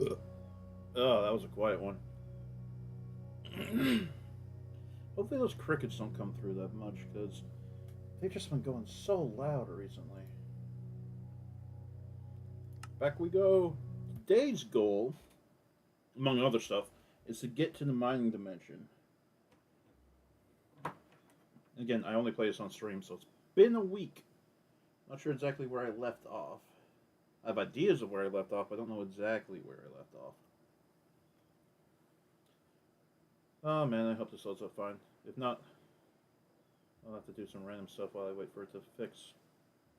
Oh, that was a quiet one. Hopefully those crickets don't come through that much because they've just been going so loud recently. Back we go. Today's goal, among other stuff, is to get to the mining dimension. Again, I only play this on stream, so it's been a week. Not sure exactly where I left off. I have ideas of where I left off, but I don't know exactly where I left off. Oh man, I hope this loads up fine. If not, I'll have to do some random stuff while I wait for it to fix.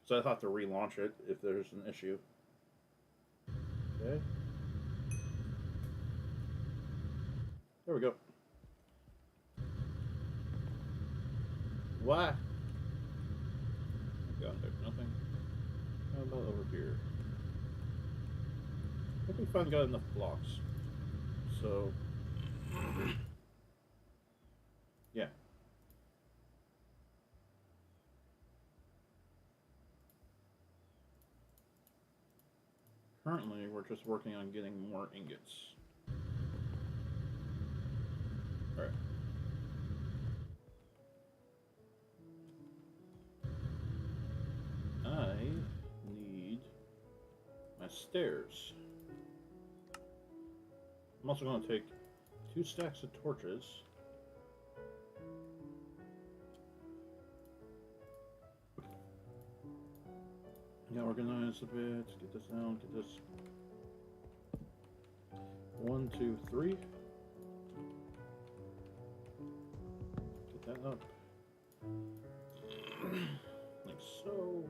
So I'll have to relaunch it if there's an issue. Okay. There we go. Why? Oh god, there's nothing. How about over here? I think we finally got enough blocks. So, yeah. Currently, we're just working on getting more ingots. Alright. I need my stairs. I'm also going to take 2 stacks of torches. Yeah, organize a bit. Get this down. Get this. 1, 2, 3. Get that up. Like so.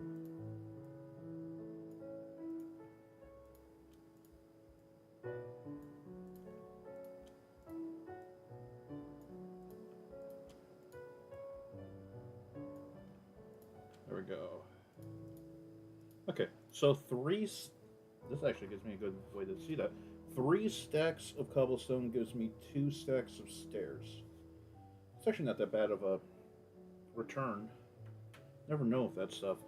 There we go. Okay, so this actually gives me a good way to see that. 3 stacks of cobblestone gives me 2 stacks of stairs. It's actually not that bad of a return. Never know if that stuff.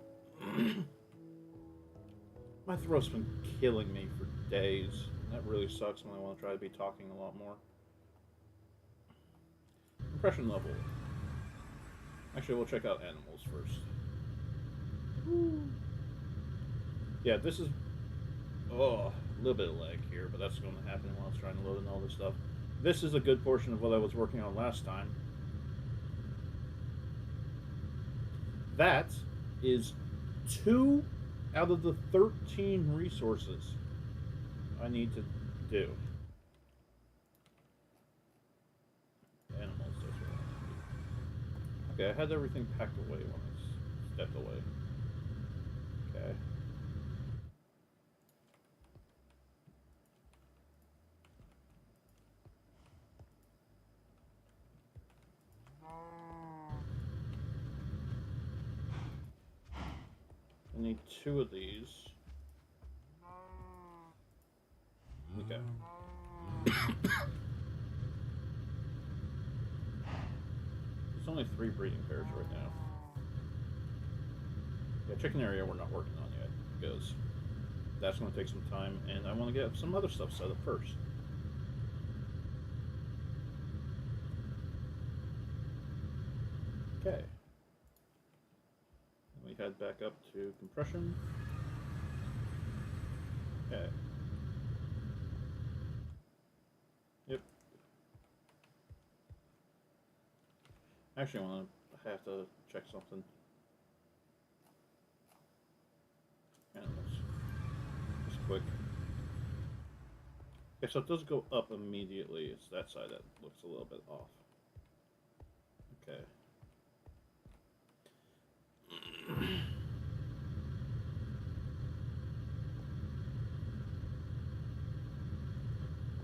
My throat's been killing me for days. And that really sucks when I want to try to be talking a lot more. Impression level. Actually, we'll check out animals first. Yeah, this is a little bit of lag here, but that's going to happen while I was trying to load in all this stuff. This is a good portion of what I was working on last time. That is 2 out of the 13 resources I need to do. Animals, that's what I need. Okay, I had everything packed away when I stepped away. Okay. I need 2 of these. Okay. There's only 3 breeding pairs right now. Yeah, chicken area we're not working on yet because that's going to take some time, and I want to get some other stuff set up first. Okay. We head back up to compression. Okay. Yep. Actually, I have to check something. Animals. Just quick. Okay, so it does go up immediately. It's that side that looks a little bit off. Okay.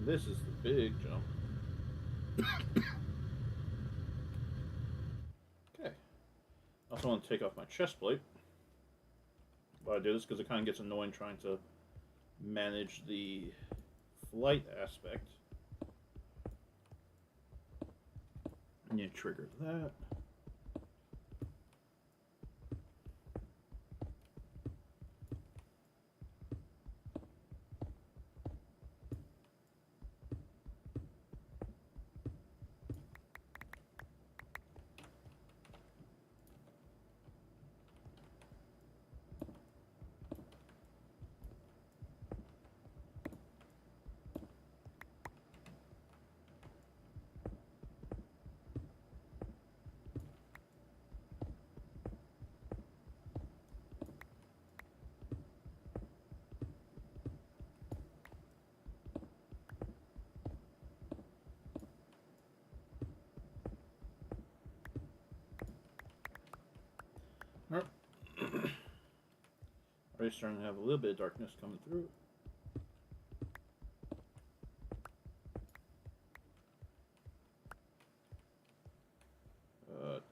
This is the big jump. Okay. I also want to take off my chest plate. But I do this because it kind of gets annoying trying to manage the flight aspect. And you trigger that. Already starting to have a little bit of darkness coming through.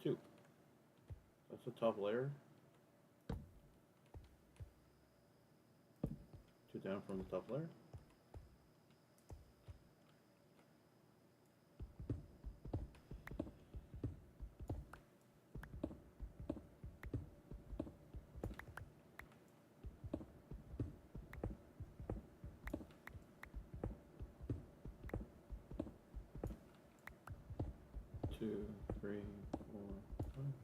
Two. That's the top layer. Two down from the top layer. Two, three, four, five.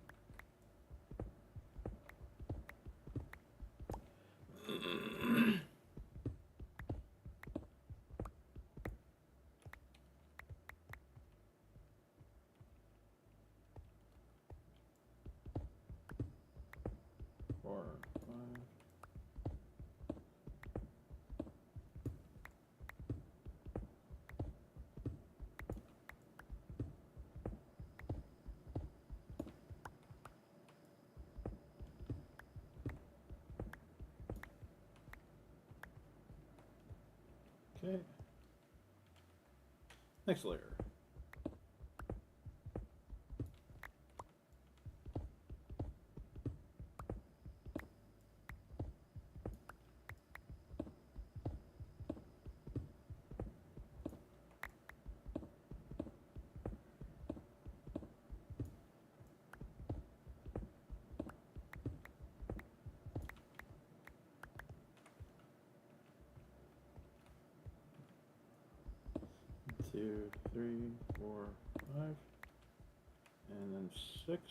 Four, five. Okay. Next layer. Two, three, four, five, and then six.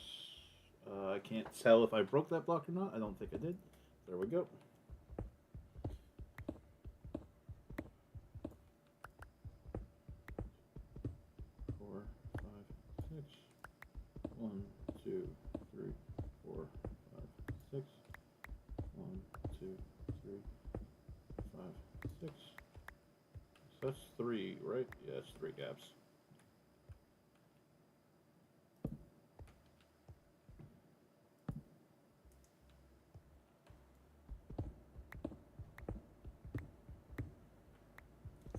I can't tell if I broke that block or not. I don't think I did. There we go. Four, five, six. One, two, three, four, five, six. One, two, three, five, six. So that's three, right? Yeah, it's three gaps.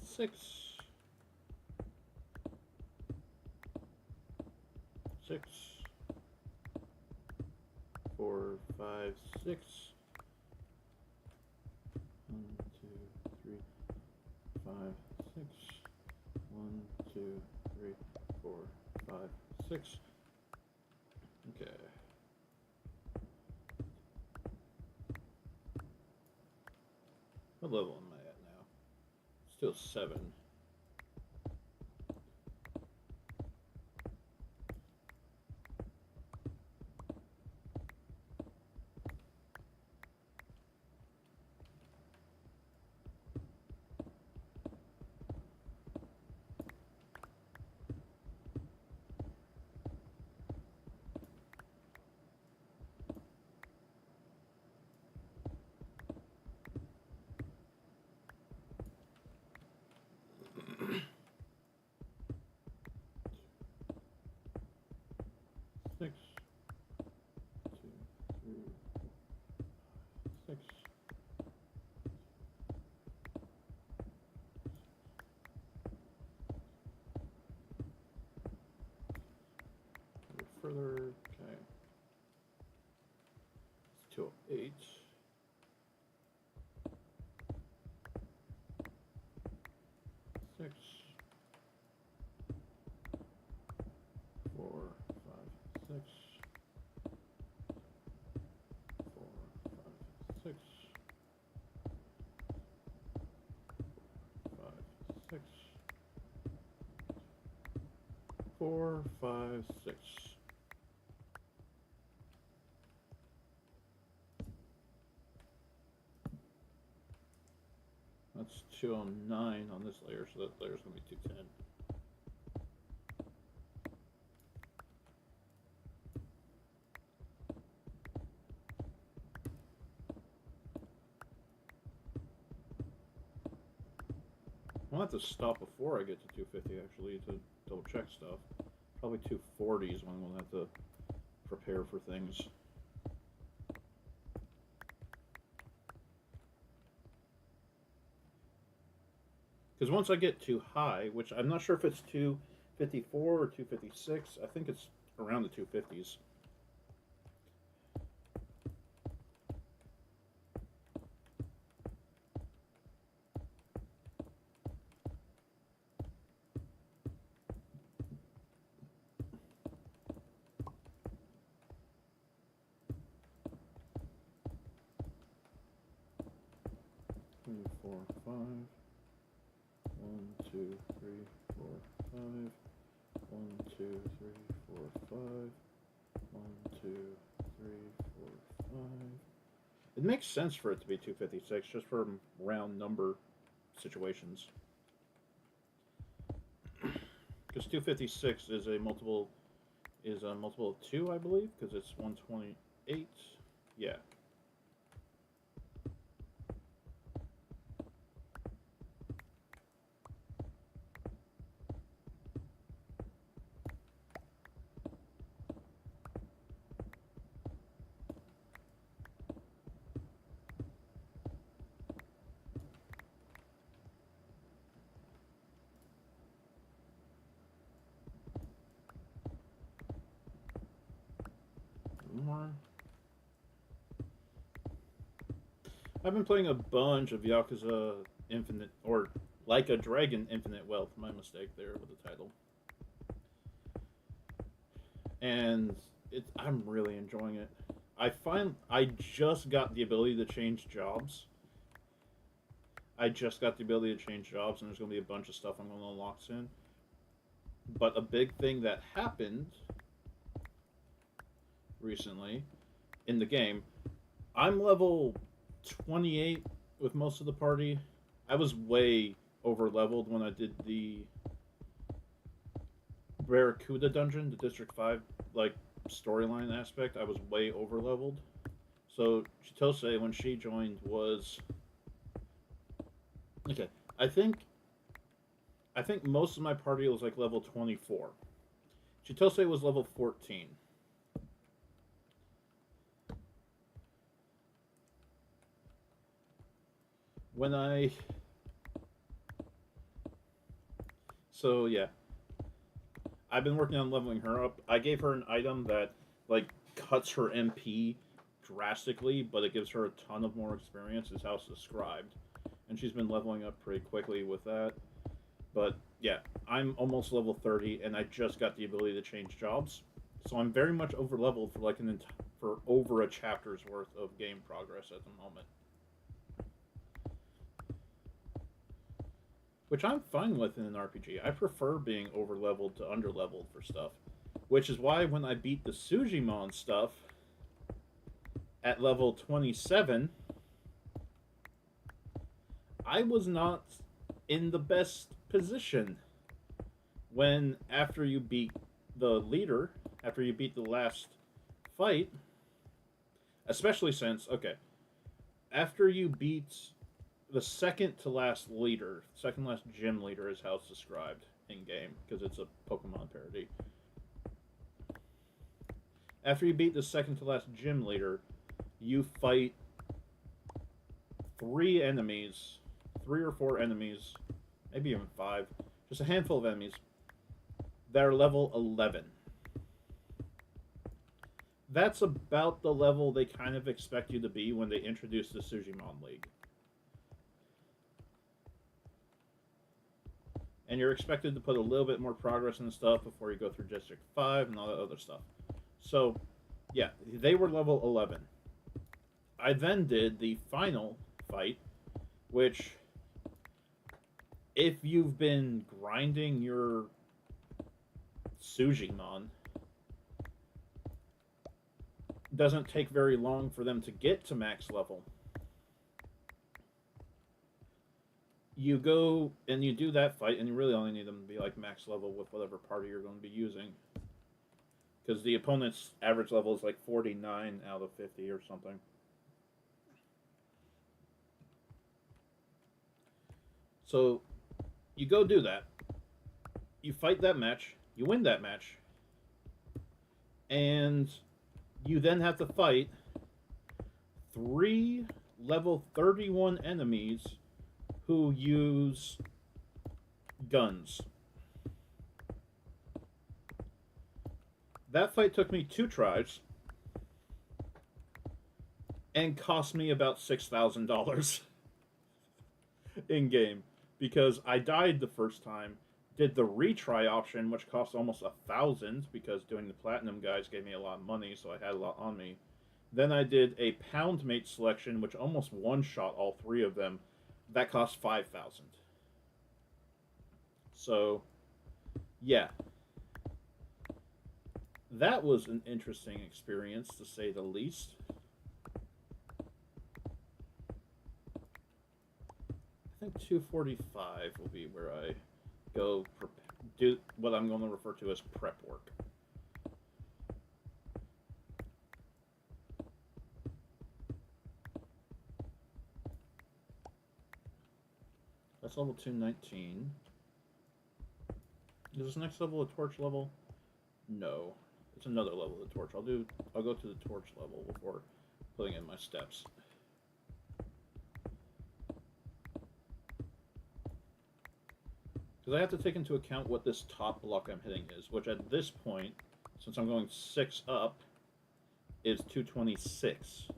Six. Six. Four, five, six. One, two, three, five, six. One, two, three, four, five, six. Okay. What level am I at now? Still 7. Six, two, three, six. A bit further, okay. It's 208. Six, four, five, six. Four, five, six. Five, six. 4, 5, 6. That's 209 on this layer, so that layer's going to be 210. I'll have to stop before I get to 250 actually to double check stuff. Probably 240 is when we'll have to prepare for things. Because once I get too high, which I'm not sure if it's 254 or 256, I think it's around the 250s. 3, 4, 5. 1, 2, 3, 4, 5. 1, 2, 3, 4, 5. 1, 2, 3, 4, 5. It makes sense for it to be 256 just for round number situations. Because 256 is a multiple of 2, I believe, because it's 128. Yeah. More. I've been playing a bunch of Yakuza Infinite, or Like a Dragon Infinite Wealth. My mistake there with the title. And I'm really enjoying it. I just got the ability to change jobs. I just got the ability to change jobs, and there's going to be a bunch of stuff I'm going to unlock soon. But a big thing that happened recently in the game, I'm level 28 with most of the party. I was way over leveled when I did the Barracuda dungeon, the District 5 like storyline aspect. I was way over leveled. So Chitose, when she joined, was okay. I think I think most of my party was like level 24. Chitose was level 14. When I so yeah, I've been working on leveling her up. I gave her an item that like cuts her MP drastically, but it gives her a ton of more experience. Is how it's described, and she's been leveling up pretty quickly with that. But yeah, I'm almost level 30, and I just got the ability to change jobs, so I'm very much over leveled for like for over a chapter's worth of game progress at the moment, which I'm fine with in an RPG. I prefer being over leveled to under leveled for stuff, which is why when I beat the Sujimon stuff at level 27, I was not in the best position. When after you beat the leader, after you beat the last fight, especially since, okay, after you beat the second to last leader, second last gym leader is how it's described in game because it's a Pokemon parody. After you beat the second to last gym leader, you fight three or four enemies, maybe even five, just a handful of enemies that are level 11. That's about the level they kind of expect you to be when they introduce the Sujimon League. And you're expected to put a little bit more progress in stuff before you go through District 5 and all that other stuff. So, yeah, they were level 11. I then did the final fight, which, if you've been grinding your Sujimon, doesn't take very long for them to get to max level. You go and you do that fight, and you really only need them to be like max level with whatever party you're going to be using. Because the opponent's average level is like 49 out of 50 or something. So you go do that. You fight that match. You win that match. And you then have to fight 3 level 31 enemies who use Guns. That fight took me 2 tries and cost me about $6,000 in game because I died the first time. Did the retry option, which cost almost 1,000 because doing the platinum guys gave me a lot of money, so I had a lot on me. Then I did a pound mate selection, which almost one shot all three of them. That cost 5,000. So, yeah, that was an interesting experience to say the least. I think 245 will be where I go do what I'm going to refer to as prep work. That's level 219. Is this next level a torch level? No. It's another level of the torch. I'll go to the torch level before putting in my steps. Because I have to take into account what this top block I'm hitting is, which at this point, since I'm going 6 up, is 226.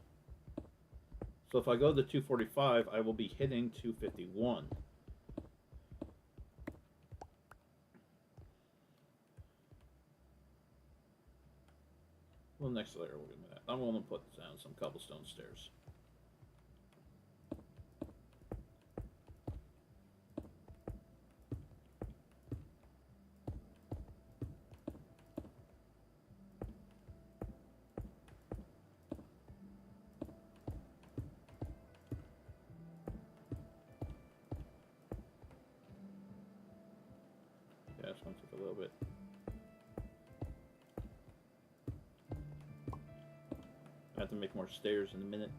So if I go to 245, I will be hitting 251. Well, next layer, we'll get that. I'm going to put down some cobblestone stairs. Yeah, it's going to take a little bit. I have to make more stairs in a minute.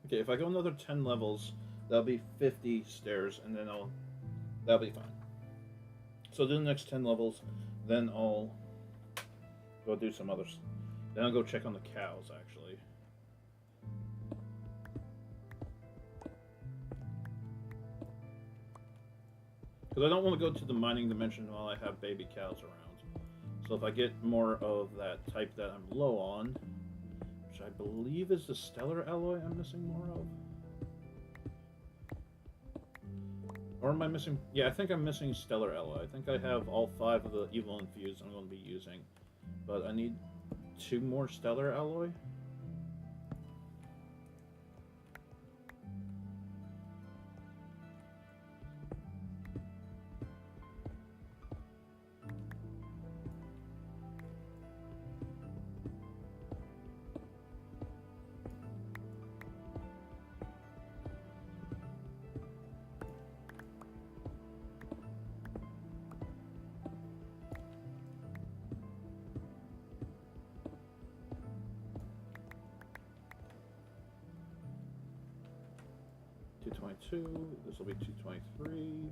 Okay, if I go another 10 levels, that'll be 50 stairs, and then that'll be fine. So do the next 10 levels, then I'll go do some others. Then I'll go check on the cows, actually. Because I don't want to go to the mining dimension while I have baby cows around. So if I get more of that type that I'm low on, which I believe is the stellar alloy I'm missing more of. Or am I missing? Yeah, I think I'm missing stellar alloy. I think I have all 5 of the evil infused I'm going to be using. But I need 2 more stellar alloy. This will be 223.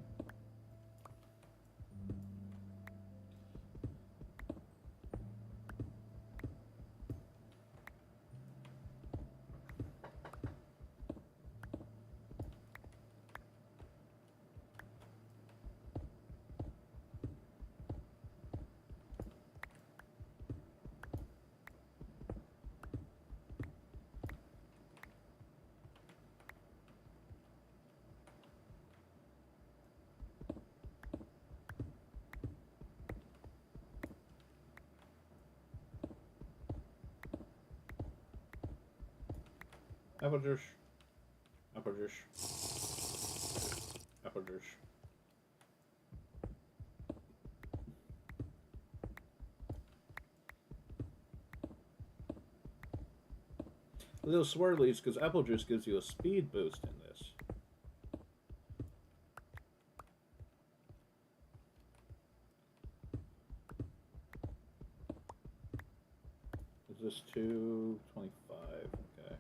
Apple juice. Apple juice. Apple juice. A little swirlies because apple juice gives you a speed boost in this. Is this 225? Okay.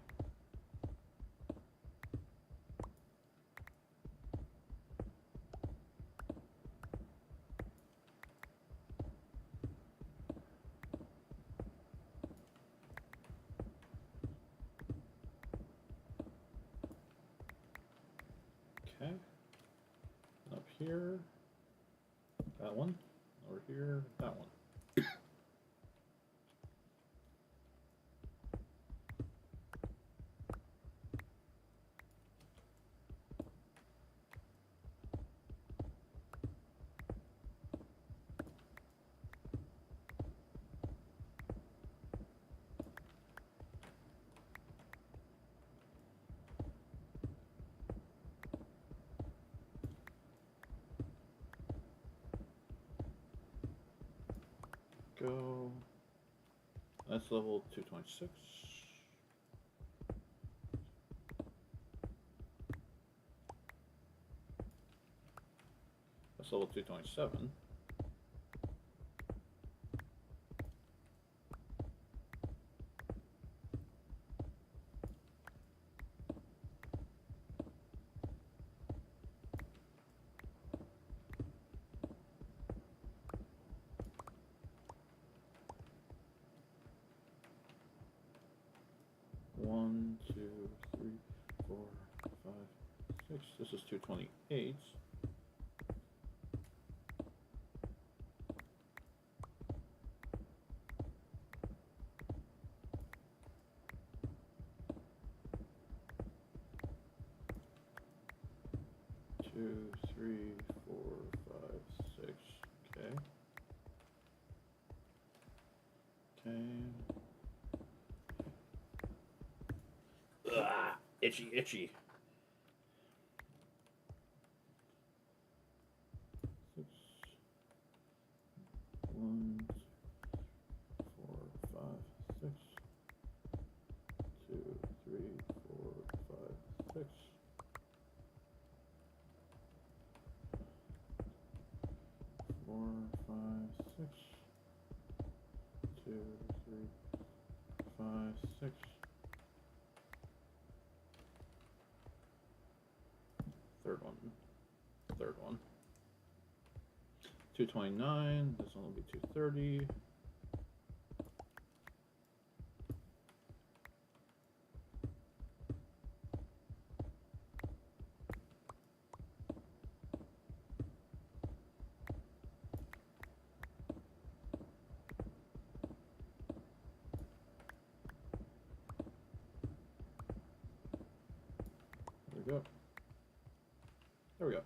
here. That one. Over here. That one. Go. That's level 226. That's level 227. One, two, three, 4, 5, 6. This is 228. Two, three, 4, 5, 6. Okay. Okay. Ugh, itchy, itchy. 6. 1, 4, 5, 6. 2, 3, 4, 5, 6. 4, 5, 6. 2, 3, 5, 6. Third one. Third one. 229. This one will be 230. There we go. There we go.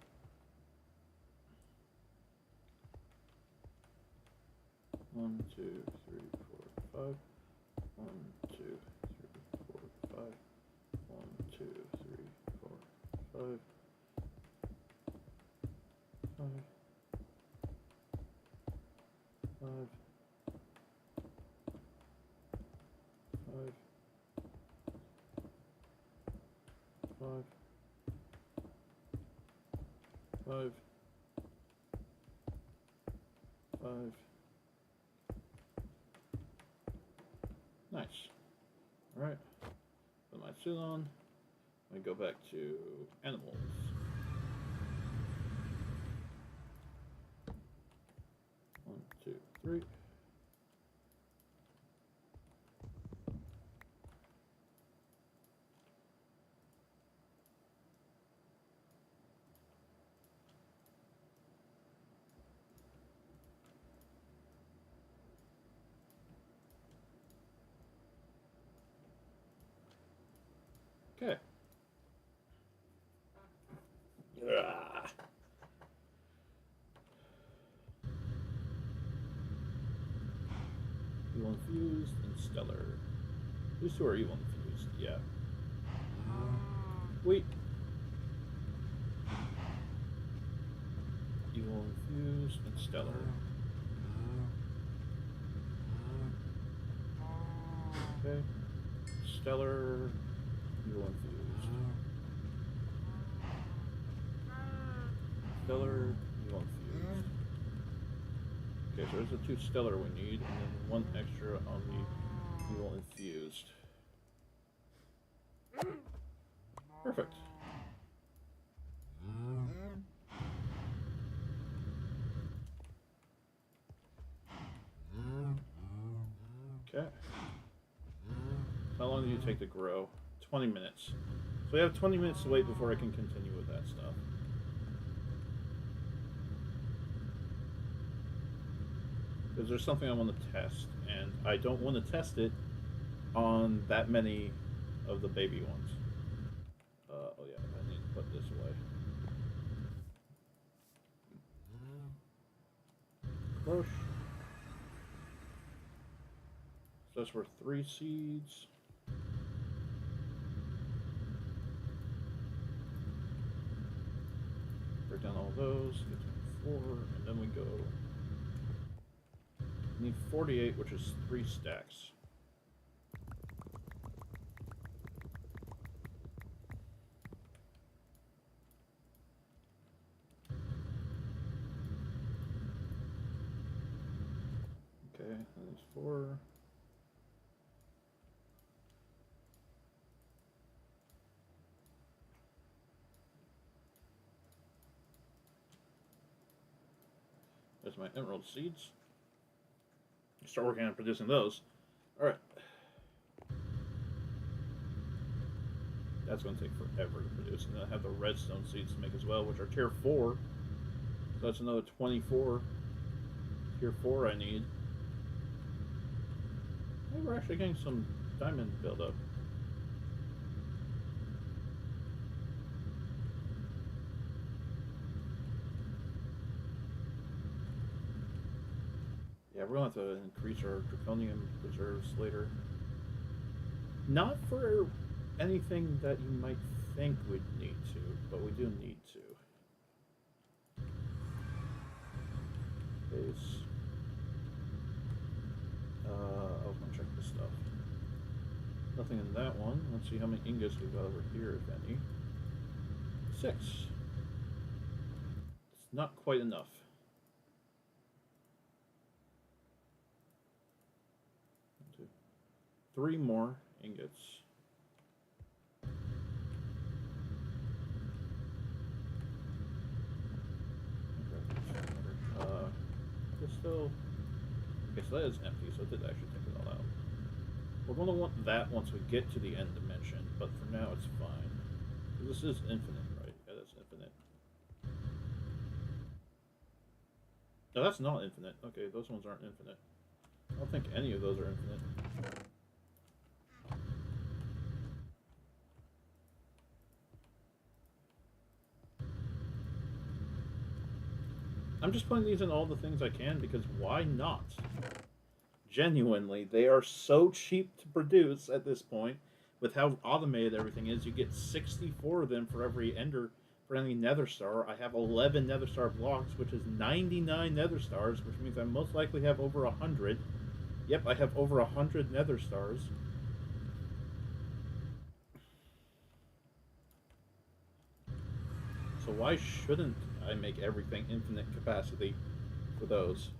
One, two, three, 4, 5. 1, 2, 3, 4, 5. 1, 2, 3, 4, 5. 5. 5. 5. 5. 5. 5. Nice. Alright. Put my suit on. I go back to animals. One, two, three. Okay. Ah. Evil infused and stellar. These two are evil infused, yeah. Wait. Evil infused and stellar. Okay. Stellar, evil infused. Stellar, evil infused. Okay, so there's the 2 stellar we need, and then 1 extra on the evil infused. Perfect. Okay. How long do you take to grow? 20 minutes. So we have 20 minutes to wait before I can continue with that stuff. Because there's something I want to test, and I don't want to test it on that many of the baby ones. Oh yeah, I need to put this away. Crush. So that's worth 3 seeds. Break down all those. Get to 4, and then we go. We need 48, which is 3 stacks. Okay, that is 4. There's my emerald seeds. Start working on producing those. Alright. That's going to take forever to produce. And then I have the redstone seeds to make as well, which are tier 4. So that's another 24. Tier 4 I need. Maybe we're actually getting some diamond buildup. Yeah, we're going to have to increase our draconium reserves later. Not for anything that you might think we'd need to, but we do need to. Base. I was going to check this stuff. Nothing in that one. Let's see how many ingots we've got over here, if any. 6. It's not quite enough. 1, 2, 3 more ingots. It's still. Okay, so that is empty, so it did actually take it all out. We're going to want that once we get to the end dimension, but for now it's fine. This is infinite, right? Yeah, that's infinite. No, that's not infinite. Okay, those ones aren't infinite. I don't think any of those are infinite. I'm just putting these in all the things I can because why not? Genuinely, they are so cheap to produce at this point. With how automated everything is, you get 64 of them for every ender, for any nether star. I have 11 nether star blocks, which is 99 nether stars, which means I most likely have over 100. Yep, I have over 100 nether stars. So why shouldn't I make everything infinite capacity for those?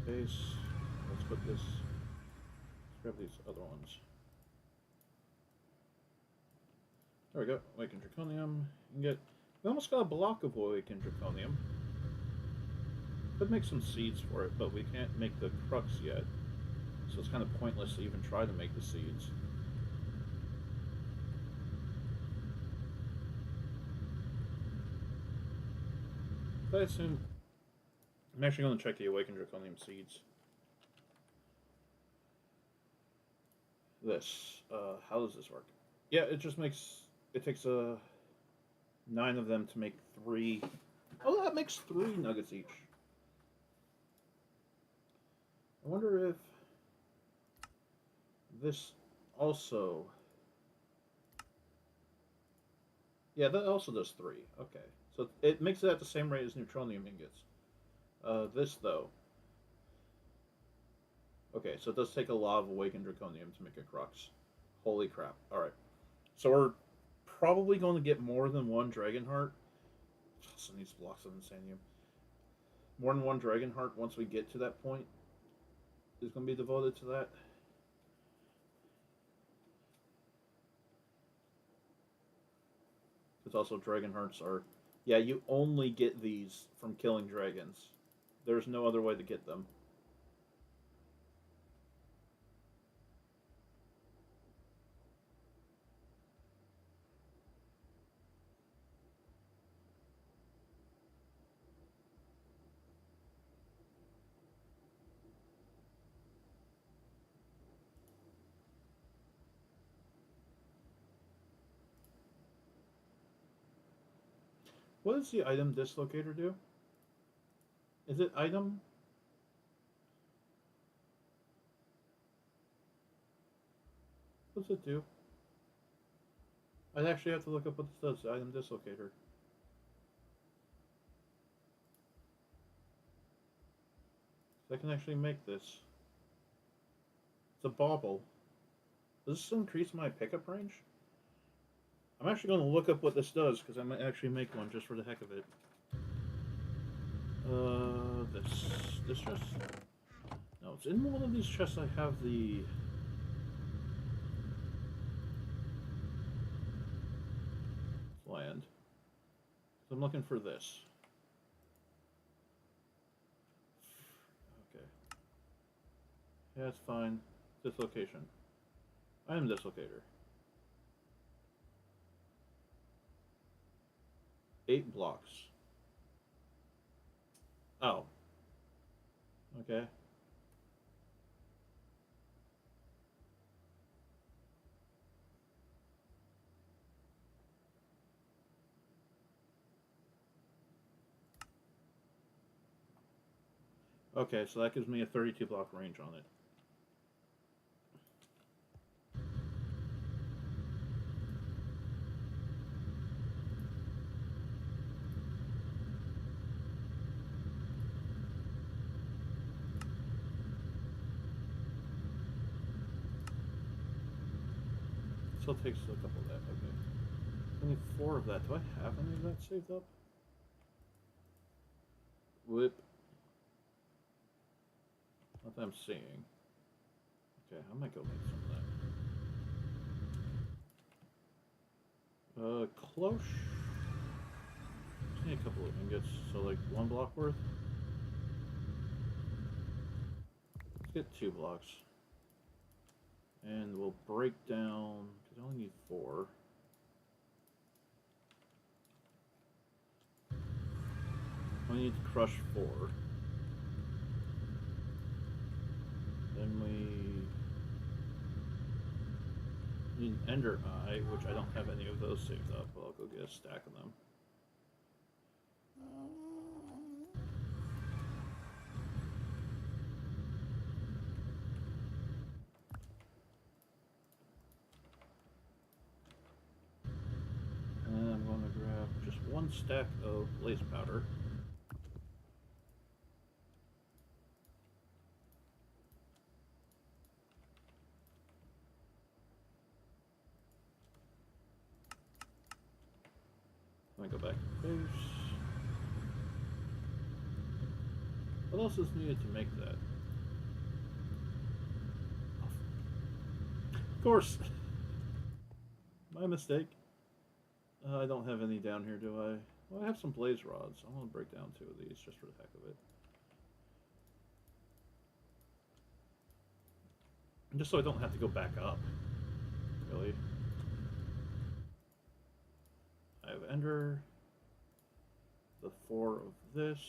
Base. Let's put this. Let's grab these other ones. There we go. Awakened Draconium. You can get. We almost got a block of Awakened Draconium. Could make some seeds for it, but we can't make the crux yet. So it's kind of pointless to even try to make the seeds. But I assume. I'm actually going to check the Awakened Draconium seeds. This. How does this work? Yeah, it just makes. It takes 9 of them to make 3. Oh, that makes 3 nuggets each. I wonder if this also. Yeah, that also does 3. Okay. So it makes it at the same rate as neutronium ingots. This, though. Okay, so it does take a lot of awakened draconium to make a crux. Holy crap. Alright. So we're probably going to get more than 1 dragon heart. Also needs blocks of insanium. More than 1 dragon heart once we get to that point is going to be devoted to that. Because also dragon hearts are. Yeah, you only get these from killing dragons. There's no other way to get them. What does the item dislocator do? Is it item? What does it do? I'd actually have to look up what this does, the item dislocator. So I can actually make this. It's a bauble. Does this increase my pickup range? I'm actually going to look up what this does, because I might actually make one just for the heck of it. This chest? No, it's in one of these chests I have the... land. So I'm looking for this. Okay. Yeah, it's fine. Dislocation. Item dislocator. 8 blocks. Oh. Okay. Okay, so that gives me a 32 block range on it. Still takes a couple of that, okay. I need 4 of that. Do I have any of that saved up? Whoop. Not that I'm seeing. Okay, I might go make some of that. Cloche. Just need a couple of ingots, so like 1 block worth. Let's get 2 blocks. And we'll break down, because I only need 4. I need to crush 4. Then we need an Ender Eye, which I don't have any of those saved up, but I'll go get a stack of them. And I'm going to grab just 1 stack of blaze powder. Let me go back to base. What else is needed to make that? Of course! My mistake. I don't have any down here, do I? Well, I have some blaze rods. I'm going to break down 2 of these just for the heck of it. Just so I don't have to go back up. Really. I have Ender. The 4 of this.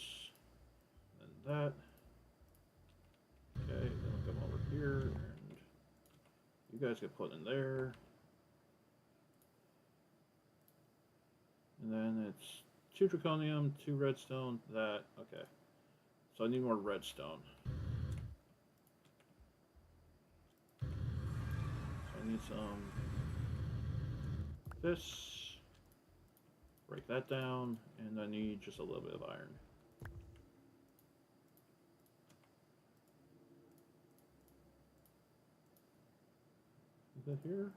And that. Okay, then I'll come over here and you guys get put in there. And then it's 2 draconium, 2 redstone, that, okay. So I need more redstone. So I need some this, break that down, and I need just a little bit of iron. Is that here?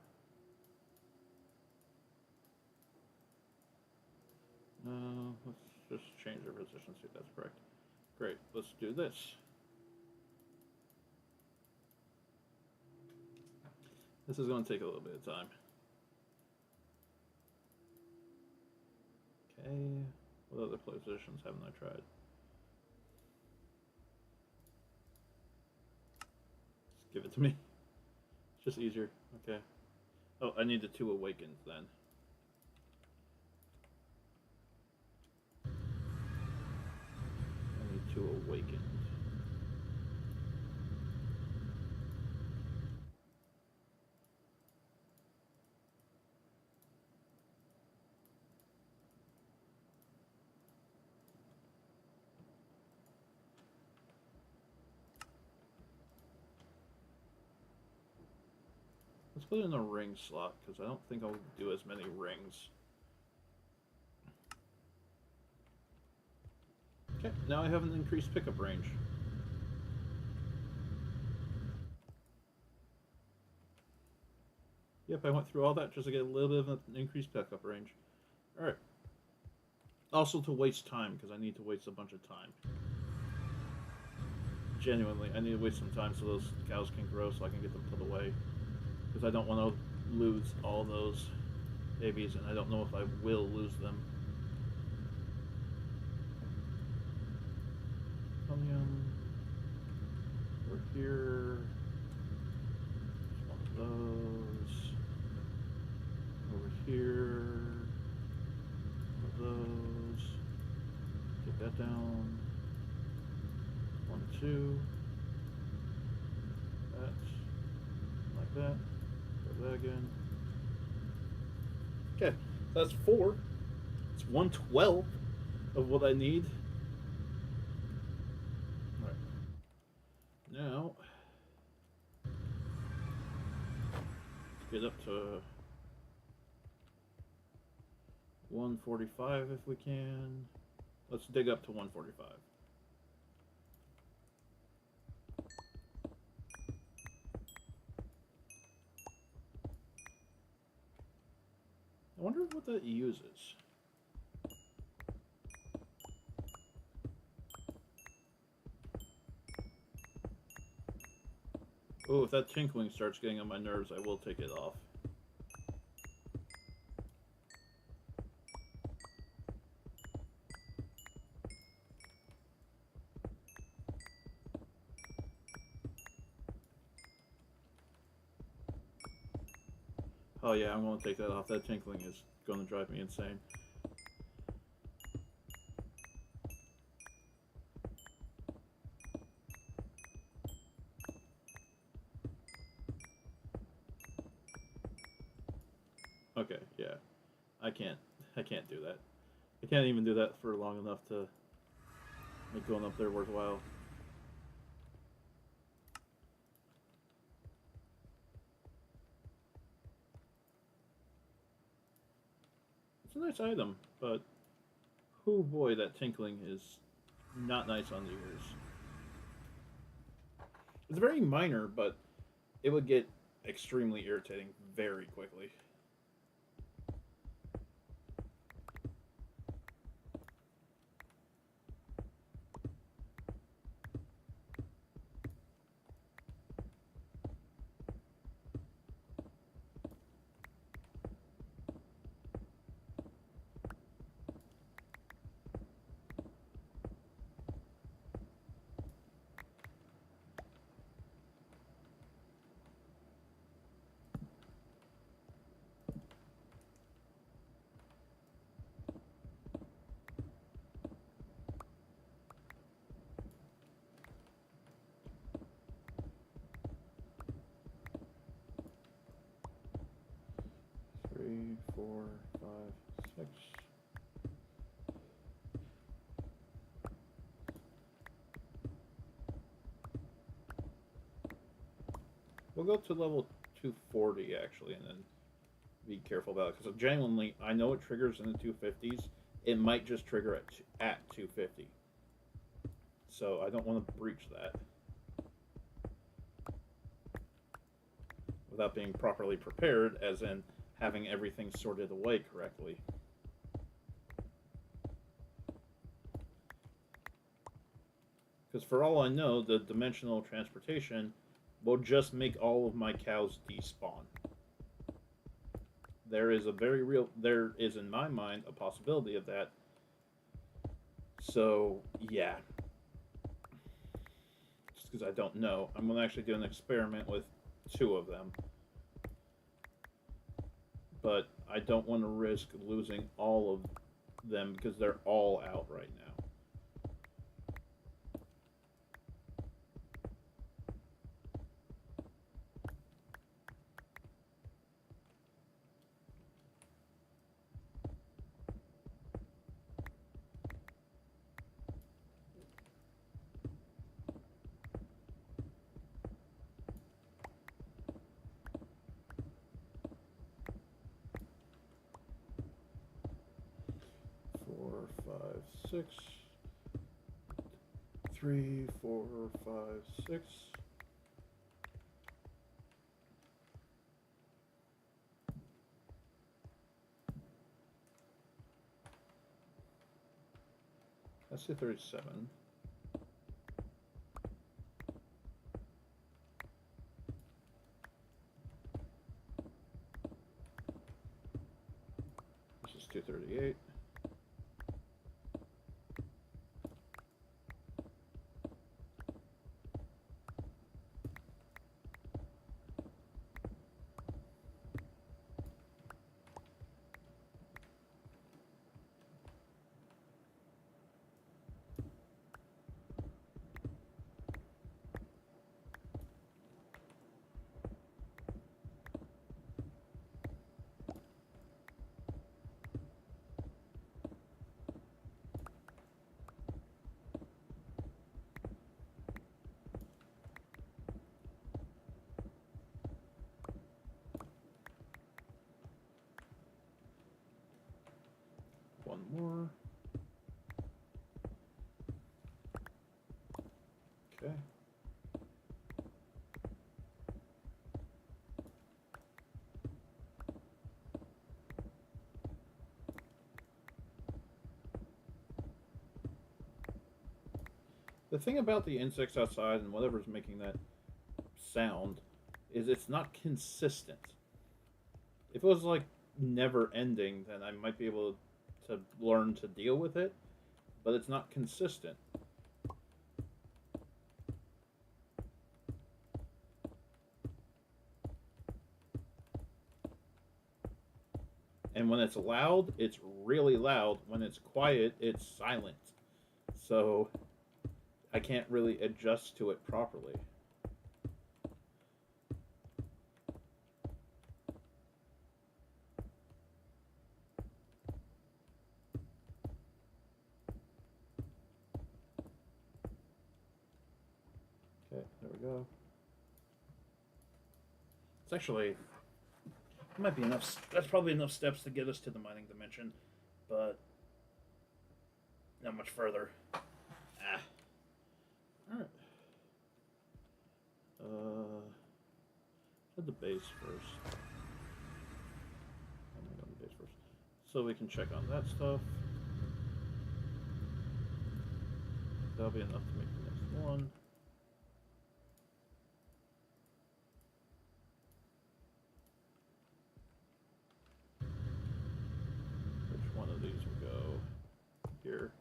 No, let's just change our position, see if that's correct. Great, let's do this. This is going to take a little bit of time. Okay, what other positions haven't I tried? Just give it to me. It's just easier, okay. Oh, I need the 2 awakens then. I need 2 awakens. put it in a ring slot, because I don't think I'll do as many rings. Okay, now I have an increased pickup range. Yep, I went through all that just to get a little bit of an increased pickup range. Alright. Also to waste time, because I need to waste a bunch of time. Genuinely, I need to waste some time so those cows can grow so I can get them put away. Because I don't want to lose all those babies, and I don't know if I will lose them. Over here. One of those. Over here. One of those. Get that down. 1, 2. That. Like that. Grab that again. Okay, so that's 4. It's 1/12 of what I need. Alright. Now, let's get up to 145 if we can. Let's dig up to 145. I wonder what that uses. Oh, if that tinkling starts getting on my nerves, I will take it off. Oh yeah, I'm going to take that off. That tinkling is going to drive me insane. Okay, yeah. I can't do that. I can't even do that for long enough to make going up there worthwhile. It's a nice item, but oh boy, that tinkling is not nice on the ears. It's very minor, but it would get extremely irritating very quickly. Three, 4, 5, 6. We'll go to level 240 actually, and then be careful about it because genuinely, I know it triggers in the 250s. It might just trigger at 250, so I don't want to breach that without being properly prepared, as in having everything sorted away correctly. Because for all I know, the dimensional transportation will just make all of my cows despawn. There is in my mind a possibility of that. So, yeah. Just because I don't know. I'm going to actually do an experiment with 2 of them. But I don't want to risk losing all of them because they're all out right now. 6. 3, 4, 5, 6. Let's say 37. This is 238. One more. Okay. The thing about the insects outside and whatever's making that sound is it's not consistent. If it was like never ending, then I might be able to learn to deal with it, but it's not consistent. And when it's loud, it's really loud. When it's quiet, it's silent. So I can't really adjust to it properly. Okay, there we go. It's actually, it might be enough. That's probably enough steps to get us to the mining dimension, but not much further. Alright. At the base first. I'm gonna go to the base first. So we can check on that stuff. That'll be enough to make the next one. Which one of these will go here?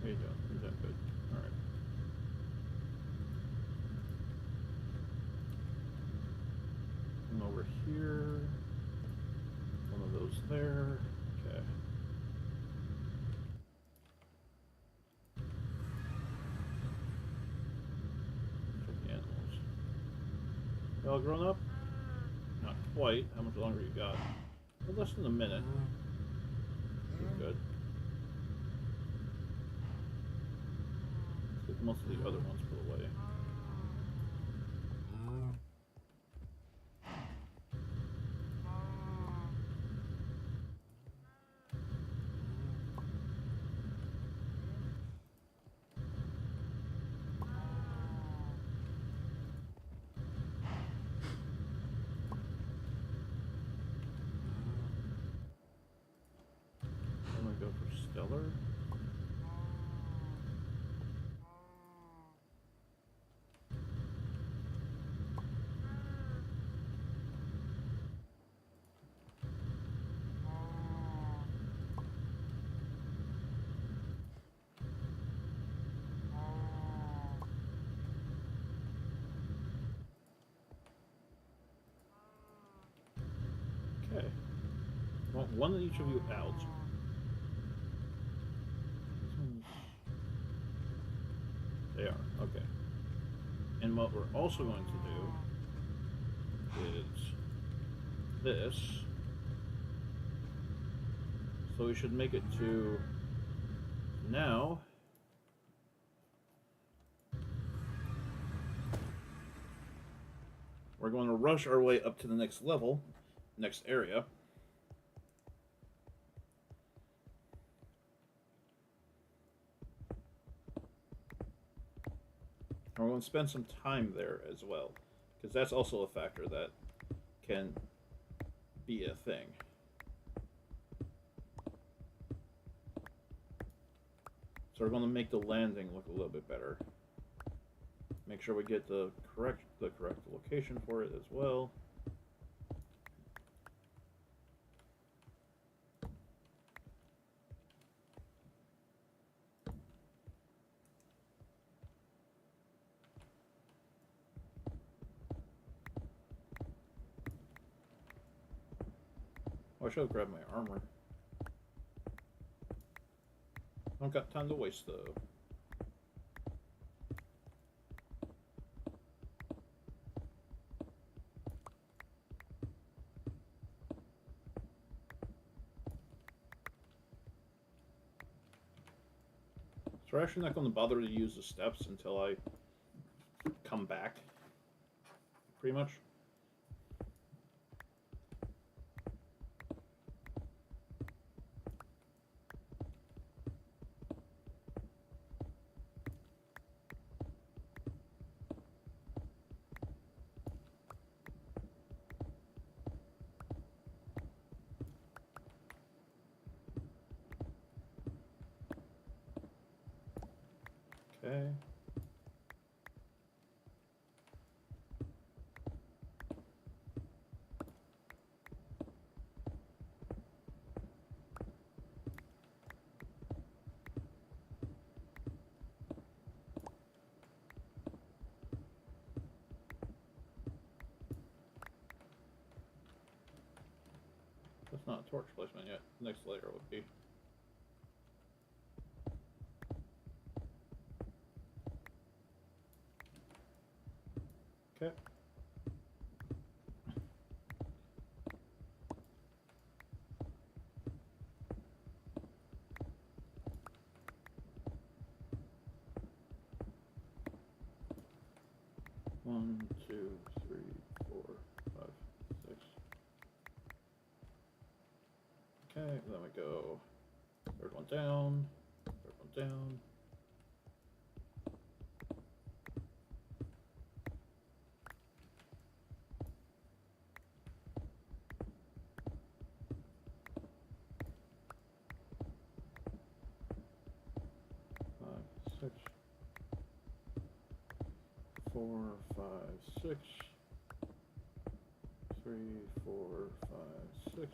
There you go. Is that good? Alright. And over here. One of those there. Okay. Check the animals. They all grown up? Not quite. How much longer you got? Well, less than a minute. Good. Let's get most of the other ones put away. I'm gonna go for Stellar. Okay. Want one of each of you out. They are. Okay. And what we're also going to do is this. So we should make it to now. We're going to rush our way up to the next level, next area. And we're going to spend some time there as well, because that's also a factor that can be a thing. So we're going to make the landing look a little bit better. Make sure we get the correct location for it as well. Oh, I should have grabbed my armor. I don't got time to waste though. So we're actually not going to bother to use the steps until I come back, pretty much. Okay. That's not a torch placement yet. Next layer would be. Okay. One, two, three, four, five, six. Okay, then we go third one down, third one down. Five, six. 4, 5, 6. 3, 4, 5, 6.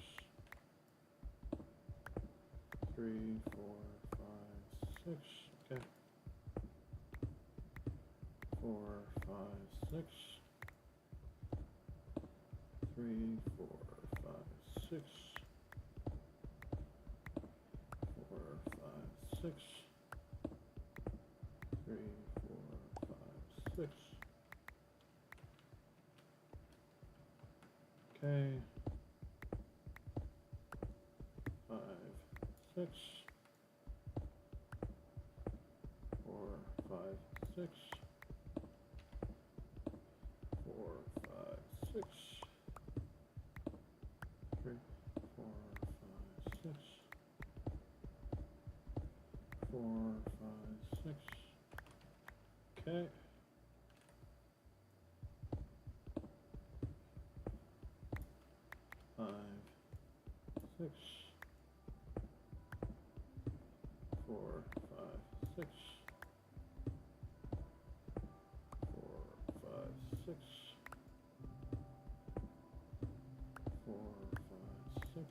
3, 4, 5, 6. Okay. 4, 5, 6. 3, 4, 5, 6. 4, 5, 6. 3, 4, 5, 6. Okay. 5, 6. 4, 5, 6. 4, 5, 6. 3, 4, 5, 6. 4, 5, 6. Okay. 5, 6. 4, 5, 6. 4, 5, 6. 4, 5, 6.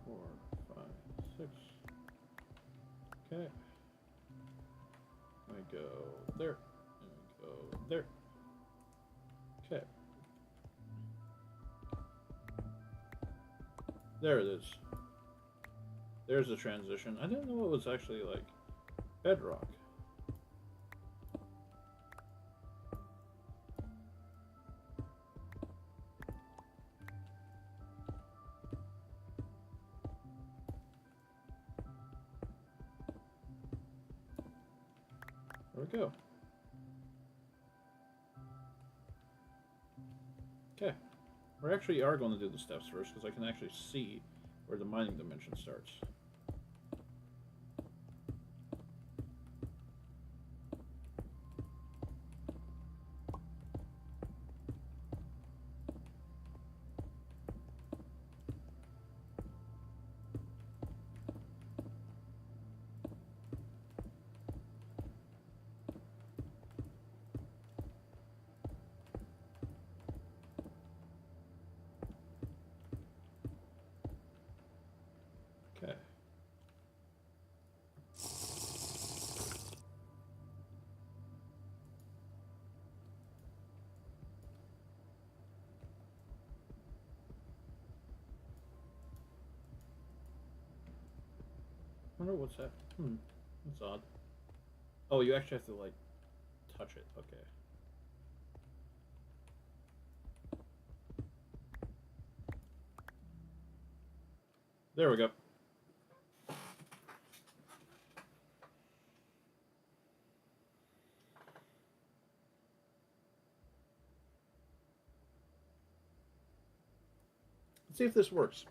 4, 5, 6. Okay. I go there, and go there. Okay. There it is. There's the transition. I didn't know it was actually like bedrock. There we go. Okay. We actually are going to do the steps first because I can actually see where the mining dimension starts. Okay. I wonder what's that. That's odd. Oh, you actually have to, like, touch it. Okay. There we go. Let's see if this works.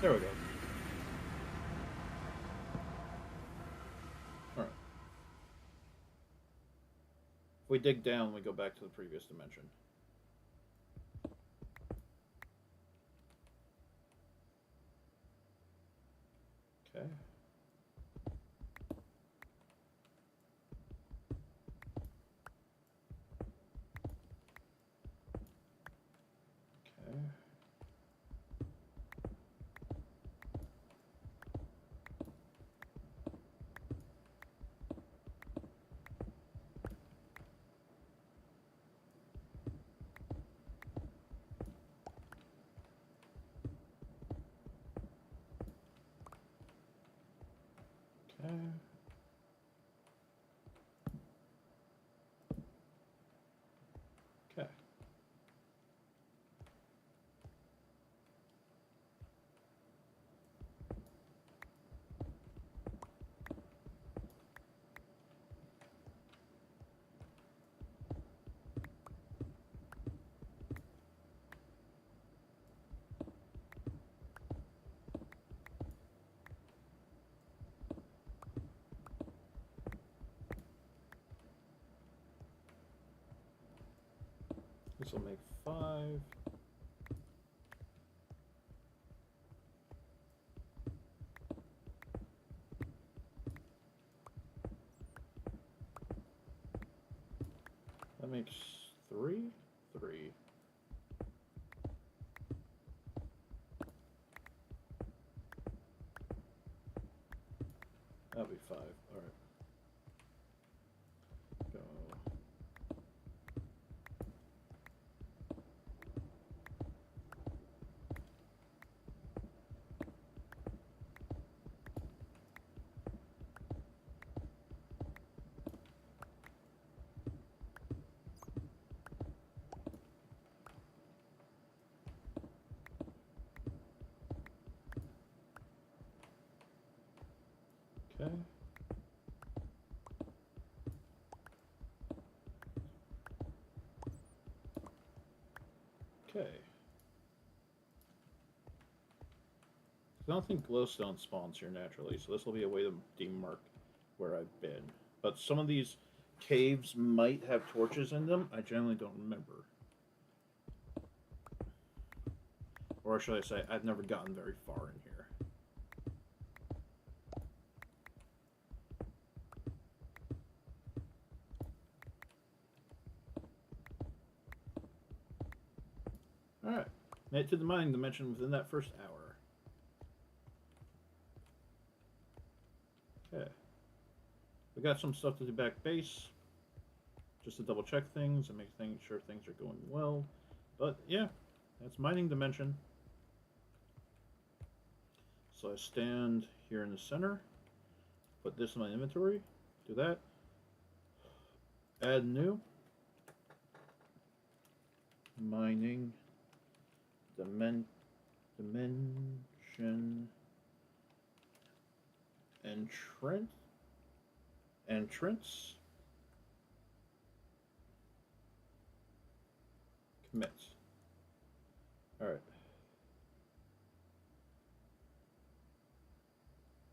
There we go. Alright. If we dig down, we go back to the previous dimension. Okay. Okay. Okay. Okay. This will make 5. That makes 3. 3. That'll be 5. Alright. Go. Okay. Okay. I don't think glowstone spawns here naturally, so this will be a way to demark where I've been. But some of these caves might have torches in them. I generally don't remember. Or should I say, I've never gotten very far in here. Alright. Made it to the mining dimension within that first hour. Okay. We got some stuff to do back base. Just to double check things and make sure things are going well. But yeah, that's mining dimension. So I stand here in the center, put this in my inventory, do that, add new, mining, dimension, entrance. Commits. Alright.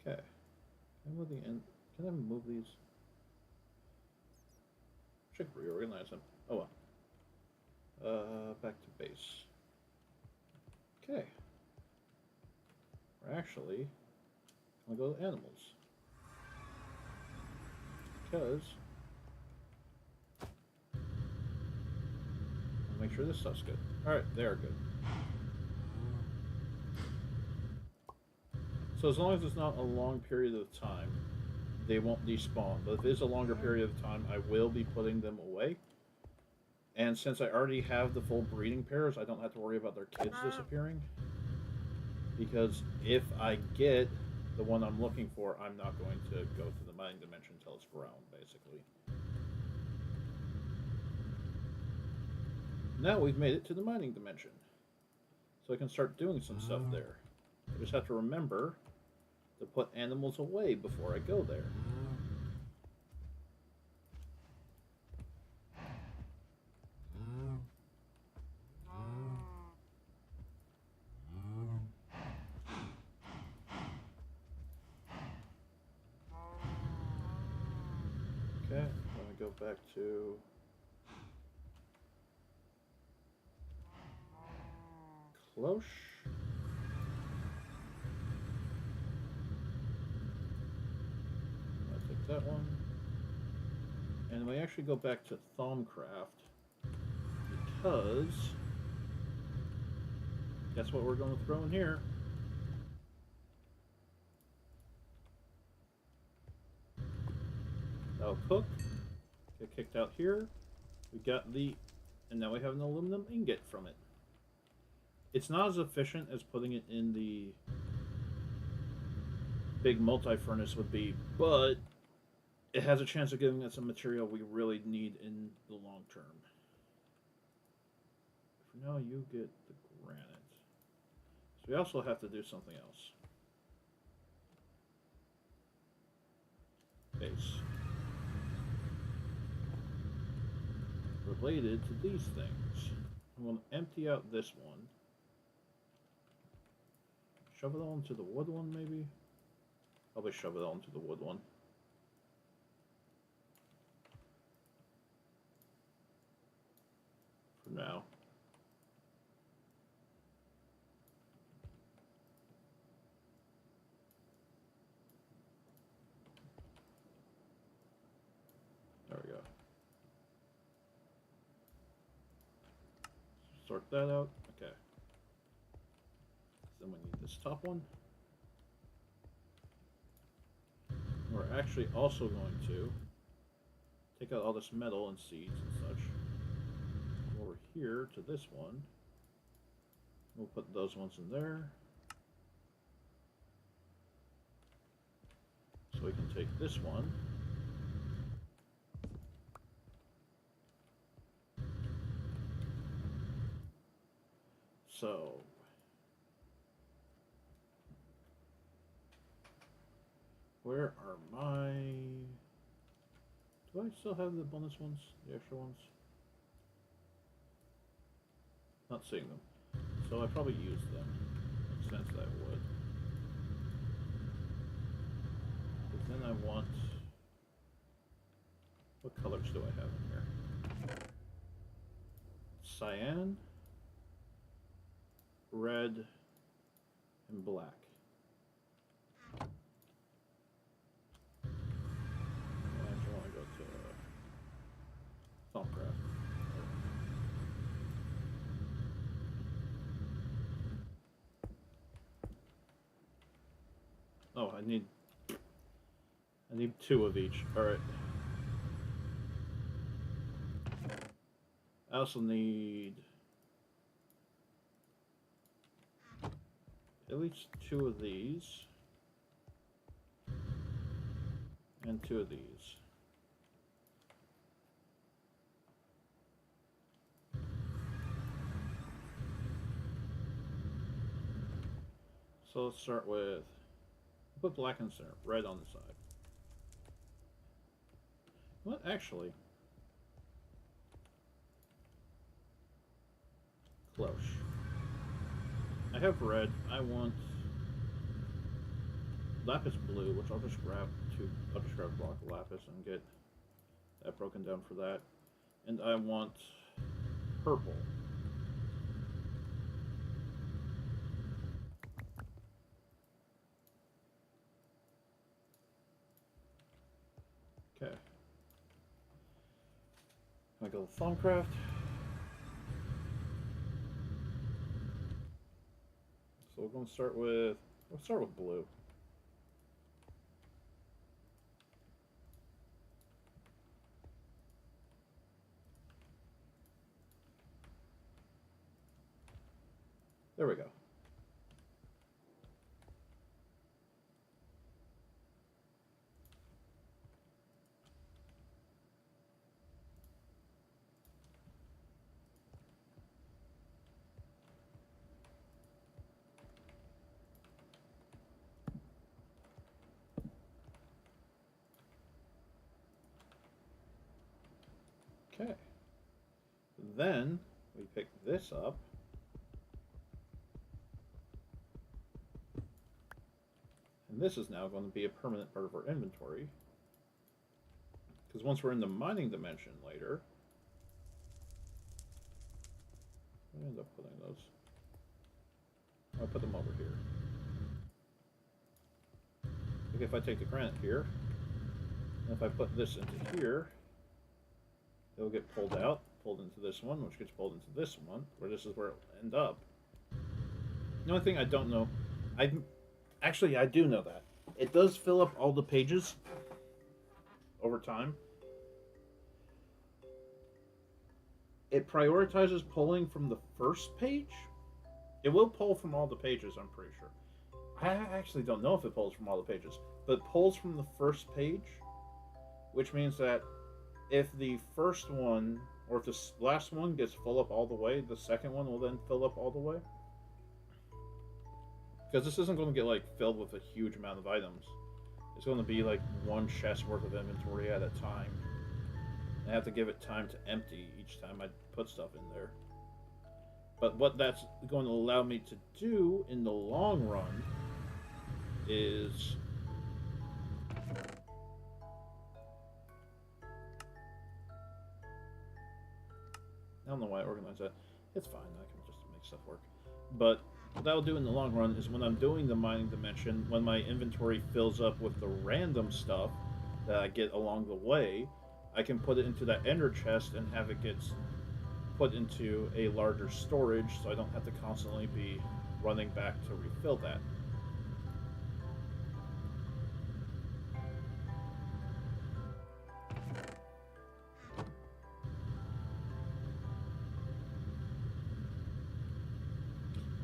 Okay. Can I move the end? Can I move these? Should reorganize them. Oh well. Back to base. Okay. We're actually gonna go to animals. Because I'll make sure this stuff's good. Alright, they are good. So as long as it's not a long period of time, they won't despawn. But if it is a longer period of time, I will be putting them away. And since I already have the full breeding pairs, I don't have to worry about their kids disappearing. Because if I get the one I'm looking for, I'm not going to go to the mining dimension until it's grown, basically. Now we've made it to the mining dimension. So I can start doing some stuff there. I just have to remember to put animals away before I go there. Okay, let me go back to Cloche. I'll take that one. And we actually go back to Thaumcraft because that's what we're going to throw in here. That'll cook. Get kicked out here. We got the, and now we have an aluminum ingot from it. It's not as efficient as putting it in the big multi-furnace would be, but it has a chance of giving us some material we really need in the long term. For now, you get the granite. So we also have to do something else. Base. Related to these things. I'm going to empty out this one. Shove it all into the wood one, maybe? Probably shove it all into the wood one. For now. There we go. Sort that out. Okay. Then we need this top one. We're actually also going to take out all this metal and seeds and such. Over here to this one. We'll put those ones in there. So we can take this one. So where are my... Do I still have the bonus ones? The extra ones? Not seeing them. So I probably used them. Makes sense that I would. But then I want... What colors do I have in here? Cyan, red, and black. I actually want to go to Thaumcraft. Oh, I need two of each. All right. I also need at least two of these and two of these. So let's start with, put black in the center, red on the side. What actually? Cloche. I have red. I want lapis blue, which I'll just grab two. I'll just grab a block of lapis and get that broken down for that. And I want purple. Okay. I go to Thaumcraft. So we're going to start with. Let's start with blue. There we go. Okay. Then we pick this up. And this is now going to be a permanent part of our inventory. Because once we're in the mining dimension later, I end up putting those. I'll put them over here. Like if I take the granite here, and if I put this into here, it'll get pulled out, pulled into this one, which gets pulled into this one, where this is where it'll end up. The only thing I don't know, I do know that. It does fill up all the pages over time. It prioritizes pulling from the first page. It will pull from all the pages, I'm pretty sure. I actually don't know if it pulls from all the pages, but it pulls from the first page, which means that if the first one, or if the last one gets full up all the way, the second one will then fill up all the way. Because this isn't going to get like filled with a huge amount of items. It's going to be like one chest worth of inventory at a time. I have to give it time to empty each time I put stuff in there. But what that's going to allow me to do in the long run is I don't know why I organized that. It's fine, I can just make stuff work. But what that'll do in the long run is when I'm doing the mining dimension, when my inventory fills up with the random stuff that I get along the way, I can put it into that ender chest and have it get put into a larger storage so I don't have to constantly be running back to refill that.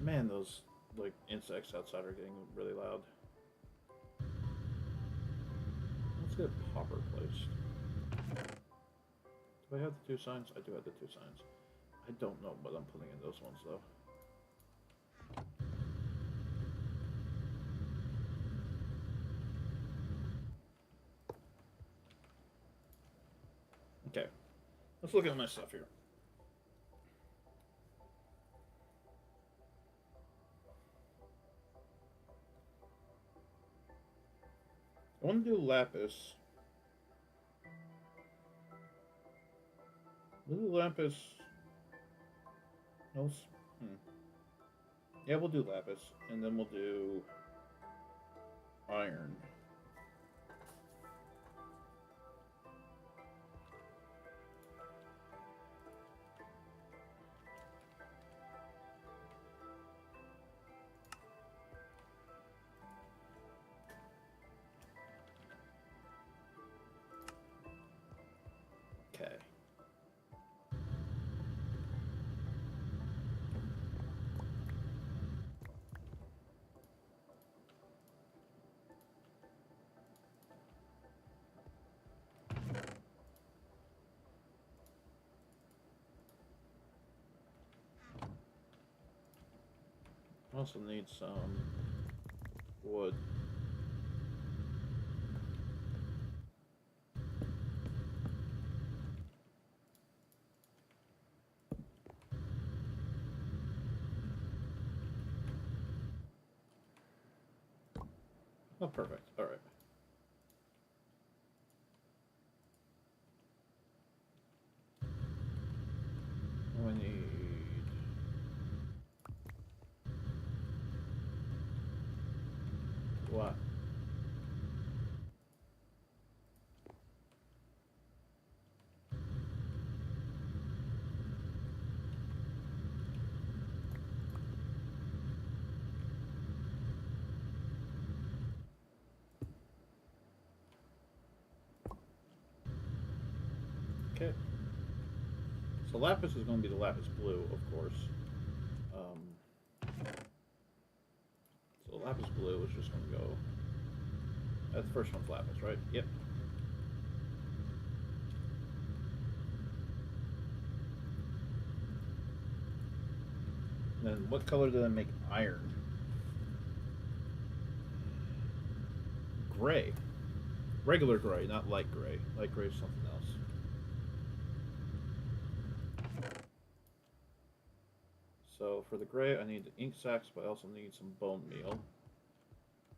Man, those like insects outside are getting really loud. Let's get a popper placed. Do I have the 2 signs? I do have the 2 signs. I don't know what I'm putting in those ones though. Okay, let's look at my stuff here. I want to do lapis. We'll do lapis. No. Yeah, we'll do lapis, and then we'll do iron. Okay. I also need some wood. Oh, perfect. All right. What do I need? What? Okay. So lapis is going to be the lapis blue, of course. So lapis blue is just going to go. That's the first one's lapis, right? Yep. And then what color did I make iron? Gray. Regular gray, not light gray. Light gray is something else. So for the gray, I need the ink sacs, but I also need some bone meal.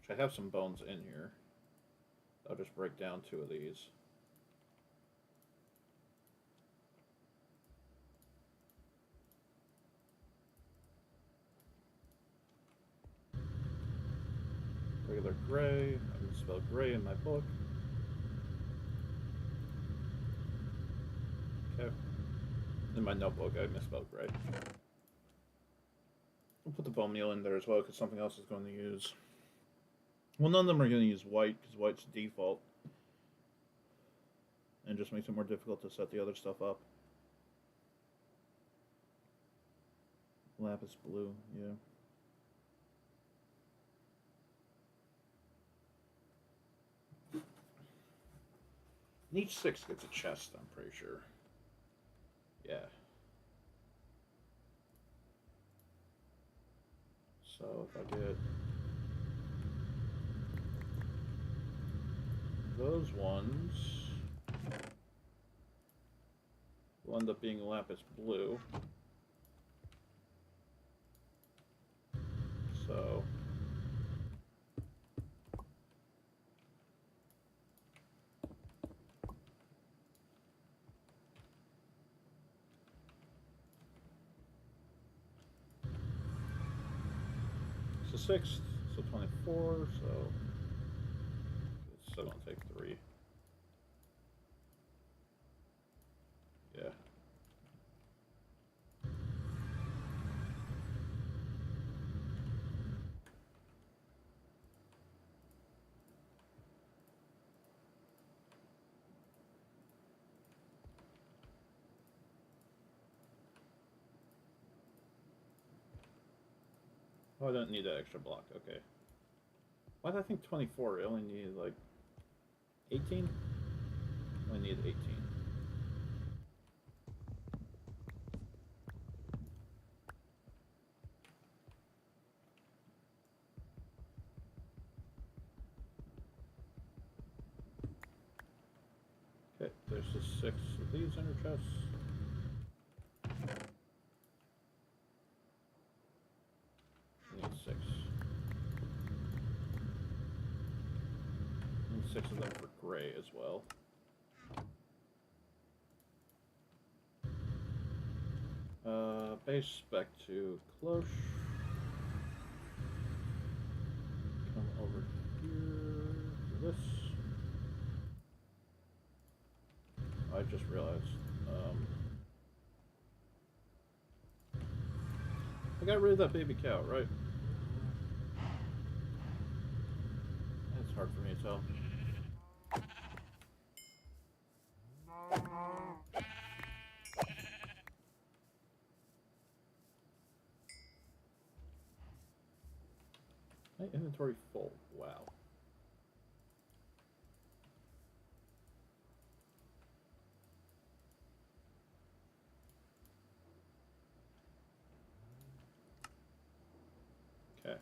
Which I have some bones in here. I'll just break down 2 of these. Regular gray. I misspelled gray in my book. Okay. In my notebook, I misspelled gray. I'll put the bone meal in there as well because something else is going to use. Well, none of them are going to use white because white's default. And just makes it more difficult to set the other stuff up. Lapis blue, yeah. And each 6 gets a chest, I'm pretty sure. Yeah. So if I get those ones, will end up being lapis blue. So it's a 6, so 24, so it's still gonna take 3. Yeah. Oh, I don't need that extra block. Okay. Why did I think 24? I only need like 18? I only need 18. Okay, there's just 6 of these inner chests. I need 6. I need 6 of them for gray as well. Base spec to cloche. Come over here to this. I just realized. I got rid of that baby cow, right? That's hard for me to tell. My inventory full. Wow. Okay.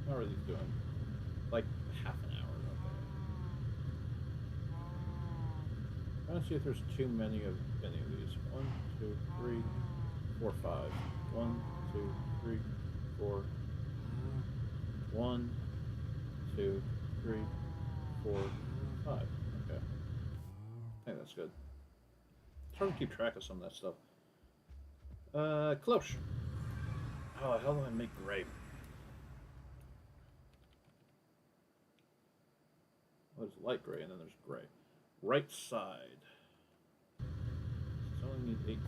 How are these doing? Like half an hour. Okay. I don't see if there's too many of any of these. 1, 2, 3, 4, 5. 1, 2, 3, 4, One, two, three, four, five. Okay. I think that's good. It's hard to keep track of some of that stuff. Cloche. Oh, how do I make gray? Well, there's light gray and then there's gray. Right side. So I only need 18.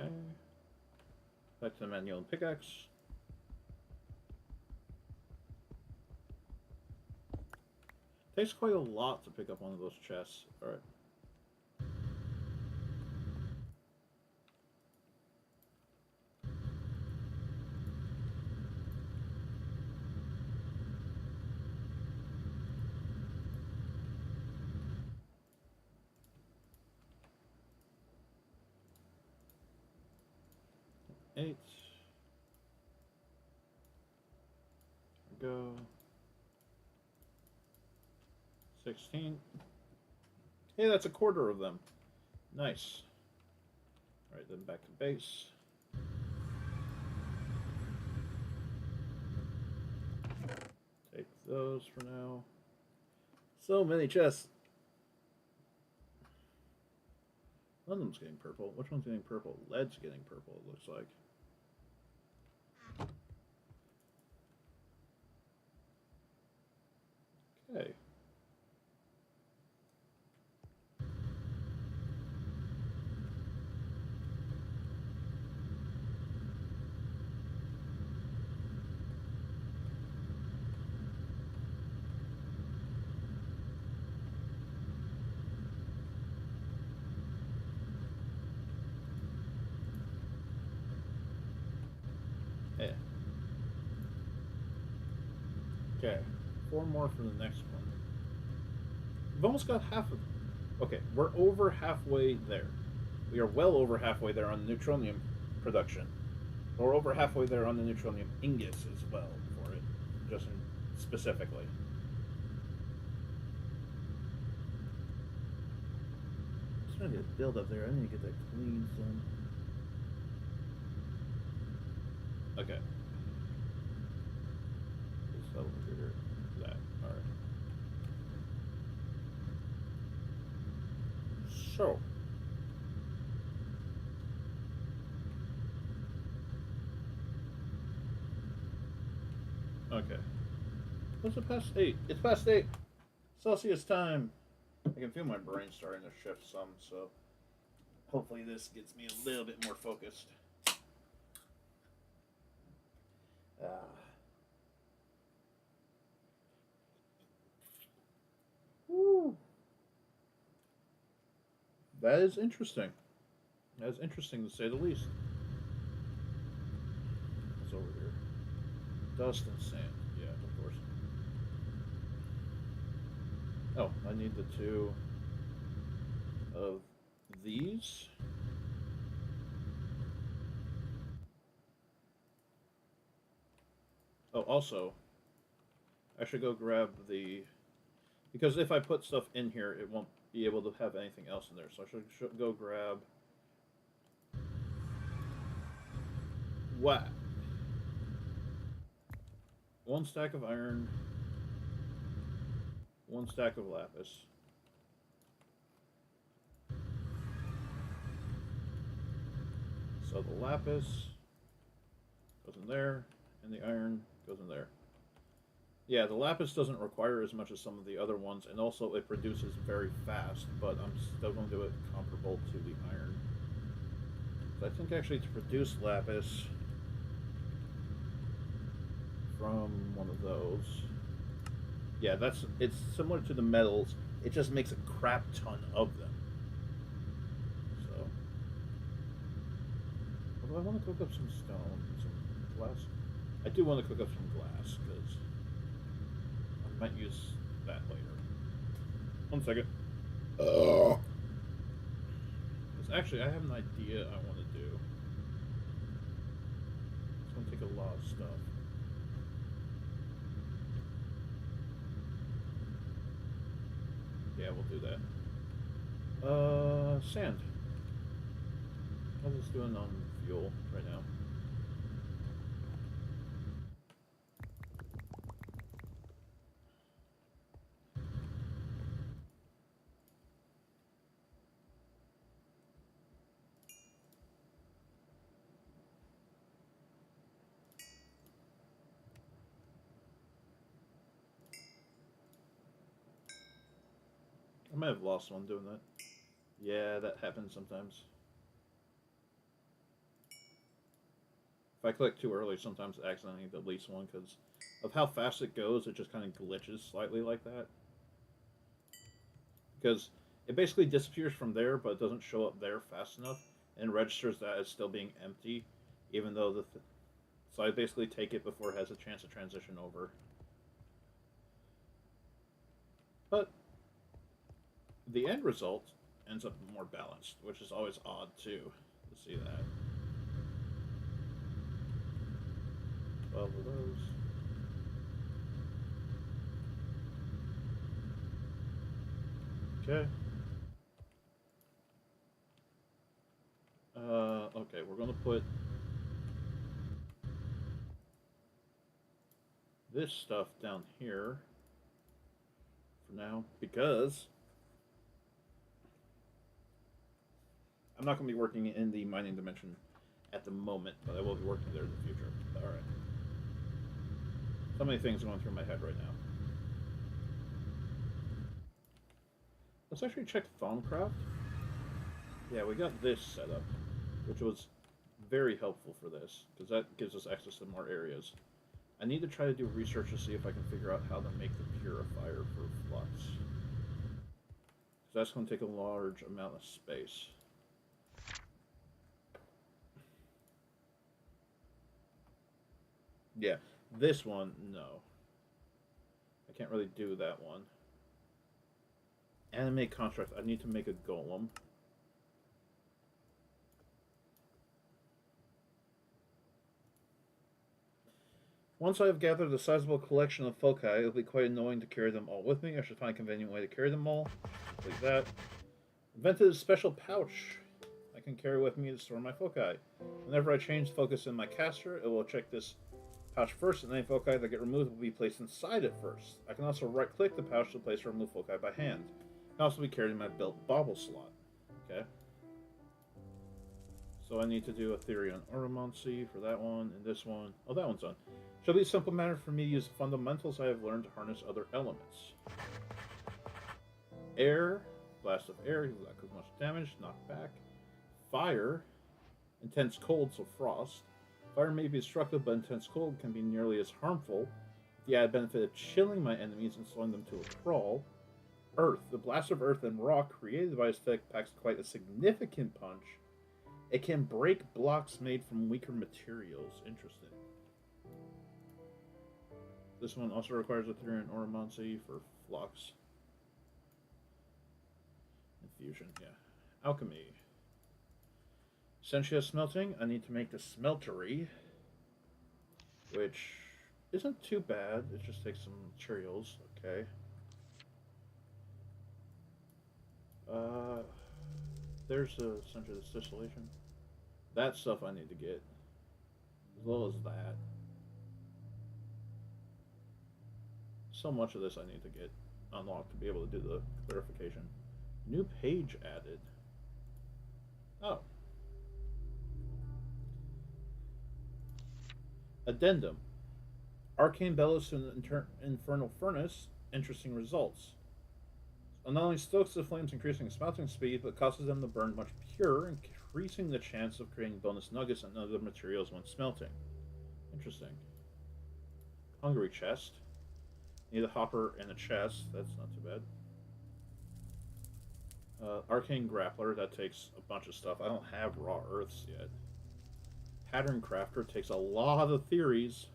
Okay. Back to the manual and pickaxe. Takes quite a lot to pick up one of those chests. Alright. Eight. There we go. 16. Hey, that's a quarter of them. Nice. Alright, then back to base. Take those for now. So many chests. One of them's getting purple. Which one's getting purple? Lead's getting purple, it looks like. Okay. Yeah. Okay. 4 more for the next one. We've almost got half of them. Okay, we're over halfway there. We are well over halfway there on the neutronium production. We're over halfway there on the neutronium ingots as well for it, just specifically. I'm trying to get a build up there. I need to get that clean, son. Okay. This over here. That. Alright. So. Okay. What's it past 8? It's past 8. Celsius time. I can feel my brain starting to shift some, so hopefully this gets me a little bit more focused. Woo. That is interesting. That is interesting to say the least. What's over here? Dust and sand. Yeah, of course. Oh, I need the 2 of these. Oh, also, I should go grab the... Because if I put stuff in here, it won't be able to have anything else in there. So I should go grab... What? 1 stack of iron. 1 stack of lapis. So the lapis goes in there, and the iron goes in there. Yeah, the lapis doesn't require as much as some of the other ones, and also it produces very fast, but I'm still going to do it comparable to the iron. So I think actually to produce lapis from one of those, yeah, it's similar to the metals, it just makes a crap ton of them. So, although I want to cook up some stone, some glass. I do want to cook up some glass because I might use that later. 1 second. Oh. Actually, I have an idea I want to do. It's going to take a lot of stuff. Yeah, we'll do that. Sand. How's this doing on fuel right now? I might have lost one doing that. Yeah, that happens sometimes. If I click too early, sometimes I accidentally delete one because of how fast it goes. It just kind of glitches slightly like that. Because it basically disappears from there, but it doesn't show up there fast enough, and registers that as still being empty, even though so I basically take it before it has a chance to transition over. But the end result ends up more balanced, which is always odd too to see that. 12 of those. Okay. Okay, we're gonna put this stuff down here for now because I'm not gonna be working in the mining dimension at the moment, but I will be working there in the future. All right. So many things going through my head right now. Let's actually check Thaumcraft. Yeah, we got this set up, which was very helpful for this because that gives us access to more areas. I need to try to do research to see if I can figure out how to make the purifier for flux. Because that's going to take a large amount of space. Yeah, this one, no. I can't really do that one. Animate construct. I need to make a golem. Once I have gathered a sizable collection of foci, it will be quite annoying to carry them all with me. I should find a convenient way to carry them all. Like that. Invented a special pouch I can carry with me to store my foci. Whenever I change focus in my caster, it will check this pouch first, and any foci that get removed will be placed inside it first. I can also right-click the pouch to place or remove foci by hand. It can also be carried in my built bauble slot. Okay. So I need to do a theory on ornamency for that one, and this one. Oh, that one's done. Shall be a simple matter for me to use the fundamentals I have learned to harness other elements. Air, blast of air, heals not cause much damage, knock back. Fire, intense cold, so frost. Fire may be destructive, but intense cold can be nearly as harmful. The added benefit of chilling my enemies and slowing them to a crawl. Earth, the blast of earth and rock created by this effect packs quite a significant punch. It can break blocks made from weaker materials. Interesting. This one also requires Ethereal Ornamency for flux. Infusion, yeah. Alchemy. Sentia smelting. I need to make the smeltery, which isn't too bad. It just takes some materials. Okay. There's a Sentia distillation. That stuff I need to get, as well as that. So much of this I need to get unlocked to be able to do the clarification. New page added. Oh. Addendum. Arcane Bellows to an Infernal Furnace. Interesting results. It not only stokes the flames, increasing smelting speed, but causes them to burn much purer, increasing the chance of creating bonus nuggets and other materials when smelting. Interesting. Hungry chest. Need a hopper and a chest. That's not too bad. Arcane Grappler. That takes a bunch of stuff. I don't have raw earths yet. Pattern Crafter takes a lot of theories.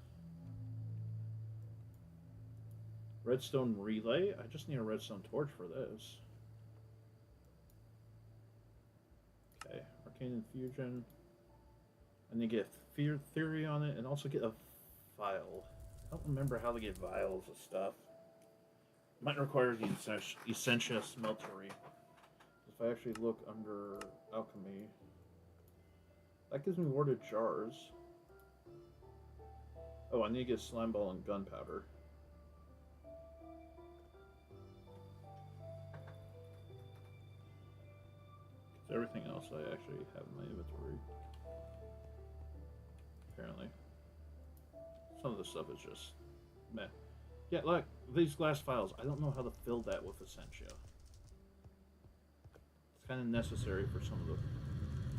Redstone relay. I just need a redstone torch for this. Okay, arcane infusion. I need to get fear theory on it, and also get a vial. I don't remember how to get vials of stuff. Might require the Essentia smeltery. If I actually look under alchemy, that gives me warded jars. Oh, I need to get slime ball and gunpowder. Because everything else I actually have in my inventory. Apparently. Some of the stuff is just meh. Yeah, look, these glass files, I don't know how to fill that with Essentia. It's kind of necessary for some of the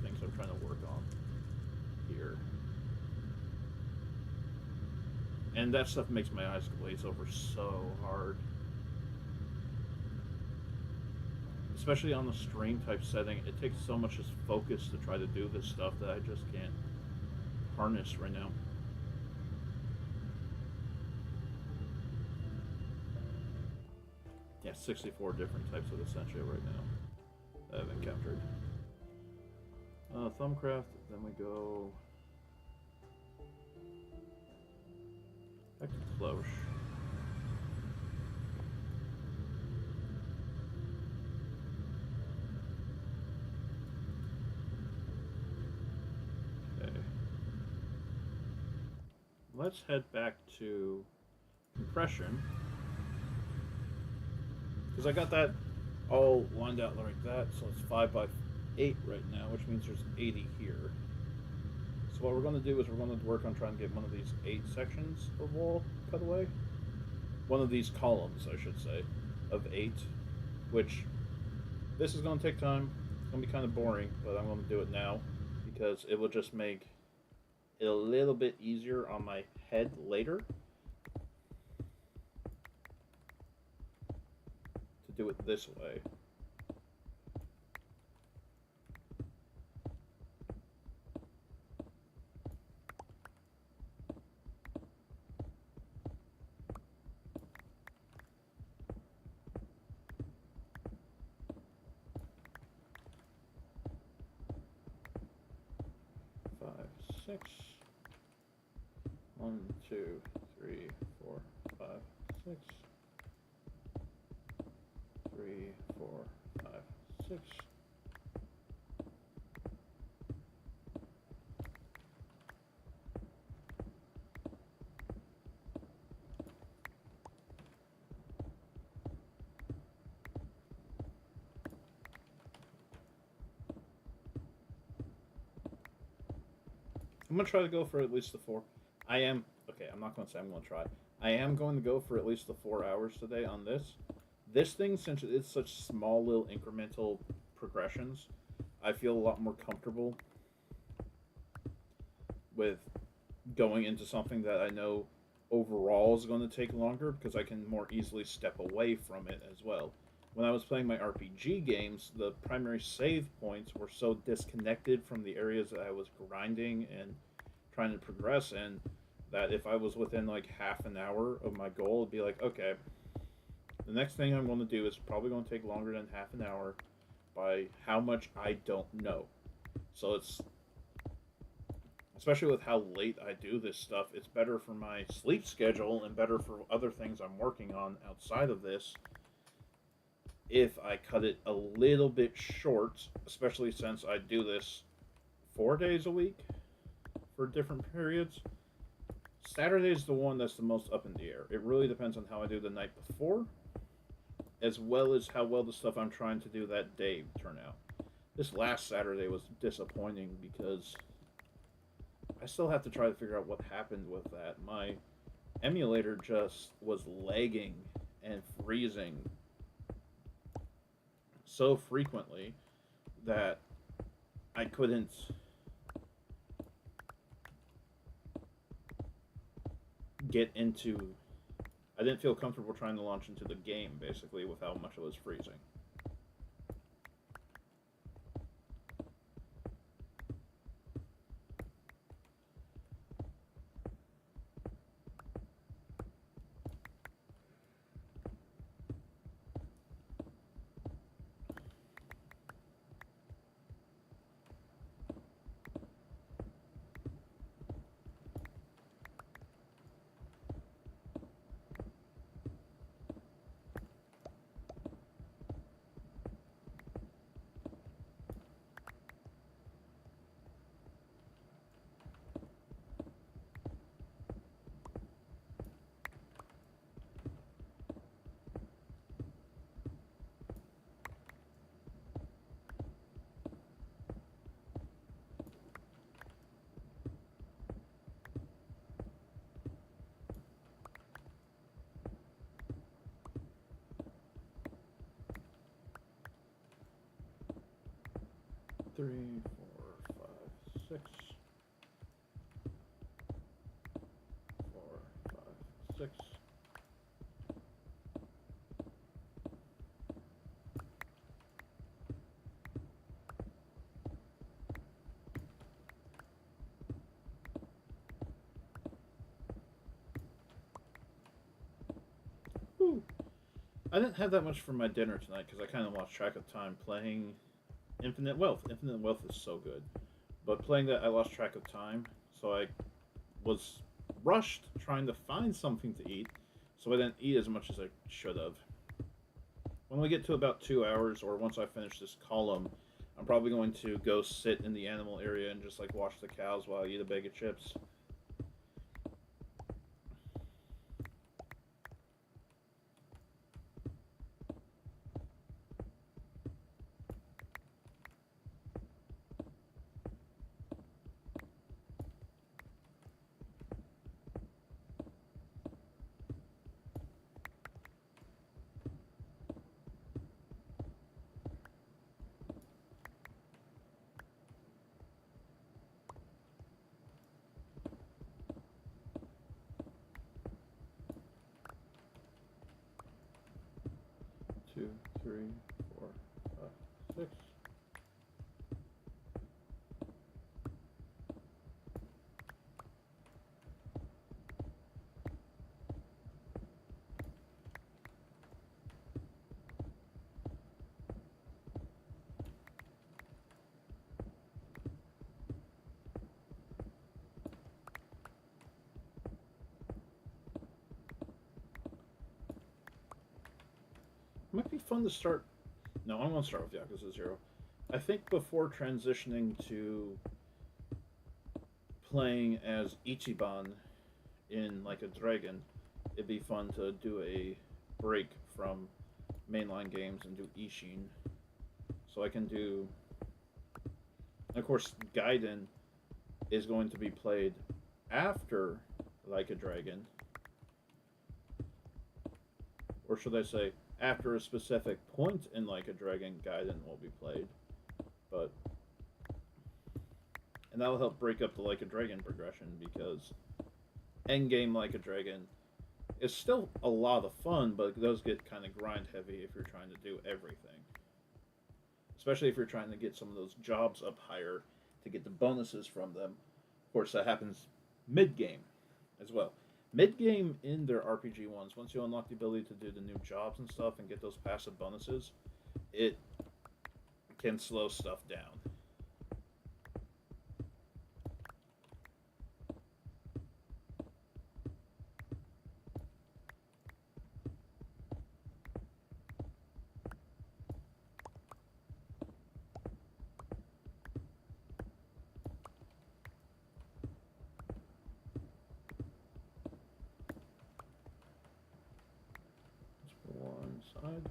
things I'm trying to work on here. And that stuff makes my eyes glaze over so hard. Especially on the stream type setting, it takes so much just focus to try to do this stuff that I just can't harness right now. Yeah, 64 different types of Essentia right now that I've encountered. Thumbcraft, then we go back to Cloche. Okay. Let's head back to compression. Because I got that all lined out like that, so it's 5 by 8 right now, which means there's 80 here. So what we're going to do is we're going to work on trying to get one of these 8 sections of wall cut away. One of these columns, I should say, of 8, which this is going to take time. It's going to be kind of boring, but I'm going to do it now because it will just make it a little bit easier on my head later to do it this way. Six. 1, 2, 3, 4, 5, 6. 3, 4, 5, 6. I'm going to try to go for at least the 4. I'm not going to say I'm going to try. I am going to go for at least the 4 hours today on this. This thing, since it's such small little incremental progressions, I feel a lot more comfortable with going into something that I know overall is going to take longer because I can more easily step away from it as well. When I was playing my RPG games, the primary save points were so disconnected from the areas that I was grinding and trying to progress in that if I was within like half an hour of my goal, it'd be like, okay, the next thing I'm going to do is probably going to take longer than half an hour by how much I don't know. So it's, especially with how late I do this stuff, it's better for my sleep schedule and better for other things I'm working on outside of this if I cut it a little bit short, especially since I do this 4 days a week for different periods. Saturday is the one that's the most up in the air. It really depends on how I do the night before, as well as how well the stuff I'm trying to do that day turn out. This last Saturday was disappointing because I still have to try to figure out what happened with that. My emulator just was lagging and freezing so frequently that I couldn't get into. I didn't feel comfortable trying to launch into the game, basically, with how much it was freezing. 3, 4, 5, 6. 4, 5, 6. Whew. I didn't have that much for my dinner tonight because I kind of lost track of time playing Infinite Wealth. Infinite Wealth is so good. But playing that, I lost track of time. So I was rushed trying to find something to eat. So I didn't eat as much as I should have. When we get to about 2 hours, or once I finish this column, I'm probably going to go sit in the animal area and just like watch the cows while I eat a bag of chips. 2, 3, 4, 5, 6. It might be fun to start. No, I'm going to start with Yakuza 0. I think before transitioning to playing as Ichiban in Like a Dragon, it'd be fun to do a break from mainline games and do Ishin. So I can do. Of course, Gaiden is going to be played after Like a Dragon, or should I say, after a specific point in Like a Dragon, Gaiden will be played. But and that'll help break up the Like a Dragon progression because endgame Like a Dragon is still a lot of fun, but it does get kind of grind heavy if you're trying to do everything. Especially if you're trying to get some of those jobs up higher to get the bonuses from them. Of course, that happens mid game as well. Mid game in their RPG ones, once you unlock the ability to do the new jobs and stuff and get those passive bonuses, it can slow stuff down. One side.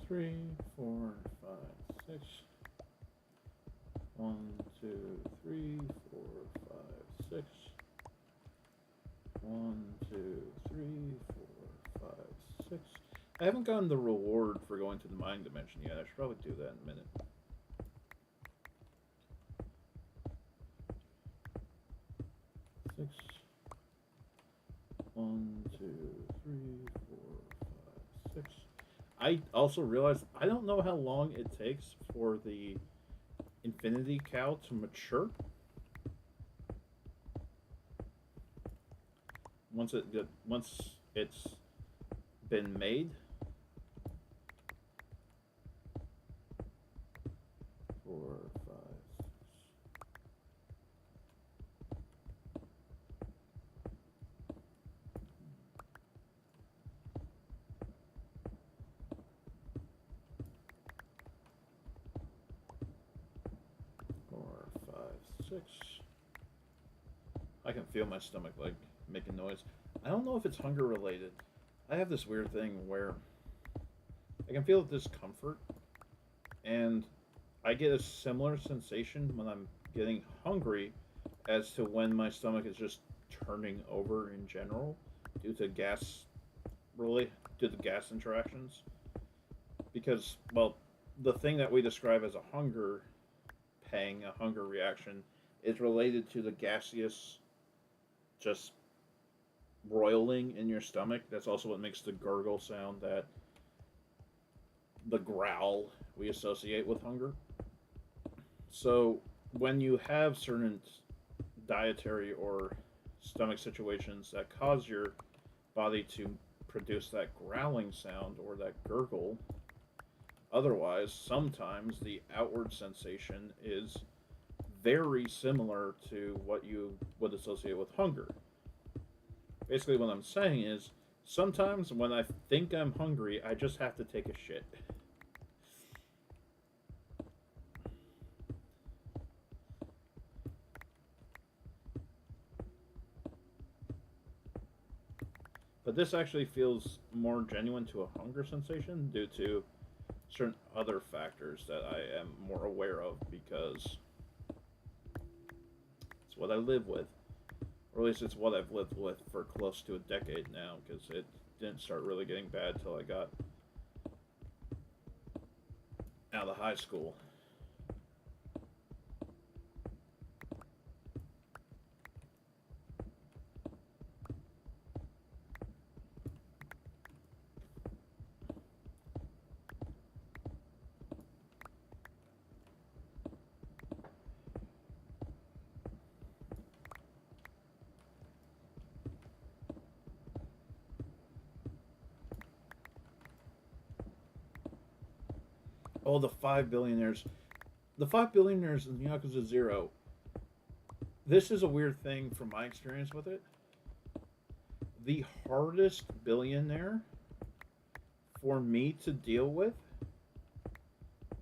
Three, 4, 5, 6. 1, 2, 3, 4, 5, 6. 1, 2, 3, 4, 5, 6. I haven't gotten the reward for going to the mining dimension yet. I should probably do that in a minute. Six. 1, 2, 3, 4, 5, 6. I also realized I don't know how long it takes for the infinity cow to mature. Once it's been made. 4, 5, 6. 4, 5, 6. I can feel my stomach like making noise. I don't know if it's hunger related. I have this weird thing where I can feel discomfort, and I get a similar sensation when I'm getting hungry as to when my stomach is just turning over in general due to gas, really, due to gas interactions. Because, well, the thing that we describe as a hunger pang, a hunger reaction, is related to the gaseous just roiling in your stomach. That's also what makes the gurgle sound, that the growl we associate with hunger. So when you have certain dietary or stomach situations that cause your body to produce that growling sound or that gurgle, otherwise, sometimes the outward sensation is very similar to what you would associate with hunger. Basically, what I'm saying is sometimes when I think I'm hungry, I just have to take a shit. But this actually feels more genuine to a hunger sensation due to certain other factors that I am more aware of because it's what I live with. Or at least it's what I've lived with for close to a decade now because it didn't start really getting bad till I got out of high school. Oh, the five billionaires. The five billionaires in Yakuza 0. This is a weird thing from my experience with it. The hardest billionaire for me to deal with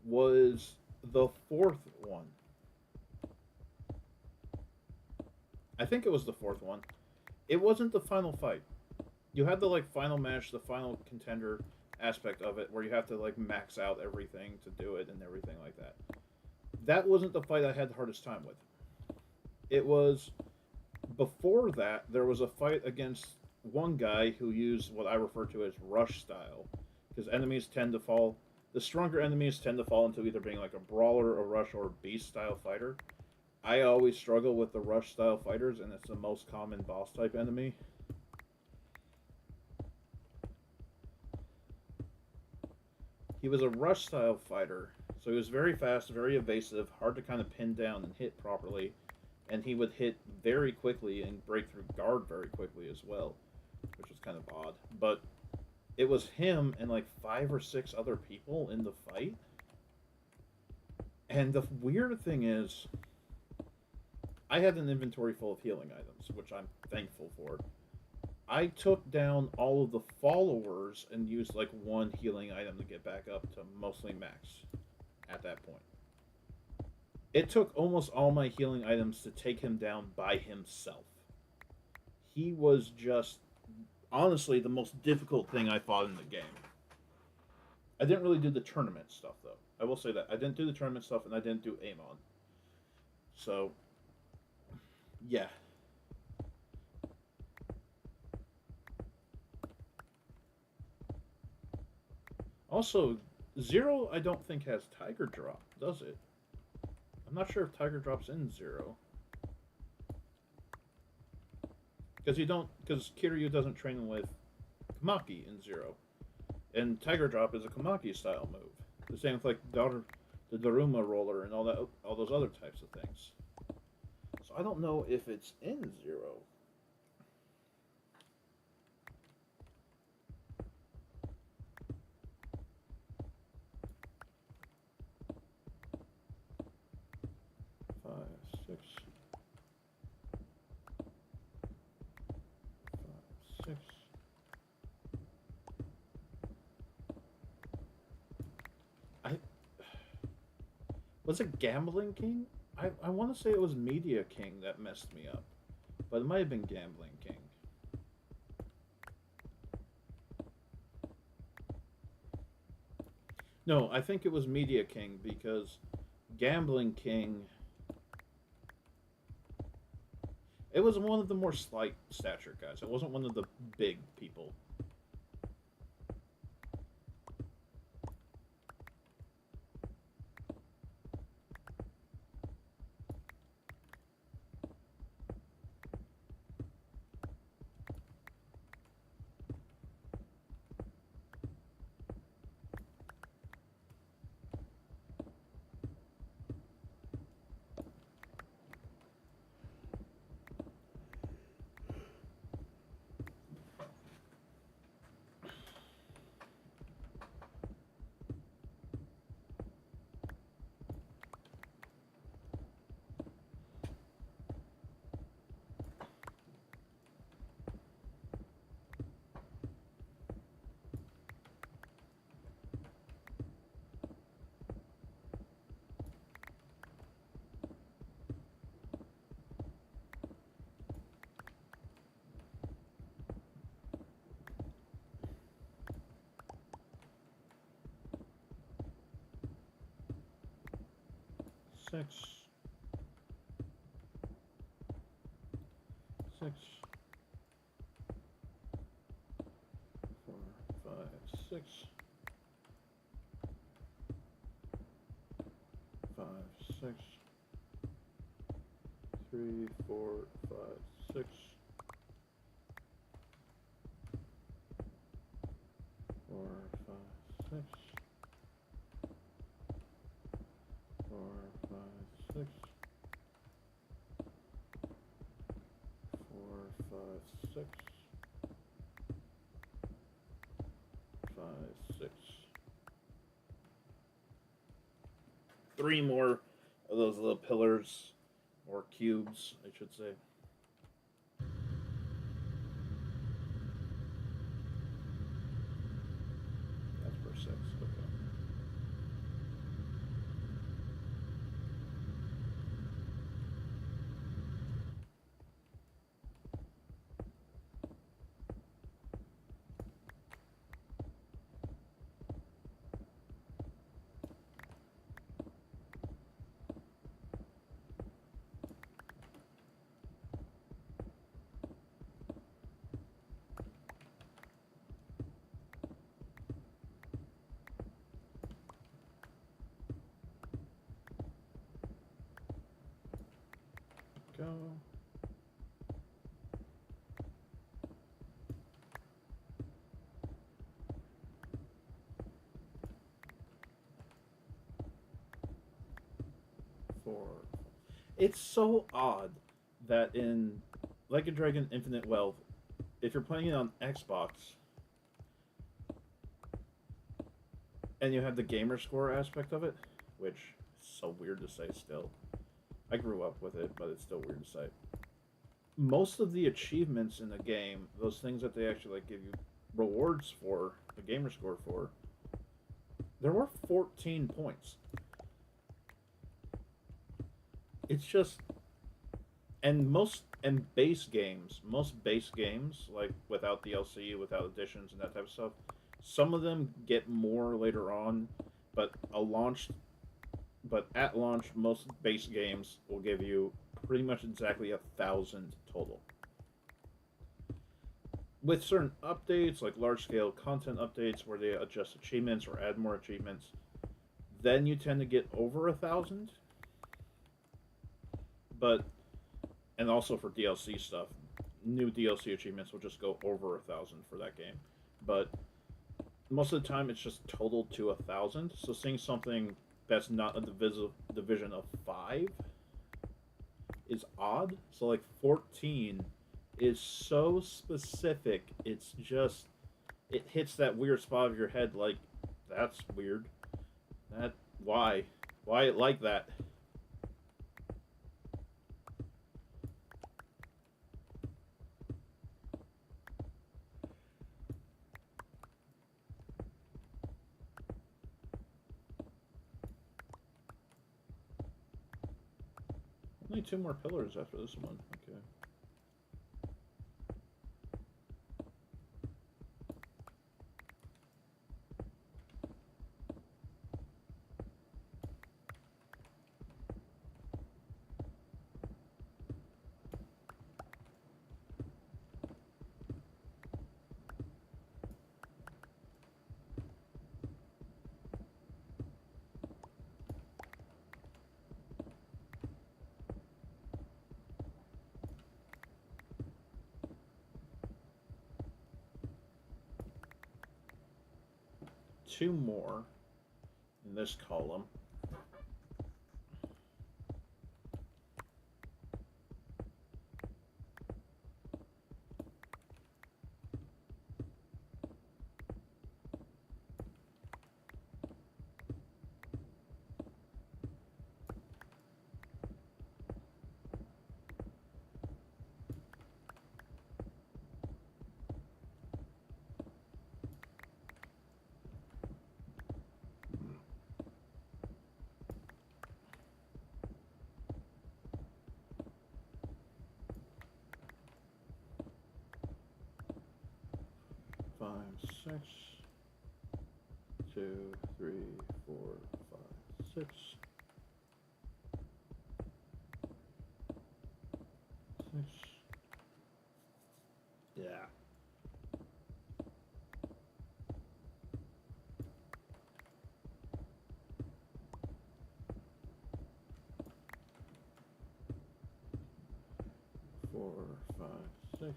was the fourth one. I think it was the fourth one. It wasn't the final fight. You had the like final match, the final contender aspect of it, where you have to like max out everything to do it and everything like that. That wasn't the fight I had the hardest time with. It was before that. There was a fight against one guy who used what I refer to as rush style, because enemies tend to fall. The stronger enemies tend to fall into either being like a brawler, a rush, or a beast style fighter. I always struggle with the rush style fighters, and it's the most common boss type enemy. He was a rush style fighter, so he was very fast, very evasive, hard to kind of pin down and hit properly, and he would hit very quickly and break through guard very quickly as well, which was kind of odd. But it was him and like 5 or 6 other people in the fight. And the weird thing is, I had an inventory full of healing items, which I'm thankful for. I took down all of the followers and used like one healing item to get back up to mostly max at that point. It took almost all my healing items to take him down by himself. He was just honestly the most difficult thing I fought in the game. I didn't really do the tournament stuff though. I will say that I didn't do the tournament stuff and I didn't do Amon. So, yeah. Also, Zero I don't think has Tiger Drop, does it? I'm not sure if Tiger Drop's in Zero. Because you don't, because Kiryu doesn't train with Kamaki in Zero. And Tiger Drop is a Kamaki style move. The same with like the Daruma roller and all those other types of things. So I don't know if it's in Zero. 5, 6, 5, 6. I was it Gambling King? I want to say it was Media King that messed me up, but it might have been Gambling King. No, I think it was Media King because Gambling King. It was one of the more slight stature guys. It wasn't one of the big people. Six, 6, 4, 5, 6, 5, 6, 3, 4, 5, 6, 4, 5, 6, 4, 5, 6, 4, 5, 6, 5, 6. 3 more of those little pillars or cubes, I should say. That's per 6. Okay. 4. It's so odd that in Like a Dragon Infinite Wealth, if you're playing it on Xbox and you have the gamer score aspect of it, which is so weird to say still. I grew up with it, but it's still weird to say. Most of the achievements in the game, those things that they actually like give you rewards for, the gamer score for, there were 14 points. It's just most base games like without DLC, without additions and that type of stuff, some of them get more later on, but at launch most base games will give you pretty much exactly 1,000 total. With certain updates, like large scale content updates where they adjust achievements or add more achievements, then you tend to get over 1,000. But and also for DLC stuff, new DLC achievements will just go over 1,000 for that game. But most of the time it's just totaled to 1,000. So seeing something that's not a division of 5 is odd. So like 14 is so specific. It's just it hits that weird spot of your head. Like that's weird. That why it like that? Only 2 more pillars after this one. Okay. Two more in this column. Five, six, 2, 3, 4, 5, 6. 6. Yeah. 4, 5, 6.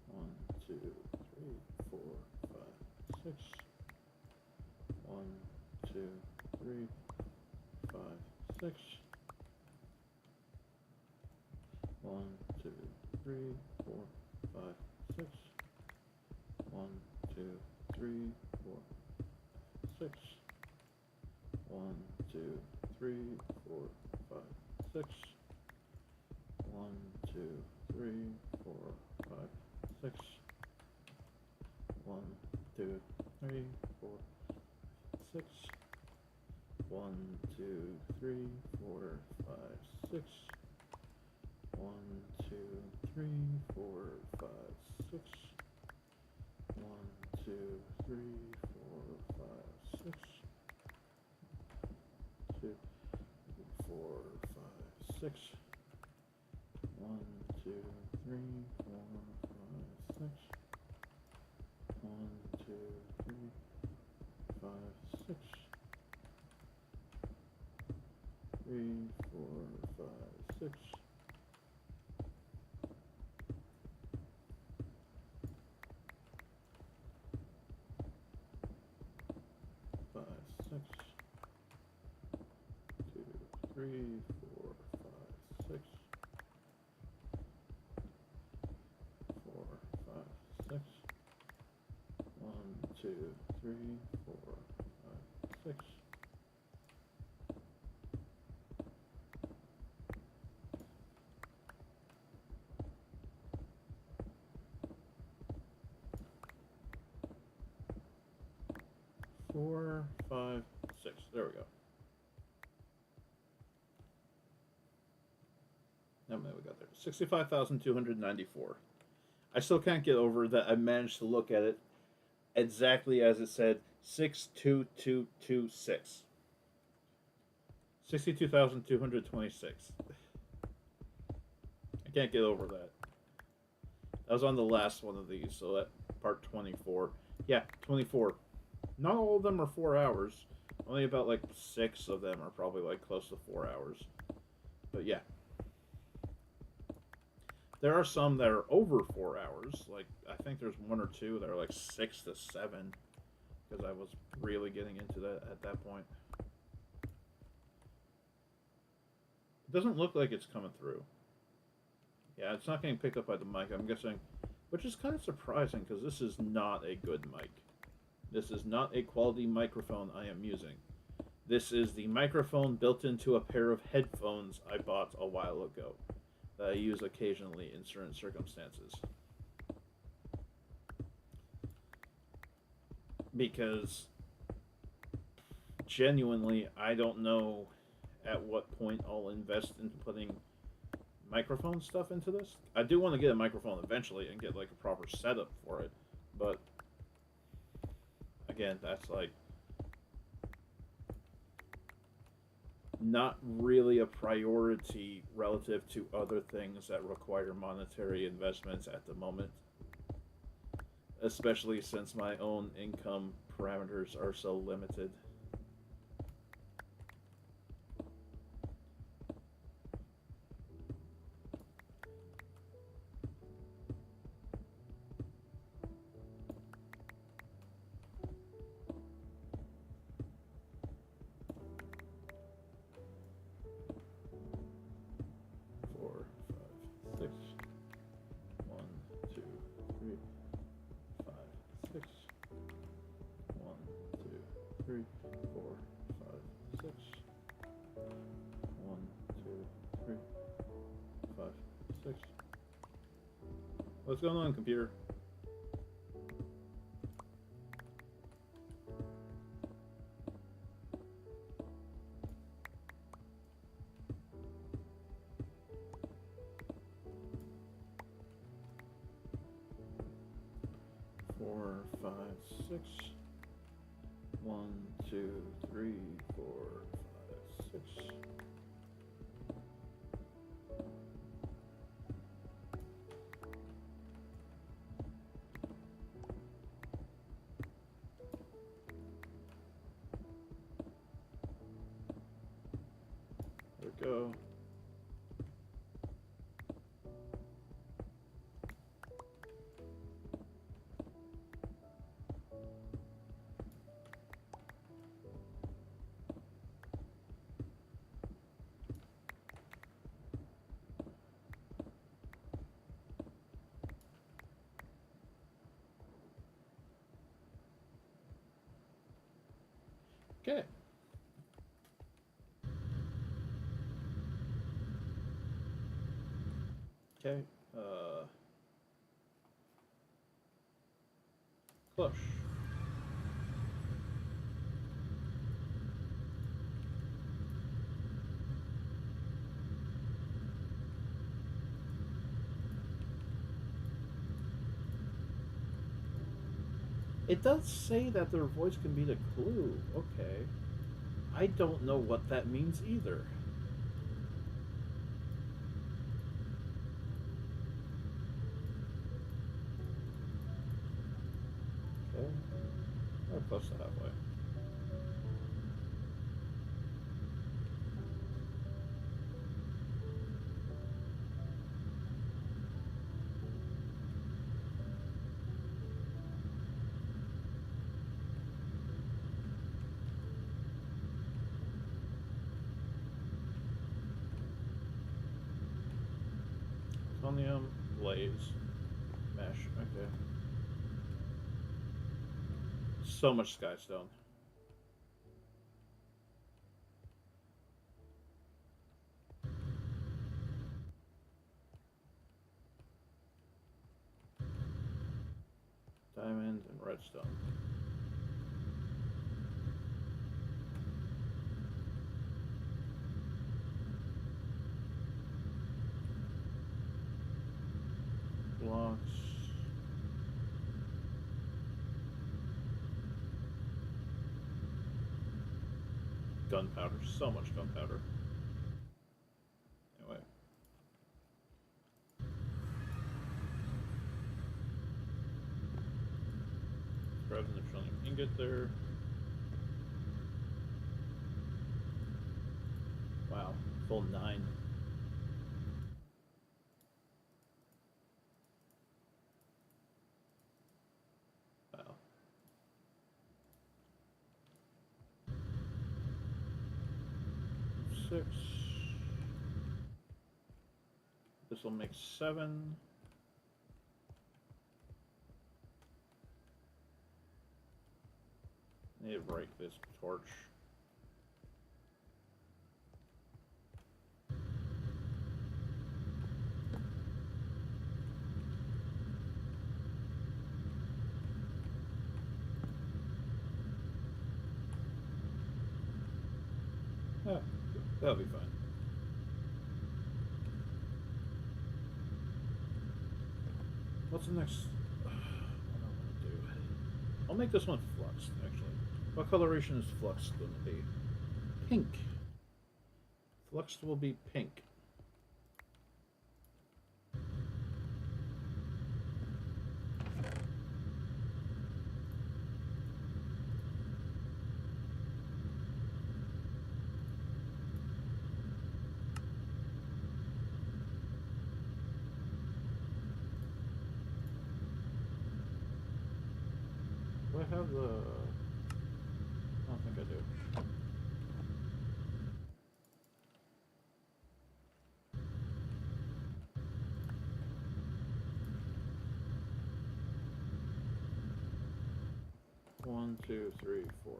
1, 2, 3, 4, 5, 6. 1, 2, 3, 5, 6. 1, 2, 3, 4, 5, 6. 1, 2, 3, 4, 6. 1, 2, 3, 4, 5, 6. 1, 2, 3, 4, 5, 6. 1, 2, 3, 4, 6. 1, 2, 3, 4, 5, 6. 1, 2, 3, 4, 5, 6. 1, 2, 3, 4, 5, 6. 2, 4, 5, 6. 1, 2, 3, 4, 5, 6. 1, 2, 3, 5, 6. 3, 4, 5, 6. 5, 6. 2, 3, 4, 5, 6. 4, 5, 6. 1, 2, 3, 4, 5, 6. 4, 5, 6. There we go. How many we got there? 65,294. I still can't get over that I managed to look at it exactly as it said 62226. 62,226. I can't get over that. I was on the last one of these, so that part 24. Yeah, 24. Not all of them are 4 hours. Only about like 6 of them are probably like close to 4 hours. But yeah. There are some that are over 4 hours. Like I think there's one or two that are like 6 to 7 because I was really getting into that at that point. It doesn't look like it's coming through. Yeah, it's not getting picked up by the mic. I'm guessing, which is kind of surprising because this is not a good mic. This is not a quality microphone I am using. This is the microphone built into a pair of headphones I bought a while ago that I use occasionally in certain circumstances. Because genuinely, I don't know at what point I'll invest into putting microphone stuff into this. I do want to get a microphone eventually and get like a proper setup for it, but again, that's like not really a priority relative to other things that require monetary investments at the moment, especially since my own income parameters are so limited. 4, 5, 6. 1, 2, 3, 5, 6. 1, 2, 3, 4, 5, 6. 1, 2, 3, 5, 6. What's going on, computer? 4, 5, 6. 1, 2, 3, 4, 5, 6. There we go. Okay. Okay. Clutch. It does say that their voice can be the clue. Okay. I don't know what that means either. Okay. We're close to halfway. Plutonium, blaze, mesh. Okay. So much skystone. Diamond and redstone. Blocks. Gunpowder. So much gunpowder. Anyway. Grab the neutronium ingot there. Wow. Full 9. 6. This will make 7. Need to break this torch. Yeah, that'll be fine. What's the next? What do I want to do? I'll make this one fluxed, actually. What coloration is fluxed going to be? Pink. Fluxed will be pink. Do I have the... I don't think I do. One, two, three, four.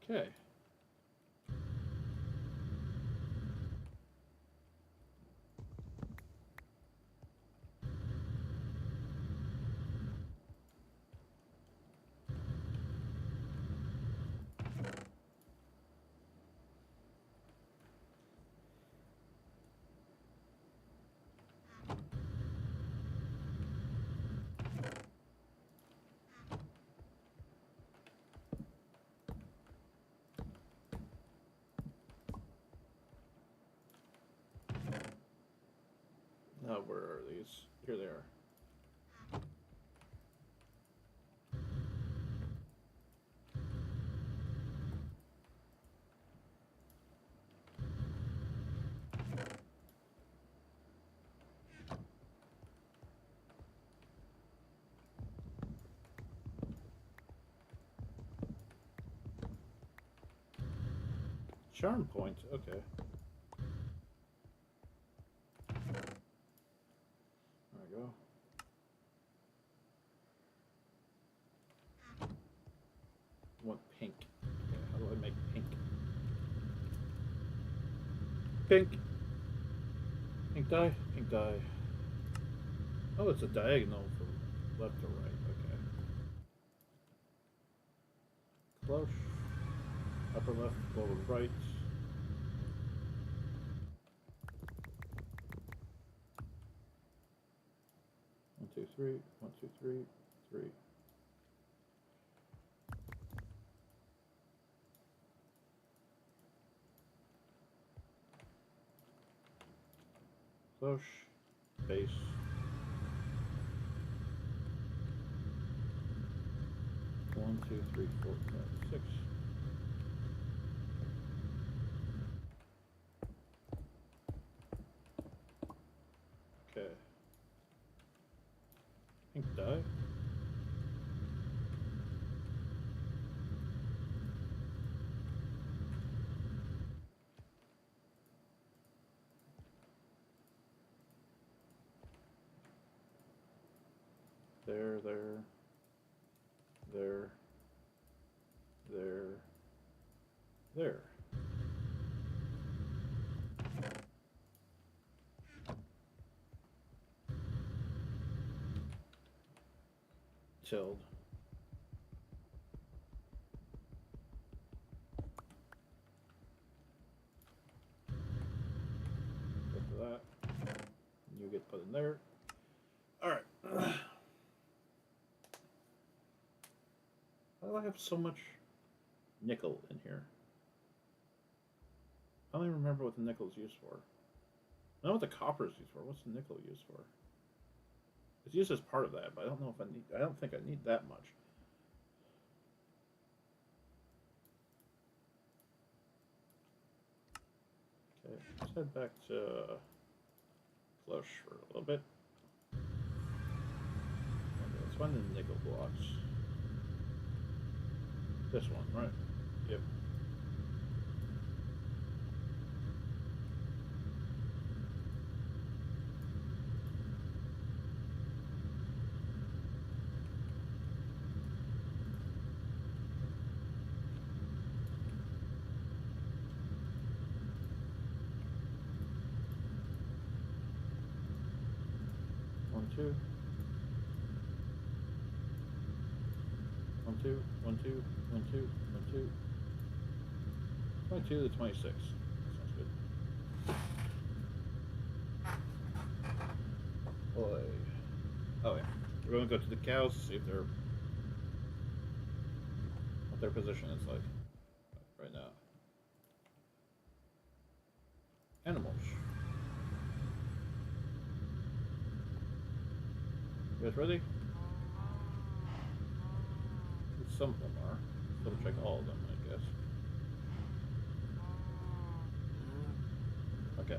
Okay. Now, where are these? Here they are. Charm point, okay. There we go. I want pink. Okay, how do I make pink? Pink! Pink dye? Pink dye. Oh, it's a diagonal from left to right, okay. Close. Upper left, lower right. One, two, three. 1, 2, 3. 3. Close. Base. One, two, three, four, five, 6. Okay. Pink dye. There, there, there. Tilled. Go for that. You get put in there. Alright. Why do I have so much nickel in here? I don't even remember what the nickel is used for. I know what the copper is used for. What's the nickel used for? It's used as part of that, but I don't know if I need. I don't think I need that much. Okay, let's head back to Flush for a little bit. Okay, let's find the nickel blocks. This one, right? Yep. One, two. 1, 2, 1, 2, 1, 2, 1, 2. 22 to 26. That sounds good. Boy. Oh yeah. We're gonna go to the cows to see if they're what their position is like right now. Animals. You guys ready? Some of them are. Double check all of them, I guess. Okay.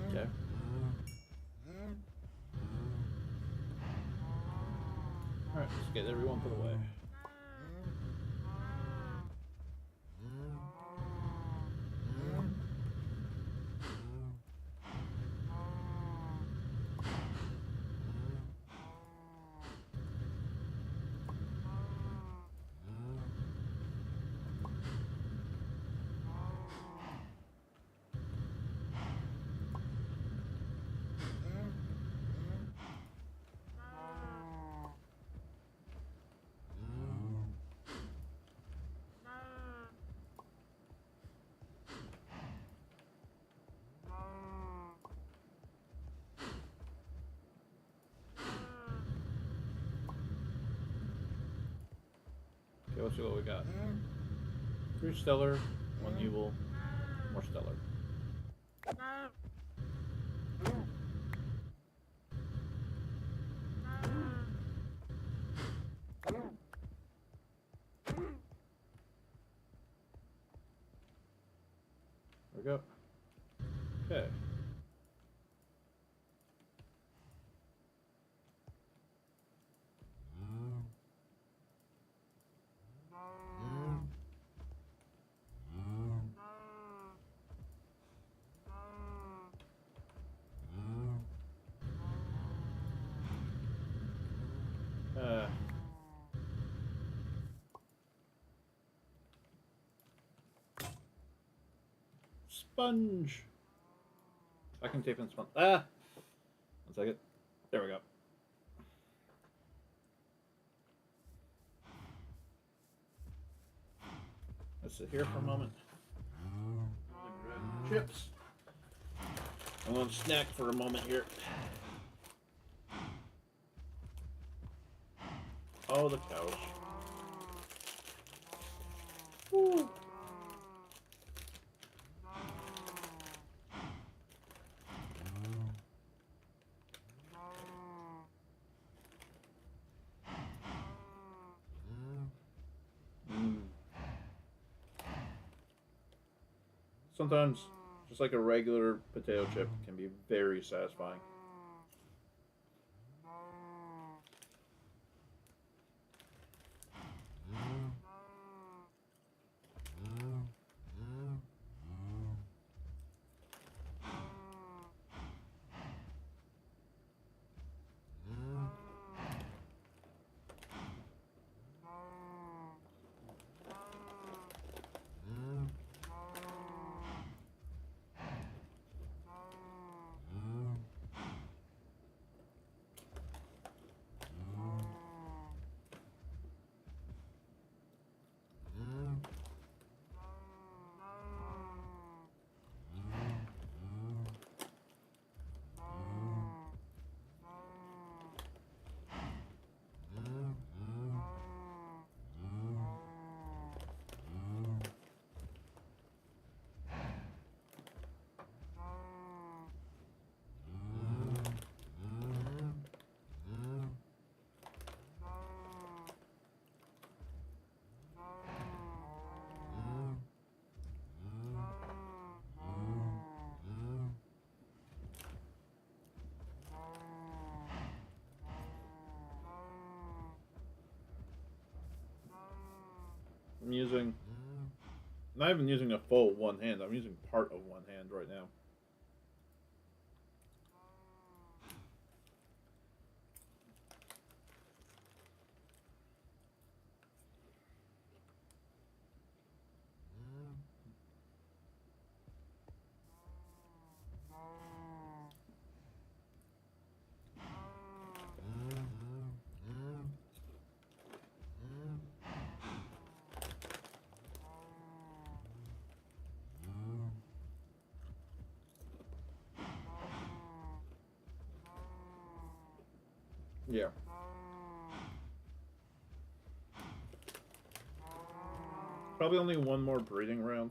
Okay. Alright, let's get everyone put away. Okay, let's see what we got. 3 stellar, 1 evil, more stellar. There we go. Okay. Uh, Sponge. I can tape in sponge. Ah! 1 second. There we go. Let's sit here for a moment. Grab chips. I'm going to snack for a moment here. Oh, the cows. Woo. Sometimes, just like a regular potato chip can be very satisfying. I'm using, not even using a full one hand. I'm using part of one hand right now. Yeah. Probably only one more breeding round.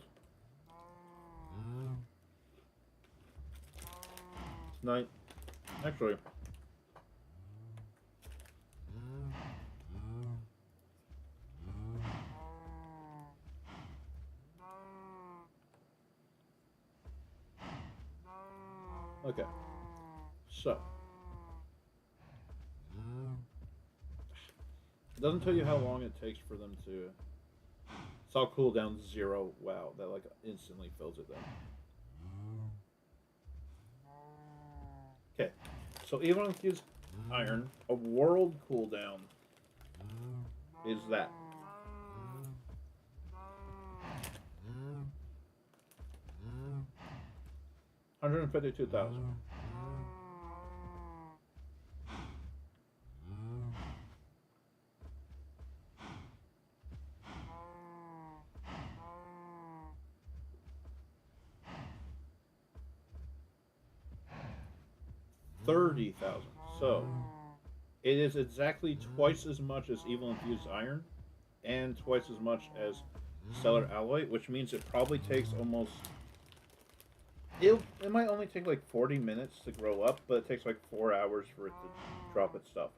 Tonight. Actually. Okay. So. It doesn't tell you how long it takes for them to. It's all cooldown 0. Wow, that like instantly fills it then. Okay. So even if you use iron, a world cooldown is that. 152,000. $30,000. So it is exactly twice as much as evil infused iron, and twice as much as stellar alloy, which means it probably takes almost. It might only take like 40 minutes to grow up, but it takes like 4 hours for it to drop its stuff.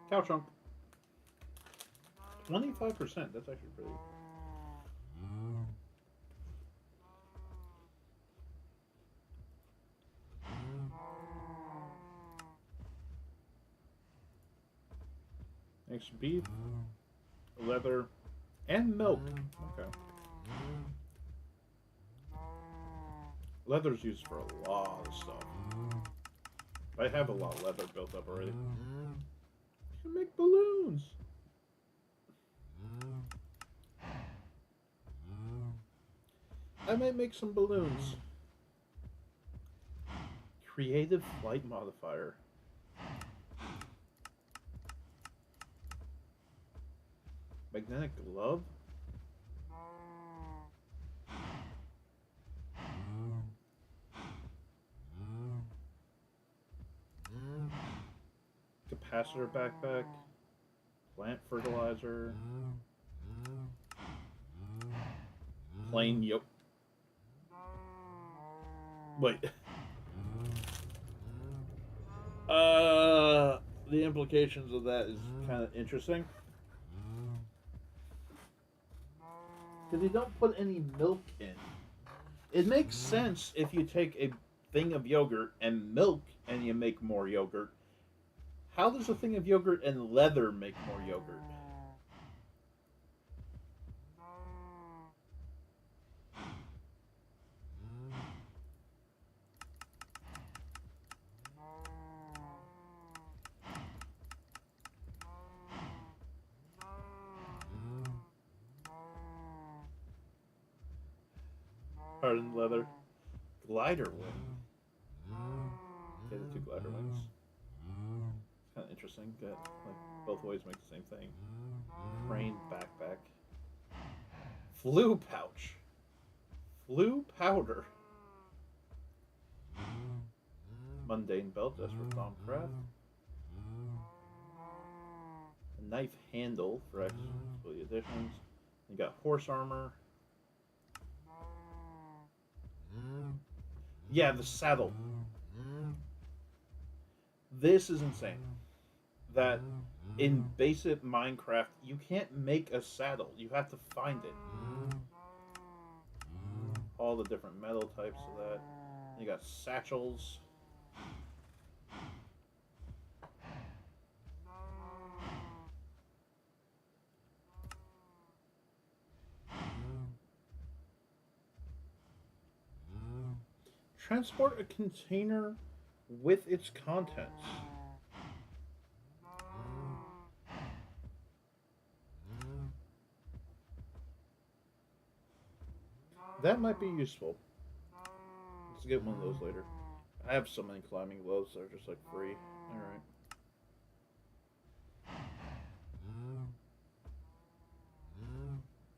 Cow chunk. 25%. That's actually pretty. Makes beef, leather, and milk. Okay. Leather's used for a lot of stuff. I have a lot of leather built up already. You can make balloons. I might make some balloons. Creative flight modifier. Magnetic glove? Capacitor backpack. Plant fertilizer. Plain yolk. Wait. The implications of that is kind of interesting. Because you don't put any milk in. It makes sense if you take a thing of yogurt and milk and you make more yogurt. How does a thing of yogurt and leather make more yogurt? Hardened leather. Glider wing. Okay, the two glider wings. It's kind of interesting. That like both ways make the same thing. Crane backpack. Flu pouch. Flu powder. Mundane belt. That's for Thaumcraft. A knife handle for exploit additions. You got horse armor. Yeah, the saddle. This is insane. That in basic Minecraft, you can't make a saddle. You have to find it. all the different metal types of that. You got satchels. Transport a container with its contents. That might be useful. Let's get one of those later. I have so many climbing gloves that are just like free. Alright.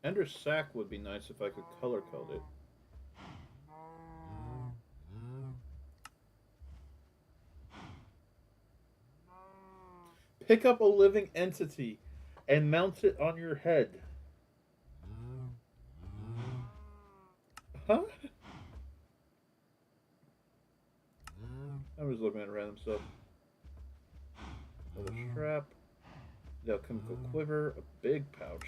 Ender's sack would be nice if I could color code it. Pick up a living entity and mount it on your head. Huh? I'm just looking at random stuff. Another strap. The alchemical quiver. A big pouch.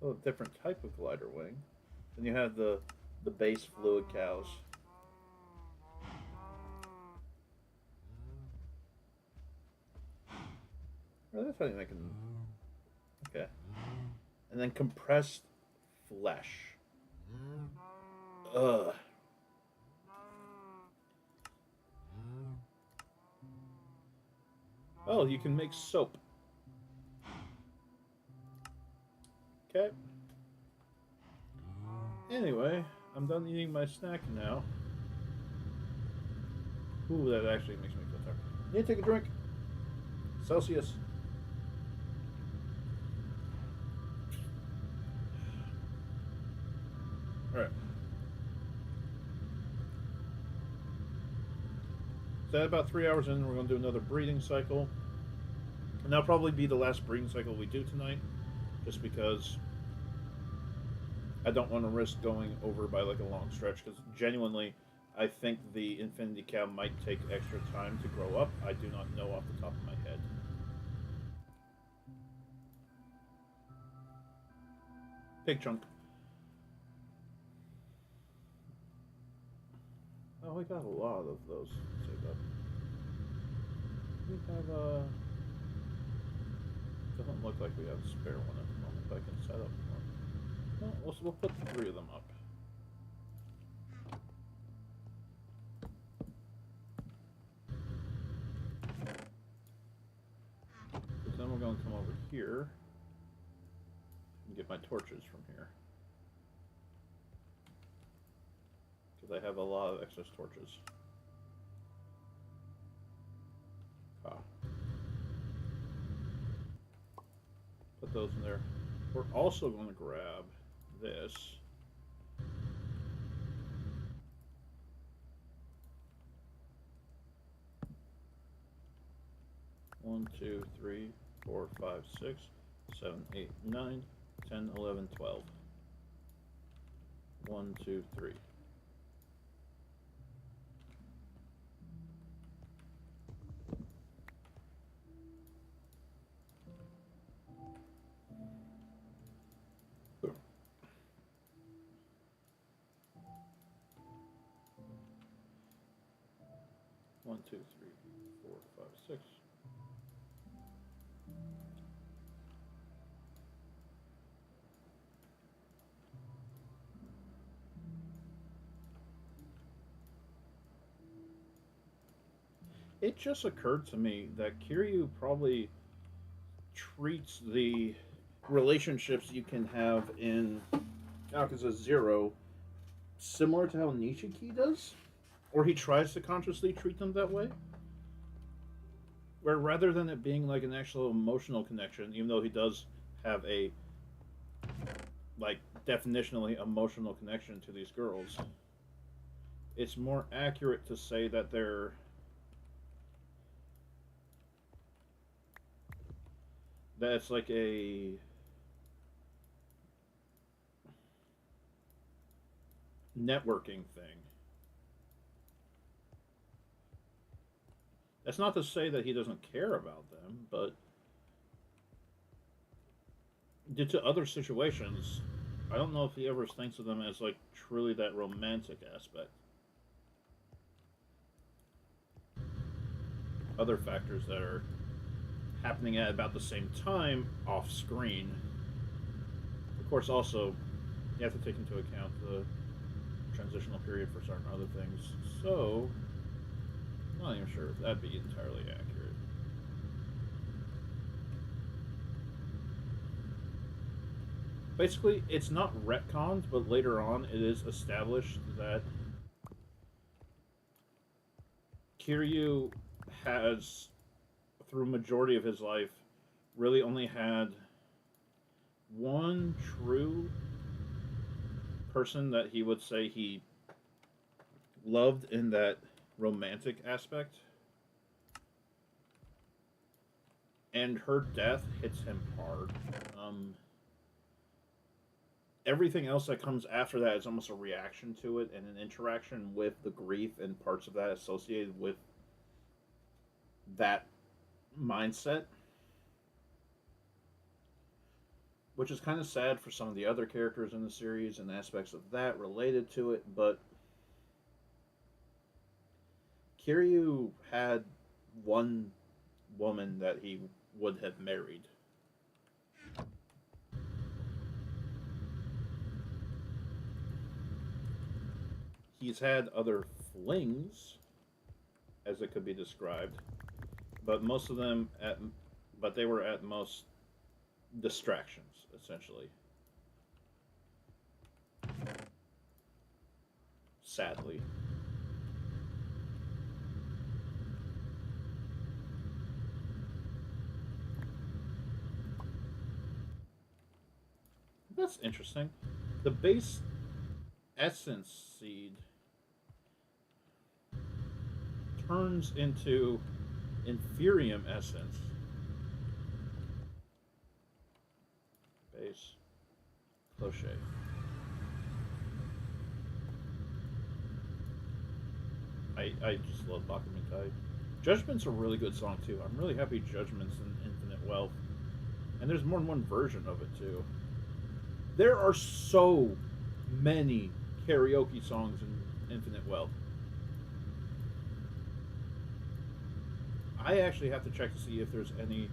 Oh, a different type of glider wing. Then you have the base fluid cows. Oh, that's how you make them. Okay. And then compressed flesh. Ugh. Oh, you can make soap. Okay. Anyway, I'm done eating my snack now. Ooh, that actually makes me feel tired. Need to take a drink. Celsius. Alright. So about 3 hours in, we're going to do another breeding cycle. And that'll probably be the last breeding cycle we do tonight. Just because I don't want to risk going over by like a long stretch. Because genuinely, I think the Infinity Cow might take extra time to grow up. I do not know off the top of my head. Pig chunk. Oh, we got a lot of those saved up. We have doesn't look like we have a spare one at the moment, but I can set up one. Well, we'll put 3 of them up. Because then we're going to come over here and get my torches from here. Because I have a lot of excess torches. Put those in there. We're also going to grab this. One, 2, 3, 4, 5, 6, 7, 8, 9, 10, 11, 12. 1, 2, 3. One, two, three, 4, 5, 6. It just occurred to me that Kiryu probably treats the relationships you can have in Yakuza 0 similar to how Nishiki does. Or he tries to consciously treat them that way. Where rather than it being like an actual emotional connection, even though he does have a like definitionally emotional connection to these girls, it's more accurate to say that that's like a networking thing. That's not to say that he doesn't care about them, but due to other situations, I don't know if he ever thinks of them as like truly that romantic aspect. Other factors that are happening at about the same time off screen. Of course, also you have to take into account the transitional period for certain other things. So, I'm not even sure if that'd be entirely accurate. Basically, it's not retconned, but later on it is established that Kiryu has, through majority of his life, really only had one true person that he would say he loved in that romantic aspect, and her death hits him hard. Everything else that comes after that is almost a reaction to it and an interaction with the grief and parts of that associated with that mindset, which is kind of sad for some of the other characters in the series and aspects of that related to it. But Kiryu had one woman that he would have married. He's had other flings, as it could be described, but most of them but they were at most distractions, essentially. Sadly. That's interesting. The base essence seed turns into inferium essence. Base cloche. I just love Bakumitai. Judgment's a really good song too. I'm really happy Judgment's in Infinite Wealth. And there's more than one version of it too. There are so many karaoke songs in Infinite Wealth. I actually have to check to see if there's any,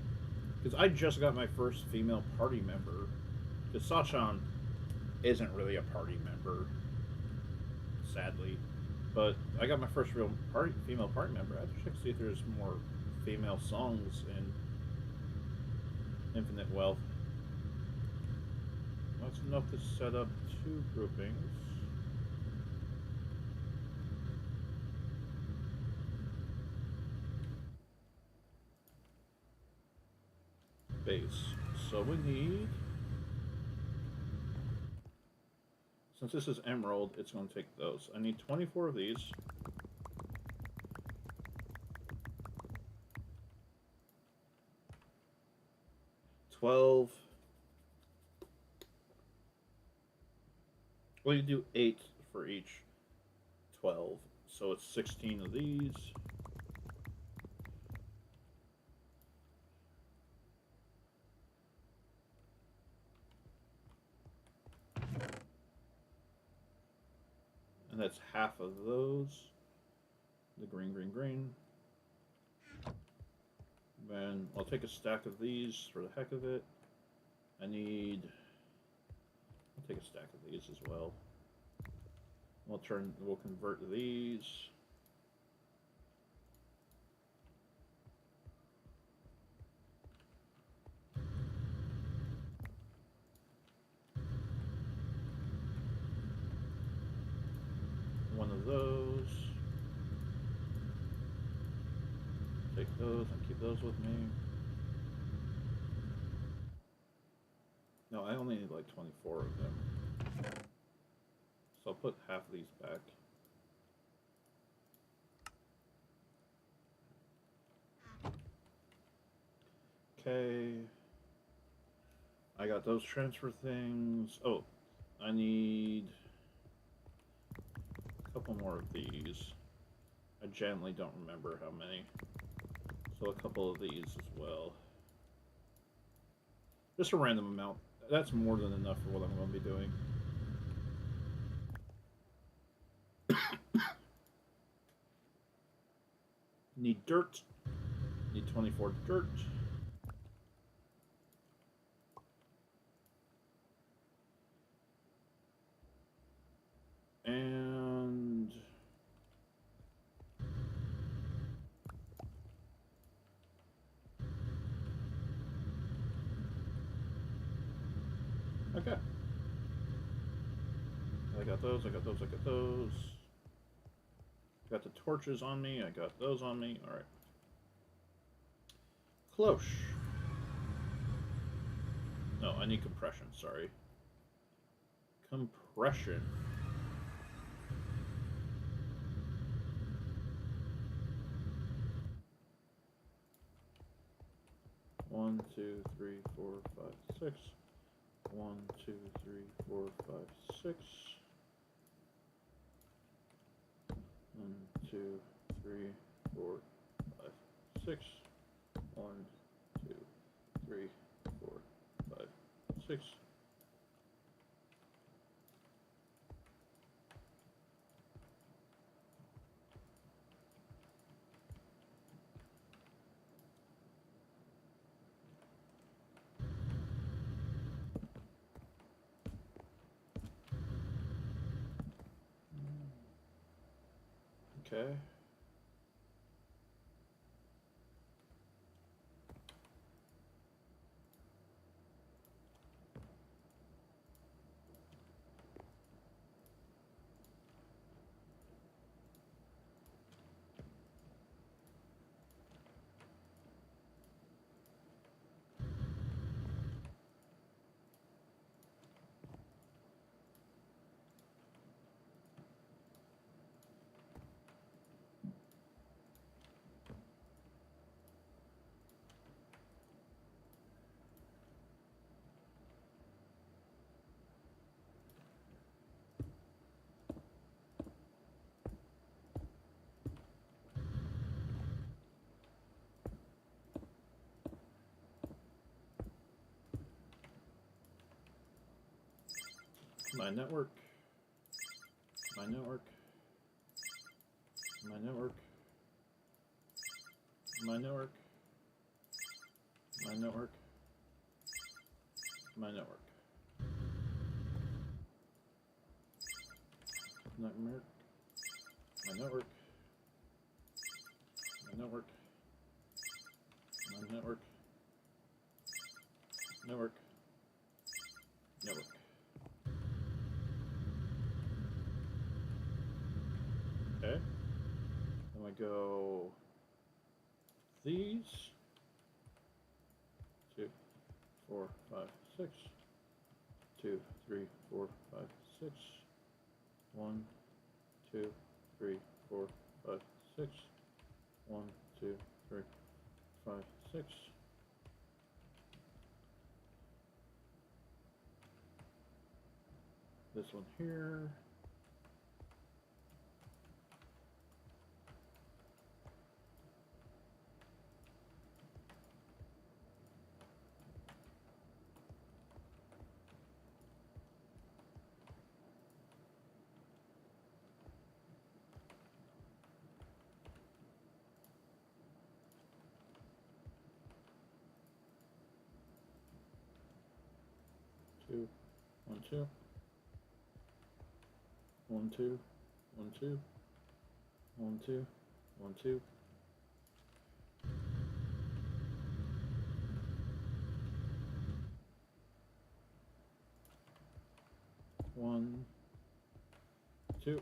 because I just got my first female party member. Because Sachan isn't really a party member, sadly. But I got my first real female party member. I have to check to see if there's more female songs in Infinite Wealth. That's enough to set up 2 groupings. Base. So we need, since this is Emerald, it's going to take those. I need 24 of these. $12. Well, you do 8 for each 12. So it's 16 of these. And that's half of those. The green, green, green. Then I'll take a stack of these for the heck of it. I'll take a stack of these as well. We'll convert these. One of those. Take those and keep those with me. No, I only need like 24 of them. So I'll put half of these back. Okay. I got those transfer things. Oh, I need a couple more of these. I genuinely don't remember how many. So a couple of these as well. Just a random amount. That's more than enough for what I'm going to be doing. Need dirt. Need 24 dirt. And okay. I got those, I got those, I got those. Got the torches on me, I got those on me. Alright. Cloche. No, I need compression, sorry. Compression. One, two, three, four, five, six. 1, 2, 3, 4, 5, 6. 1, 2, 3, 4, 5, 6. 1, 2, 3, 4, 5, 6. Okay. My network. My network. My network. My network. My network. My network. Network. My network. My network. My network. Network. Network. Okay. Then we go these. 2, 4, 5, 6. 2, 3, 4, 5, 6. 1, 2, 3, 4, 5, 6. 1, 2, 3, 5, 6. This one here. Two, 1, 2. 1, 2, 1, 2. 1, 2, 1, 2. 1, 2.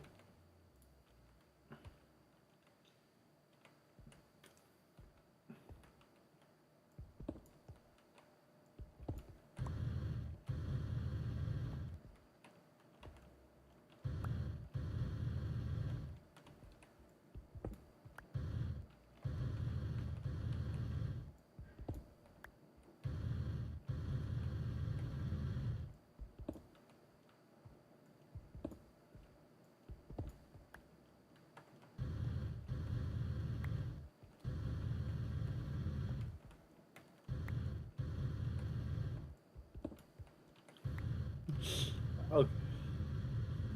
Oh,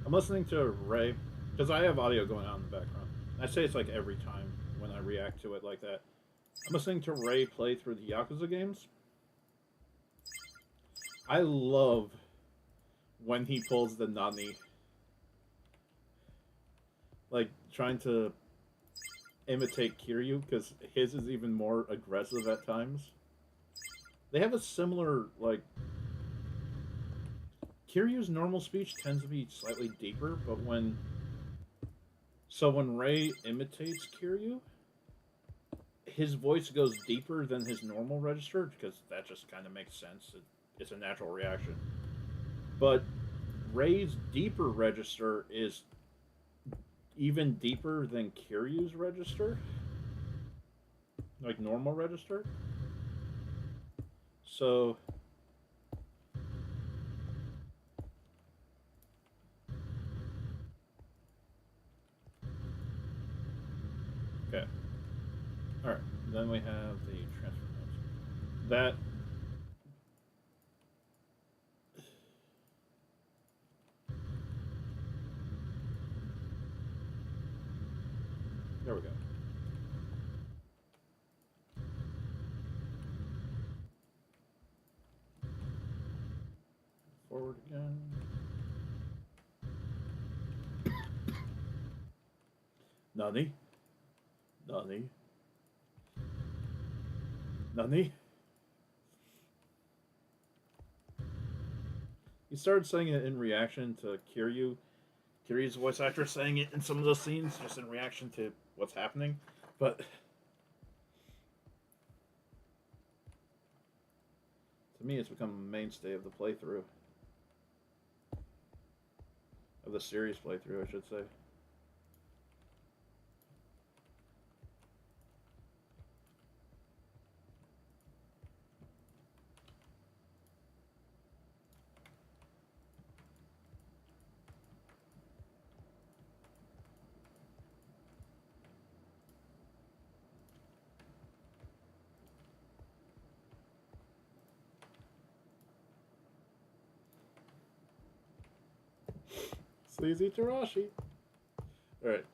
I'm listening to Ray because I have audio going on in the background. I say it's like every time when I react to it like that. I'm listening to Ray play through the Yakuza games. I love when he pulls the Nani, like trying to imitate Kiryu because his is even more aggressive at times. They have a similar like Kiryu's normal speech tends to be slightly deeper, but when Ray imitates Kiryu, his voice goes deeper than his normal register because that just kind of makes sense. It's a natural reaction. But Ray's deeper register is even deeper than Kiryu's register, like normal register. So okay, all right. Then we have the transfer notes. That there we go. Forward again. Nani? Nani? Nani? He started saying it in reaction to Kiryu. Kiryu's voice actor saying it in some of those scenes, just in reaction to what's happening. But to me, it's become a mainstay of the playthrough. Of the series playthrough, I should say. Sleazy Tarashi. Alright.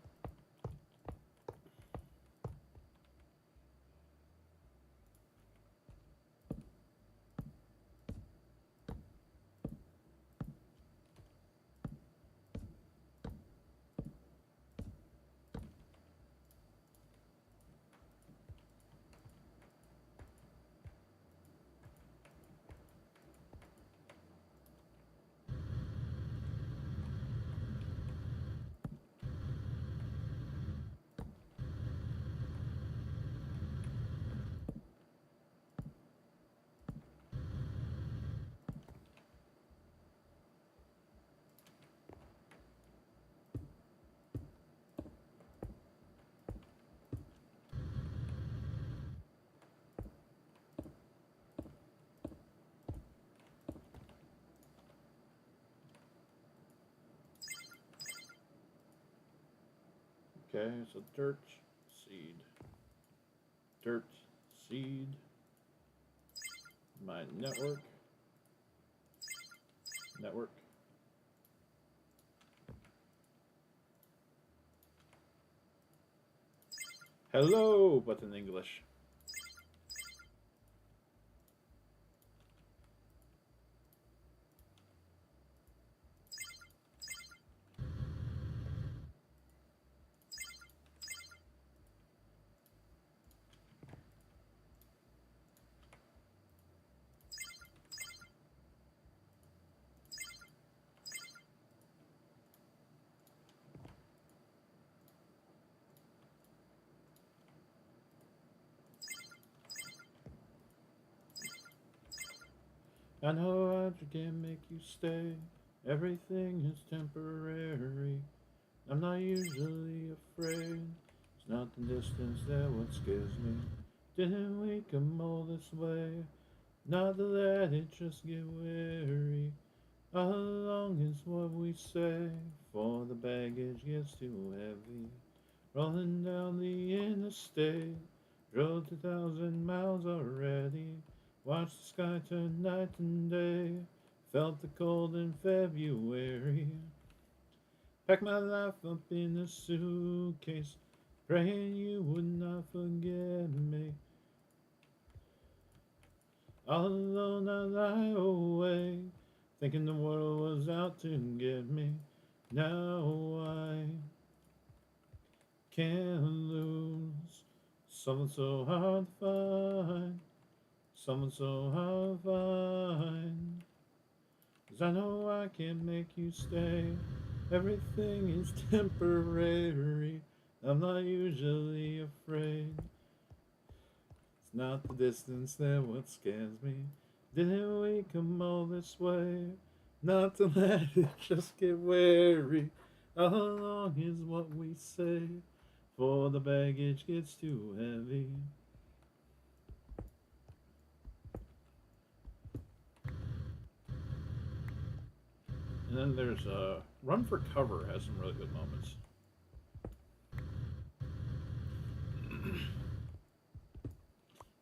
Okay, so dirt, seed. Dirt, seed. My network. Network. Hello, but in English. I know I can't make you stay. Everything is temporary. I'm not usually afraid. It's not the distance that what scares me. Didn't we come all this way? Not to let it just get weary. All along is what we say. For the baggage gets too heavy. Rolling down the interstate. Drove 2,000 miles already. Watch the sky turn night and day. Felt the cold in February. Packed my life up in a suitcase, praying you would not forget me. All alone I lie awake, thinking the world was out to get me. Now I can't lose someone so hard to find, someone so hard to find. 'Cause I know I can't make you stay. Everything is temporary. I'm not usually afraid. It's not the distance that what scares me. Didn't we come all this way? Not to let it just get weary. How long is what we say? For the baggage gets too heavy. And then there's Run for Cover has some really good moments.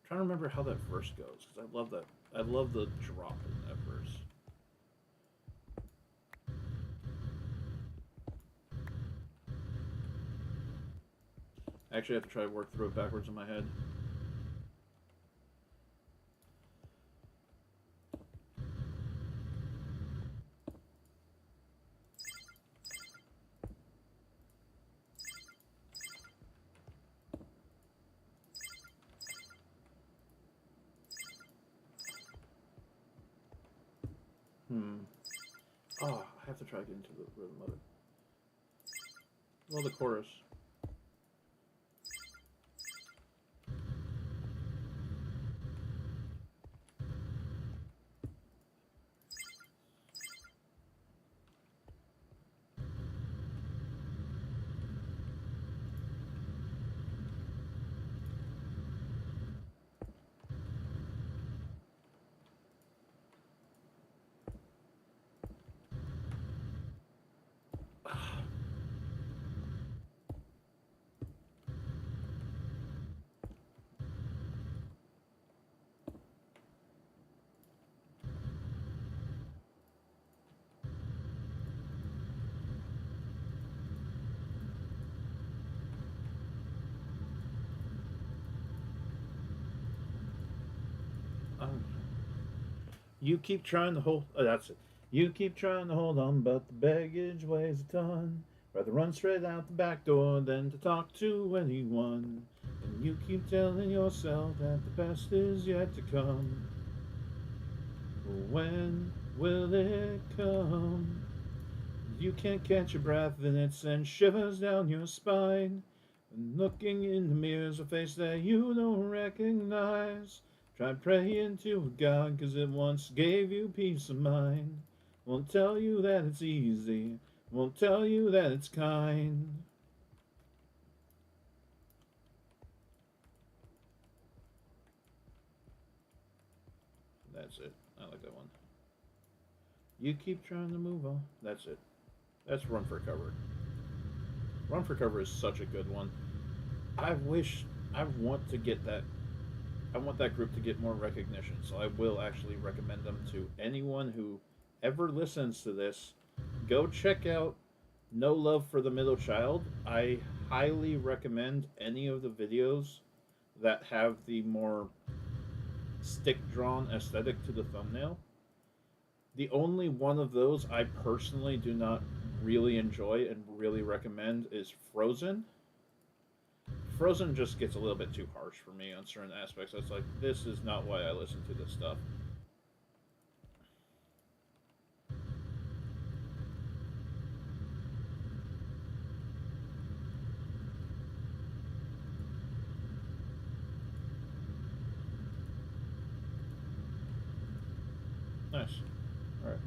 Trying to remember how that verse goes because I love that. I love the drop in that verse. Actually, I have to try to work through it backwards in my head. Hmm. Oh, I have to try to get into the rhythm of it. Well, the chorus. Um, you keep trying to hold. Oh, that's it. You keep trying to hold on, but the baggage weighs a ton. Rather run straight out the back door than to talk to anyone. And you keep telling yourself that the best is yet to come. When will it come? You can't catch your breath and it sends shivers down your spine. And looking in the mirror's a face that you don't recognize. Try praying to a God 'cause it once gave you peace of mind. Won't tell you that it's easy, won't tell you that it's kind. That's it. I like that one. You keep trying to move on. That's it. That's Run for Cover. Run for Cover is such a good one. I wish I want to get that. I want that group to get more recognition, so I will actually recommend them to anyone who ever listens to this. Go check out No Love for the Middle Child. I highly recommend any of the videos that have the more stick drawn aesthetic to the thumbnail. The only one of those I personally do not really enjoy and really recommend is Frozen. Frozen just gets a little bit too harsh for me on certain aspects. It's like, this is not why I listen to this stuff. Nice. All right.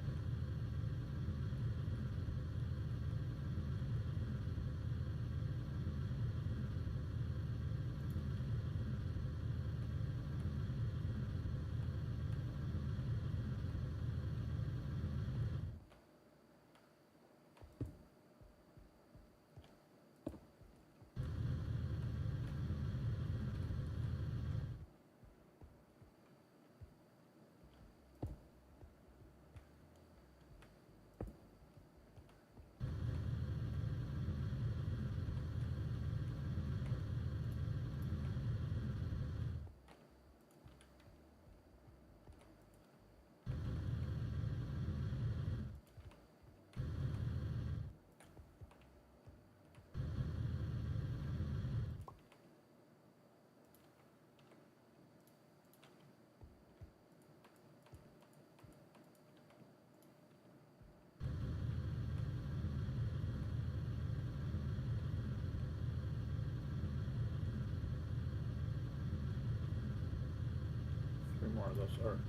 more of those. All right.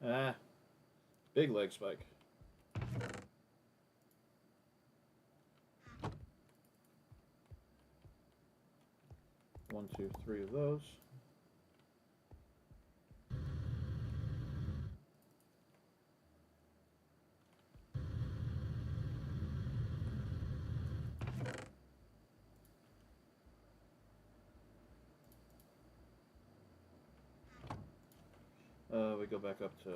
Ah, big leg spike. One, two, three of those. We go back up to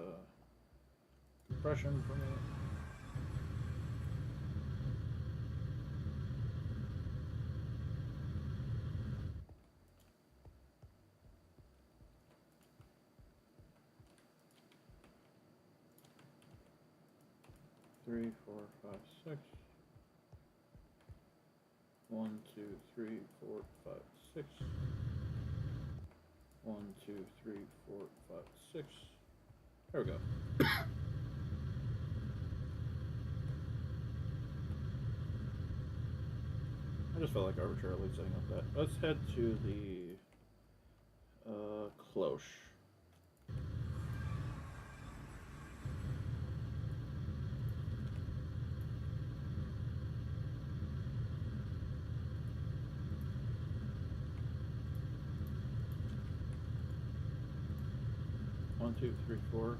compression for a minute. Three, four, five, six. 1, 2, 3, 4, 5, 6. 1, 2, 3, 4, 5, 6. There we go. I just felt like arbitrarily setting up that. Let's head to the cloche. One, two, three, four.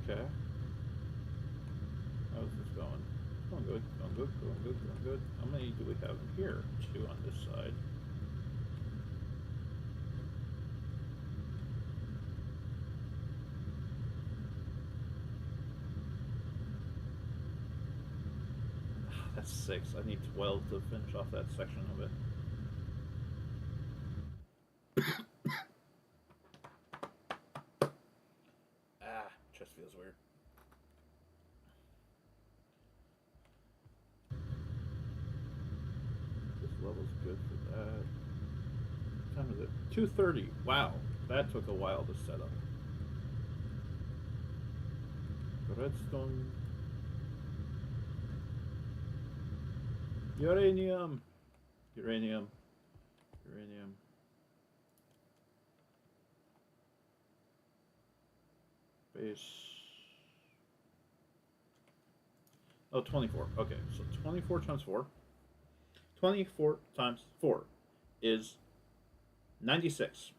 Okay. How's this going? Going good, going good, going good, going good. How many do we have in here? 2 on this side. That's 6. I need 12 to finish off that section of it. Chest feels weird. This level's good for that. What time is it? 2:30. Wow, that took a while to set up. Redstone. Uranium. Uranium. Uranium. Base. Oh, 24. Okay, so 24 times 4. 24 times 4 is 96.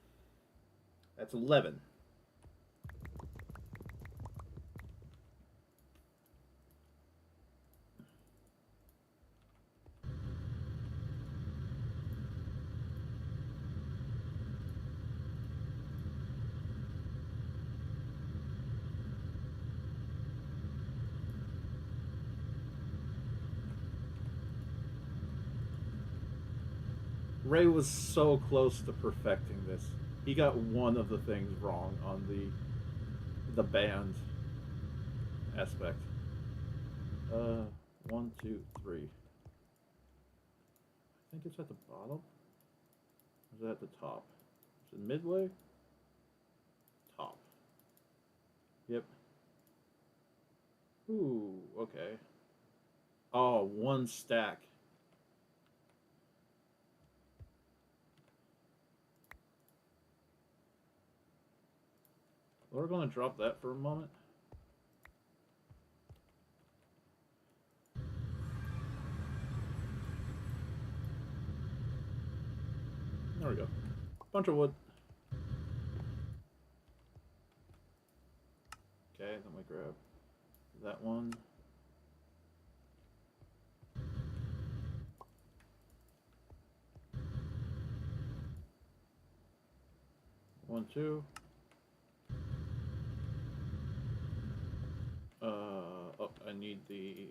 That's 11. Ray was so close to perfecting this. He got one of the things wrong on the band aspect. 1, 2, 3. I think it's at the bottom. Or is it at the top? Is it midway? Top. Yep. Ooh, okay. Oh, 1 stack. We're going to drop that for a moment. There we go. Bunch of wood. Okay, then we grab that one. One, two. Oh, I need the...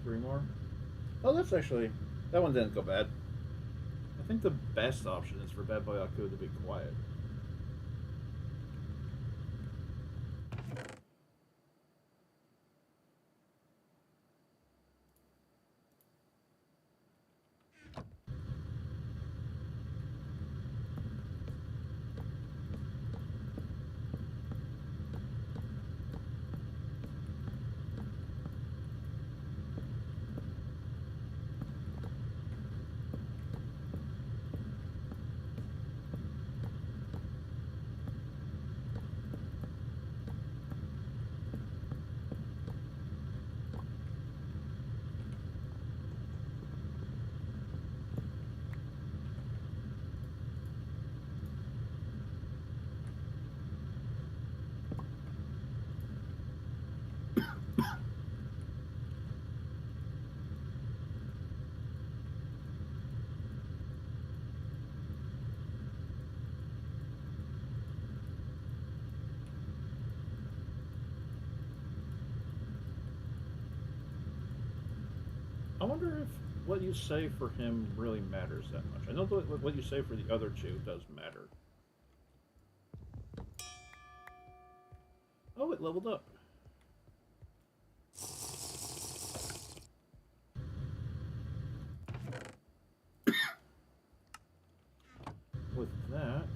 3 more. Oh, that's actually... That one didn't go bad. I think the best option is for Bad Boy Aku to be quiet. I wonder if what you say for him really matters that much. I know what you say for the other two does matter. Oh, it leveled up. With that,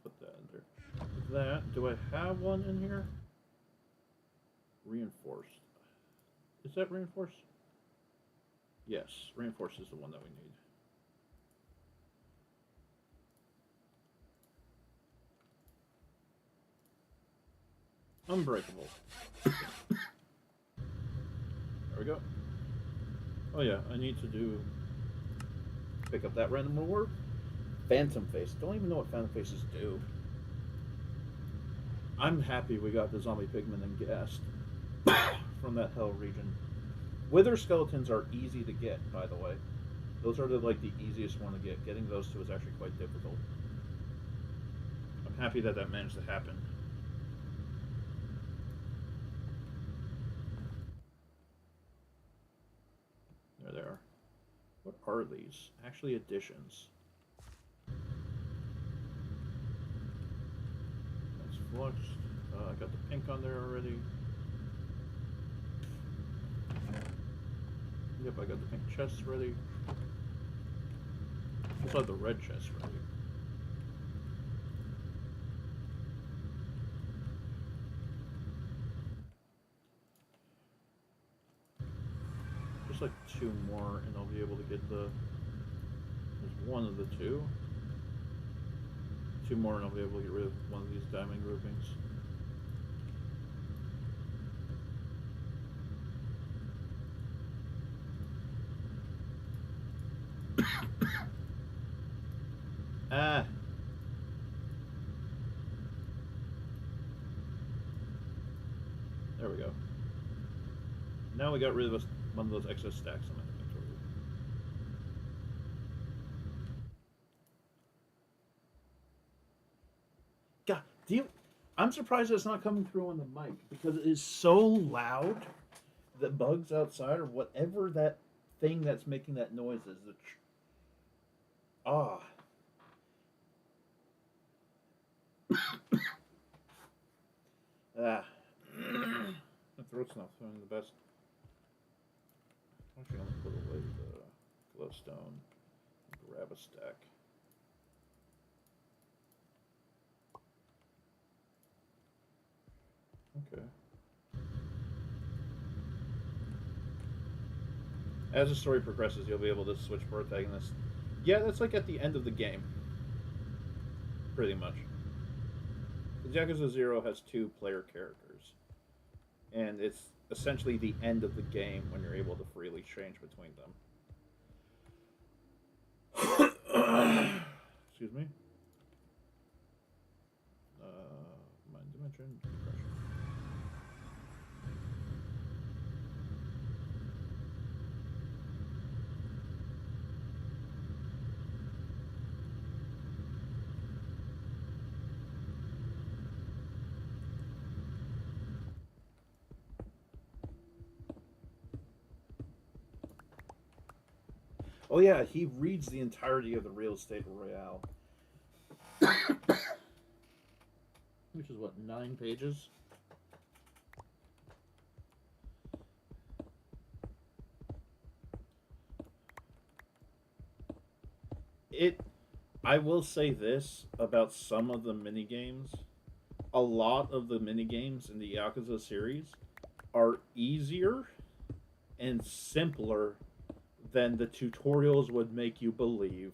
put that in there. With that, do I have one in here? Reinforced. Is that reinforced? Yes, reinforced is the one that we need. Unbreakable. There we go. Oh yeah, I need to pick up that random reward. Phantom Face. Don't even know what Phantom Faces do. I'm happy we got the zombie pigmen and ghast from that hell region. Wither skeletons are easy to get, by the way. Those are the easiest one to get. Getting those two is actually quite difficult. I'm happy that managed to happen. There they are. What are these? Actually additions. That's fluxed. I got the pink on there already. Yep, I got the pink chests ready. Also have the red chest ready. Just like 2 more and I'll be able to get the... There's one of the 2. 2 more and I'll be able to get rid of one of these diamond groupings. Ah! There we go. Now we got rid of one of those excess stacks in my inventory. God, I'm surprised it's not coming through on the mic because it is so loud. The bugs outside or whatever that thing that's making that noise is. Ah. Ah. My throat's not feeling the best. Actually, I'm gonna put away the glowstone. Grab a stack. Okay. As the story progresses, you'll be able to switch protagonists. Yeah, that's like at the end of the game. Pretty much. Yakuza 0 has 2 player characters. And it's essentially the end of the game when you're able to freely change between them. Excuse me. Mind dimension. Depression. Oh yeah, he reads the entirety of the real estate royale, which is what, 9 pages. It. I will say this about some of the mini games. A lot of the mini games in the Yakuza series are easier and simpler than the tutorials would make you believe.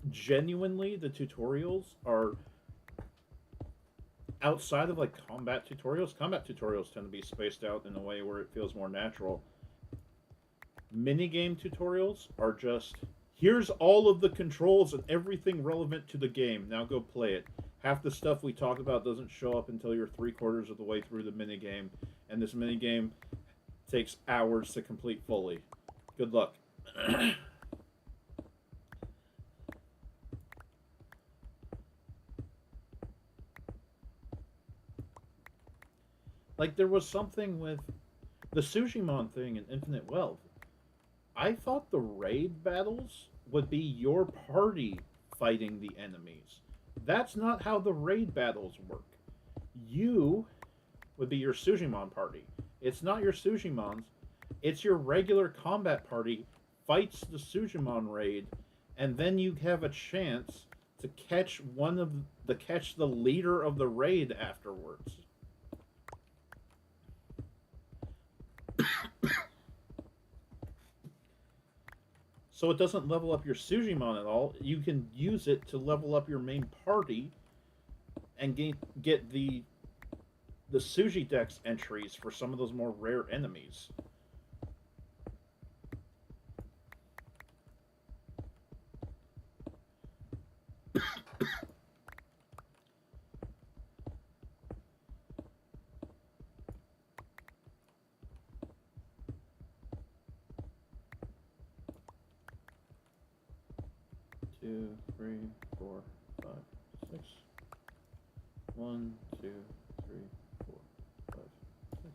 Genuinely, the tutorials are outside of like combat tutorials. Combat tutorials tend to be spaced out in a way where it feels more natural. Minigame tutorials are just here's all of the controls and everything relevant to the game. Now go play it. Half the stuff we talk about doesn't show up until you're 3/4 of the way through the minigame, and this minigame takes hours to complete fully. Good luck. Like, there was something with the Sujimon thing in Infinite Wealth. I thought the raid battles would be your party fighting the enemies. That's not how the raid battles work. You would be your Sujimon party. It's not your Sujimons. It's your regular combat party fights the Sujimon raid, and then you have a chance to catch the leader of the raid afterwards. So it doesn't level up your Sujimon at all. You can use it to level up your main party and get the Suji Dex entries for some of those more rare enemies. Two, three, four, five, six. 1, 2, 3, 4, 5, 6.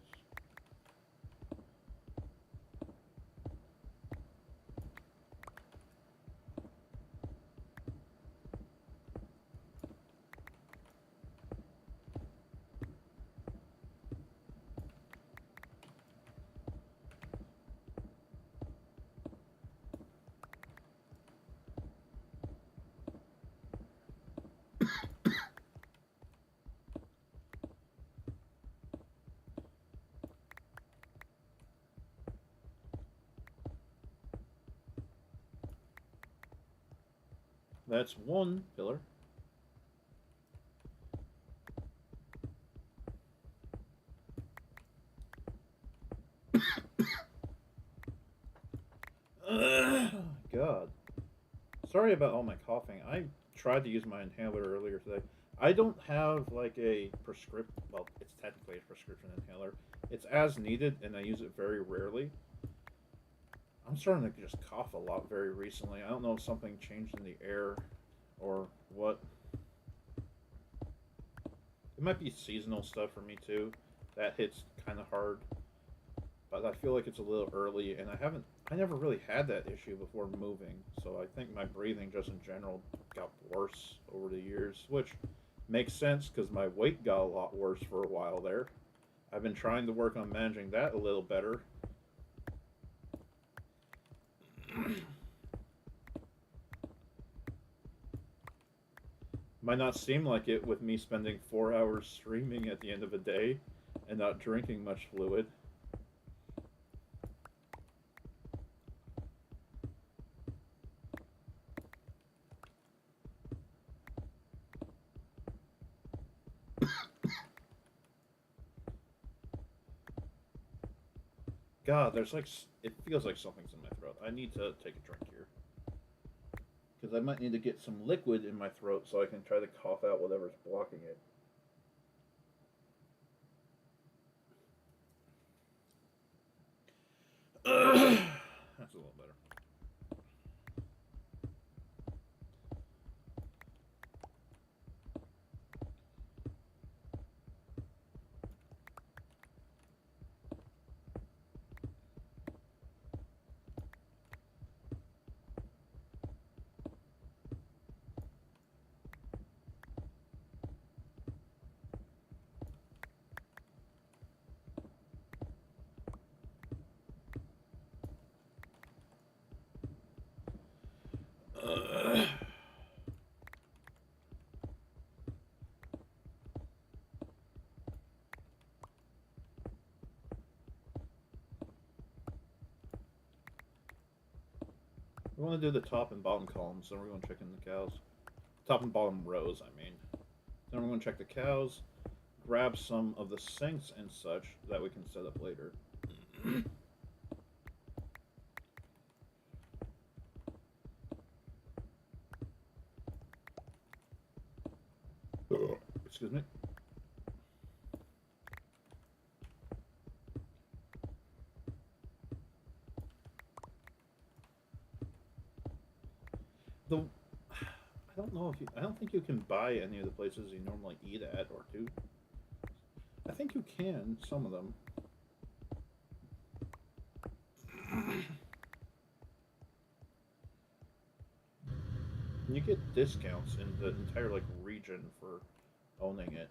That's one pillar. God. Sorry about all my coughing. I tried to use my inhaler earlier today. I don't have like a prescription. Well, it's technically a prescription inhaler. It's as needed, and I use it very rarely. I'm starting to just cough a lot very recently. I don't know if something changed in the air or what. It might be seasonal stuff for me too. That hits kind of hard, but I feel like it's a little early, and I never really had that issue before moving. So I think my breathing just in general got worse over the years, which makes sense because my weight got a lot worse for a while there. I've been trying to work on managing that a little better. Might not seem like it with me spending 4 hours streaming at the end of a day and not drinking much fluid. God, there's like it feels like something's in my throat. I need to take a drink here because I might need to get some liquid in my throat so I can try to cough out whatever's blocking it. That's a little better. We're going to do the top and bottom columns, then we're going to check in the cows. Top and bottom rows, I mean. Then we're going to check the cows, grab some of the sinks and such that we can set up later. Excuse me. The I don't know if you. I don't think you can buy any of the places you normally eat at or do. I think you can some of them. You get discounts in the entire like region for owning it.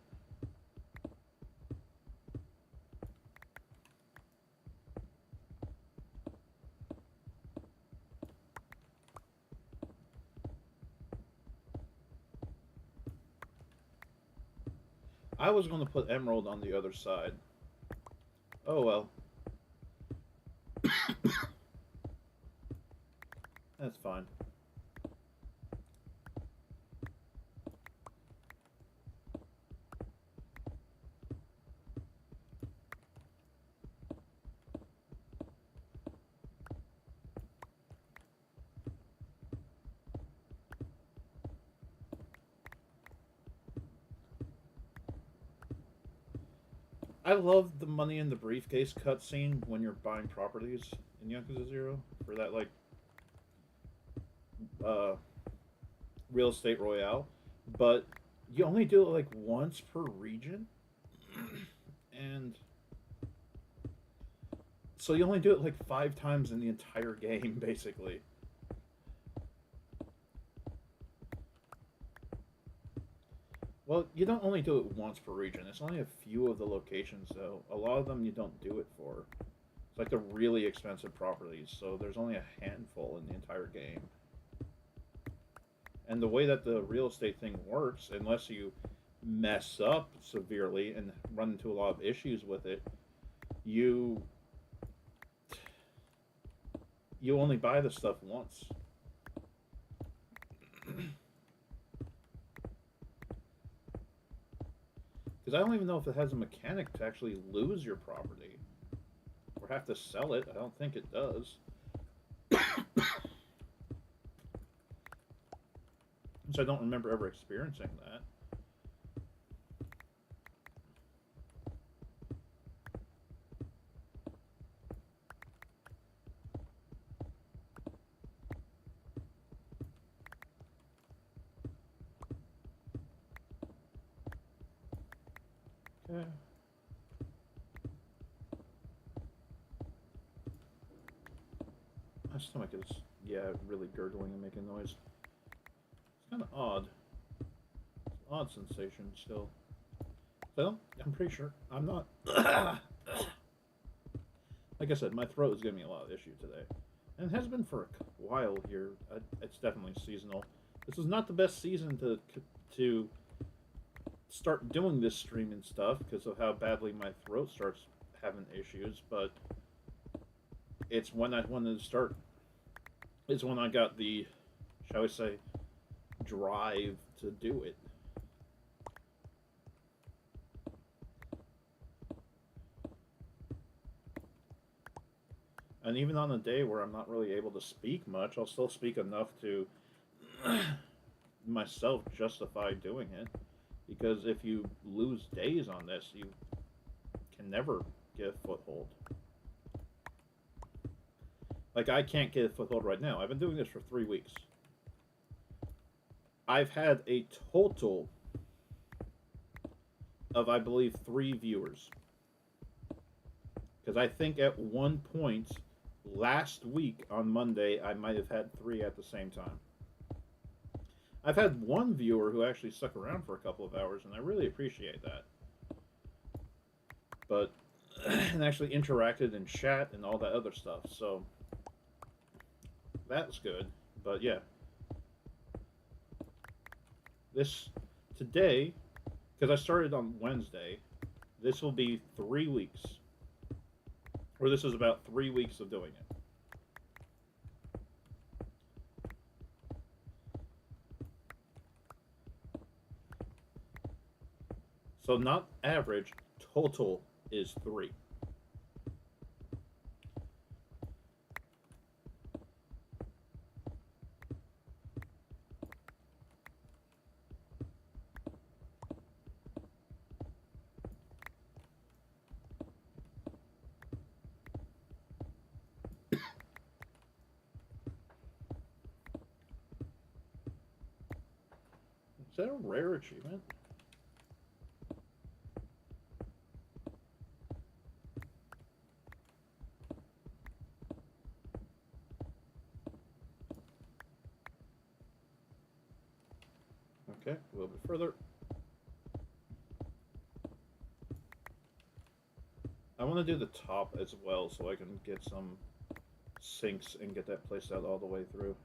I was going to put Emerald on the other side. Oh well. That's fine. I love the money in the briefcase cutscene when you're buying properties in Yakuza Zero for that like uh, real estate royale, but you only do it like once per region, and so you only do it like 5 times in the entire game, basically. Well, you don't only do it once per region. It's only a few of the locations, though. A lot of them you don't do it for. It's like the really expensive properties, so there's only a handful in the entire game. And the way that the real estate thing works, unless you mess up severely and run into a lot of issues with it, you you only buy the stuff once. Because I don't even know if it has a mechanic to actually lose your property or have to sell it. I don't think it does. So I don't remember ever experiencing that. Okay. My stomach is, yeah, really gurgling and making noise. It's kind of odd. It's an odd sensation still. So I'm pretty sure I'm not. Like I said, my throat is giving me a lot of issue today, and it has been for a while here. It's definitely seasonal. This is not the best season to start doing this streaming stuff because of how badly my throat starts having issues. But it's when I wanted to start. It's when I got the, shall we say, drive to do it. And even on a day where I'm not really able to speak much, I'll still speak enough to myself justify doing it. Because if you lose days on this, you can never get a foothold. Like, I can't get a foothold right now. I've been doing this for 3 weeks. I've had a total of, I believe, 3 viewers. Because I think at one point last week on Monday, I might have had 3 at the same time. I've had one viewer who actually stuck around for a couple of hours, and I really appreciate that. But, and actually interacted in chat and all that other stuff, so that's good. But yeah, this today, because I started on Wednesday, this will be 3 weeks. Or this is about 3 weeks of doing it. So not average, total is 3. Is that a rare achievement? Okay, a little bit further. I want to do the top as well so I can get some sinks and get that placed out all the way through.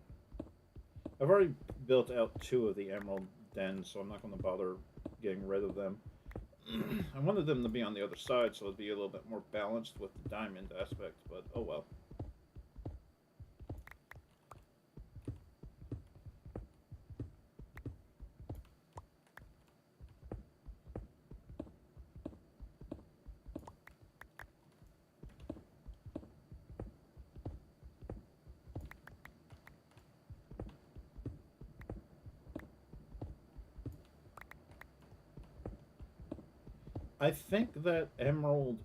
I've already built out 2 of the emerald dens, so I'm not going to bother getting rid of them. I wanted them to be on the other side so it'd be a little bit more balanced with the diamond aspect, but oh well. I think that emerald.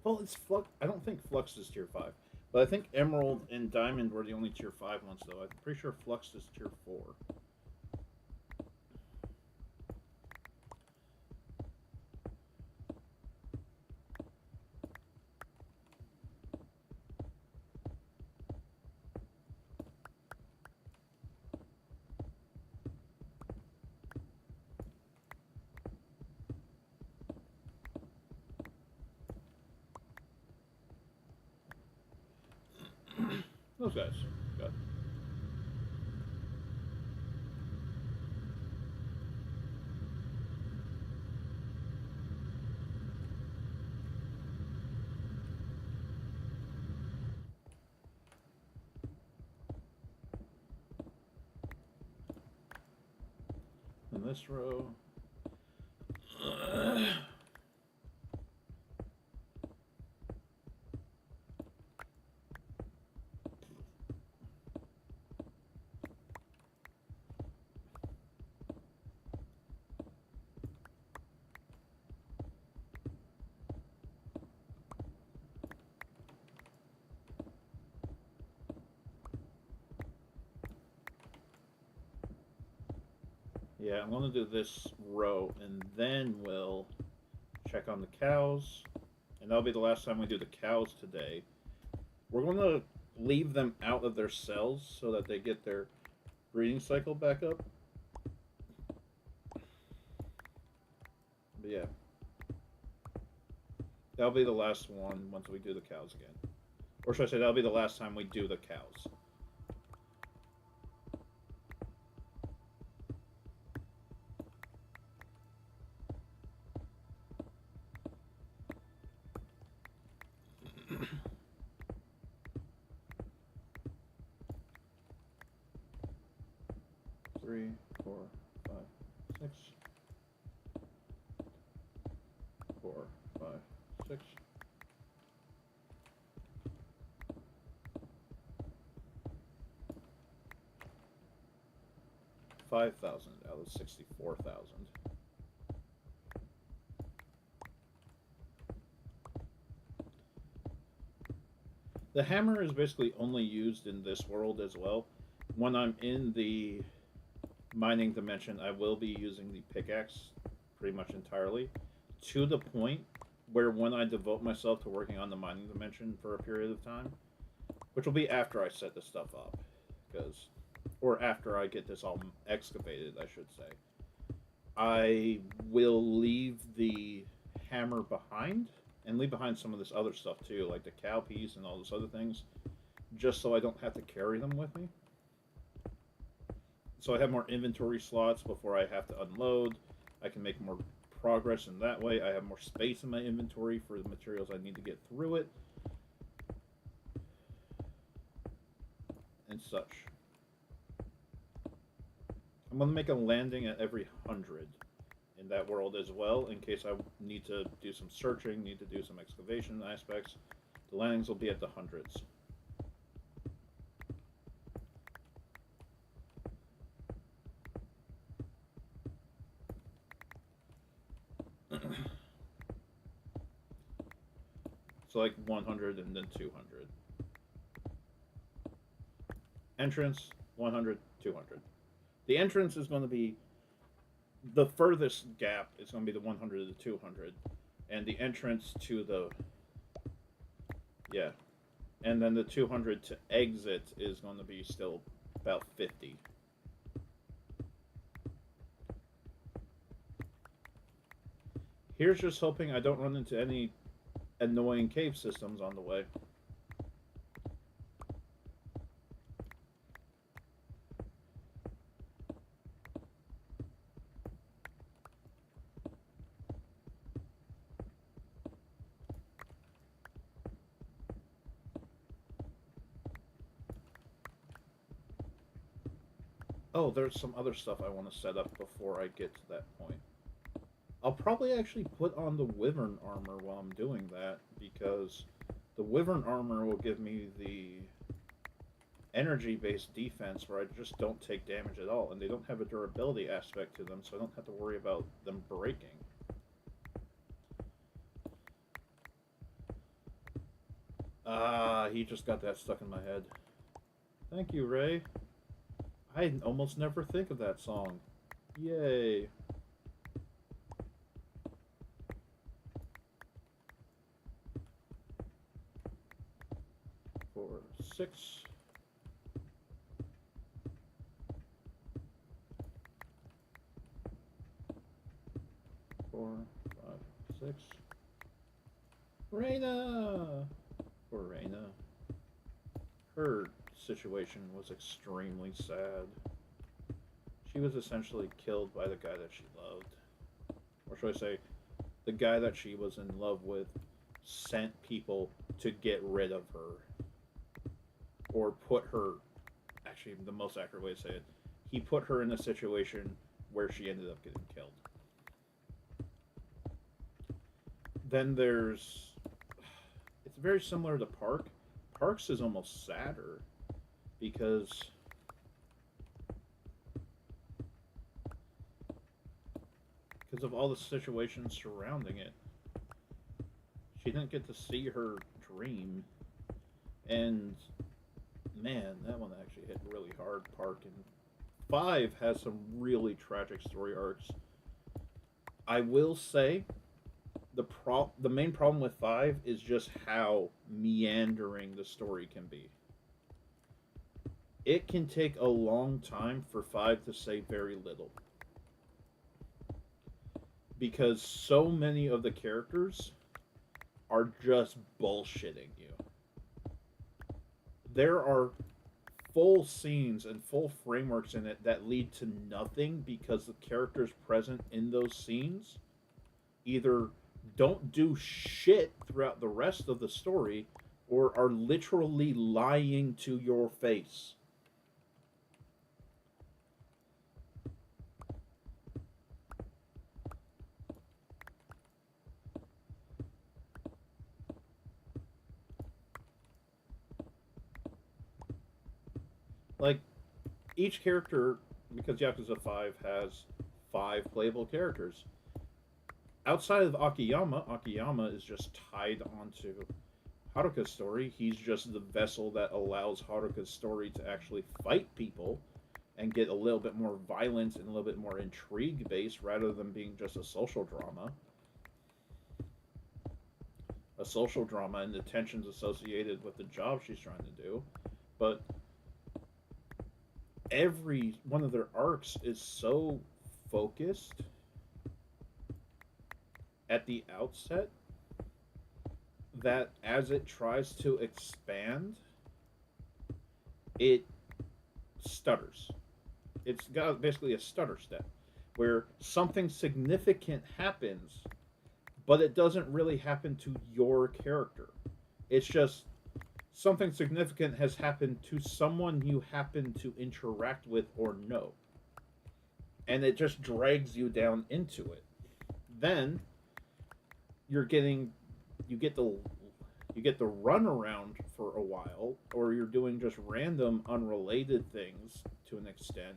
Well, it's flux. I don't think flux is tier 5, but I think emerald and diamond were the only tier 5 ones, though. I'm pretty sure flux is tier 4. Those guys. Good. In this row. Yeah, I'm going to do this row, and then we'll check on the cows. And that'll be the last time we do the cows today. We're going to leave them out of their cells so that they get their breeding cycle back up. But yeah. That'll be the last one once we do the cows again. Or should I say, that'll be the last time we do the cows. Three, 4, 5, 6. 4, 5, 6. 5,000 out of 64,000. The hammer is basically only used in this world as well. When I'm in the mining dimension, I will be using the pickaxe pretty much entirely, to the point where when I devote myself to working on the mining dimension for a period of time, which will be after I set this stuff up, because, or after I get this all excavated, I should say, I will leave the hammer behind and leave behind some of this other stuff too, like the cow piece and all those other things, just so I don't have to carry them with me. So I have more inventory slots before I have to unload. I can make more progress in that way. I have more space in my inventory for the materials I need to get through it, and such. I'm going to make a landing at every 100 in that world as well, in case I need to do some searching, need to do some excavation aspects. The landings will be at the hundreds. So like 100 and then 200. Entrance 100, 200. The entrance is going to be the furthest gap is going to be the 100 to the 200, and the entrance to the yeah, and then the 200 to exit is going to be still about 50. Here's just hoping I don't run into any annoying cave systems on the way. Oh, there's some other stuff I want to set up before I get to that point. I'll probably actually put on the Wyvern armor while I'm doing that, because the Wyvern armor will give me the energy-based defense where I just don't take damage at all, and they don't have a durability aspect to them, so I don't have to worry about them breaking. Ah, he just got that stuck in my head. Thank you, Ray. I almost never think of that song. Yay. 4, 6. 4, 5, 6. Raina! Poor Raina. Her situation was extremely sad. She was essentially killed by the guy that she loved. Or should I say, the guy that she was in love with sent people to get rid of her. Or put her, actually, the most accurate way to say it, he put her in a situation where she ended up getting killed. Then there's, it's very similar to Park. Parks is almost sadder because of all the situations surrounding it. She didn't get to see her dream, and man, that one actually hit really hard. Park, and 5 has some really tragic story arcs. I will say the main problem with 5 is just how meandering the story can be. It can take a long time for 5 to say very little, because so many of the characters are just bullshitting you. There are full scenes and full frameworks in it that lead to nothing because the characters present in those scenes either don't do shit throughout the rest of the story or are literally lying to your face. Like, each character, because Yakuza 5 has 5 playable characters. Outside of Akiyama is just tied onto Haruka's story. He's just the vessel that allows Haruka's story to actually fight people and get a little bit more violence and a little bit more intrigue based rather than being just a social drama. A social drama and the tensions associated with the job she's trying to do. But every one of their arcs is so focused at the outset that as it tries to expand, it stutters. It's got basically a stutter step where something significant happens, but it doesn't really happen to your character. It's just something significant has happened to someone you happen to interact with or know. And it just drags you down into it. Then you're getting you get the you get the runaround for a while, or you're doing just random unrelated things to an extent.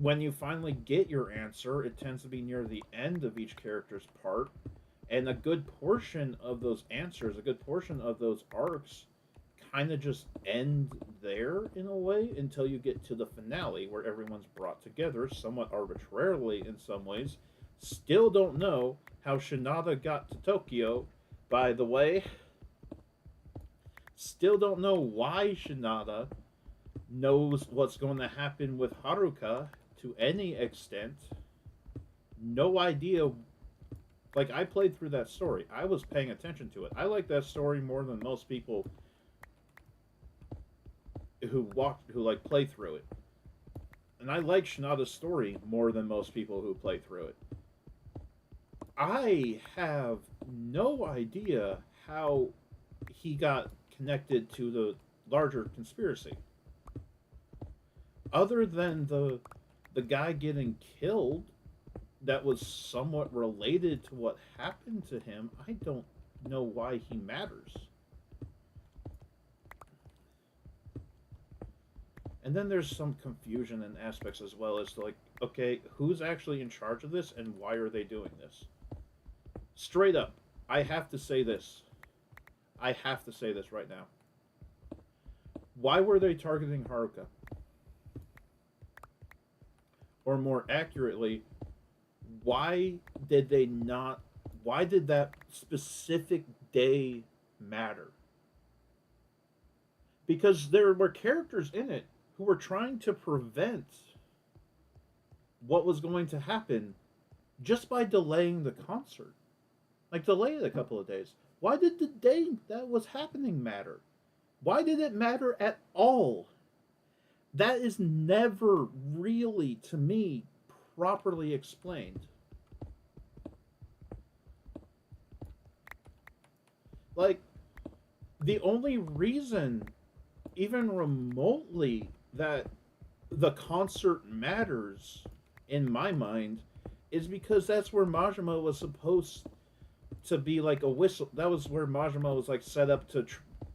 When you finally get your answer, it tends to be near the end of each character's part, and a good portion of those answers, a good portion of those arcs, kind of just end there in a way until you get to the finale where everyone's brought together somewhat arbitrarily in some ways. Still don't know how Shinada got to Tokyo, by the way. Still don't know why Shinada knows what's going to happen with Haruka to any extent. No idea. Like, I played through that story. I was paying attention to it. I like that story more than most people who like play through it. And I like Shinada's story more than most people who play through it. I have no idea how he got connected to the larger conspiracy. Other than the guy getting killed that was somewhat related to what happened to him, I don't know why he matters. And then there's some confusion in aspects as well as to, like, okay, who's actually in charge of this and why are they doing this? Straight up, I have to say this. I have to say this right now. Why were they targeting Haruka? Or more accurately, why did they not? Why did that specific day matter? Because there were characters in it who were trying to prevent what was going to happen just by delaying the concert. Like, delay it a couple of days. Why did the day that was happening matter? Why did it matter at all? That is never really, to me, properly explained. Like, the only reason, even remotely, that the concert matters, in my mind, is because that's where Majima was supposed to be like a whistle. That was where Majima was like set up to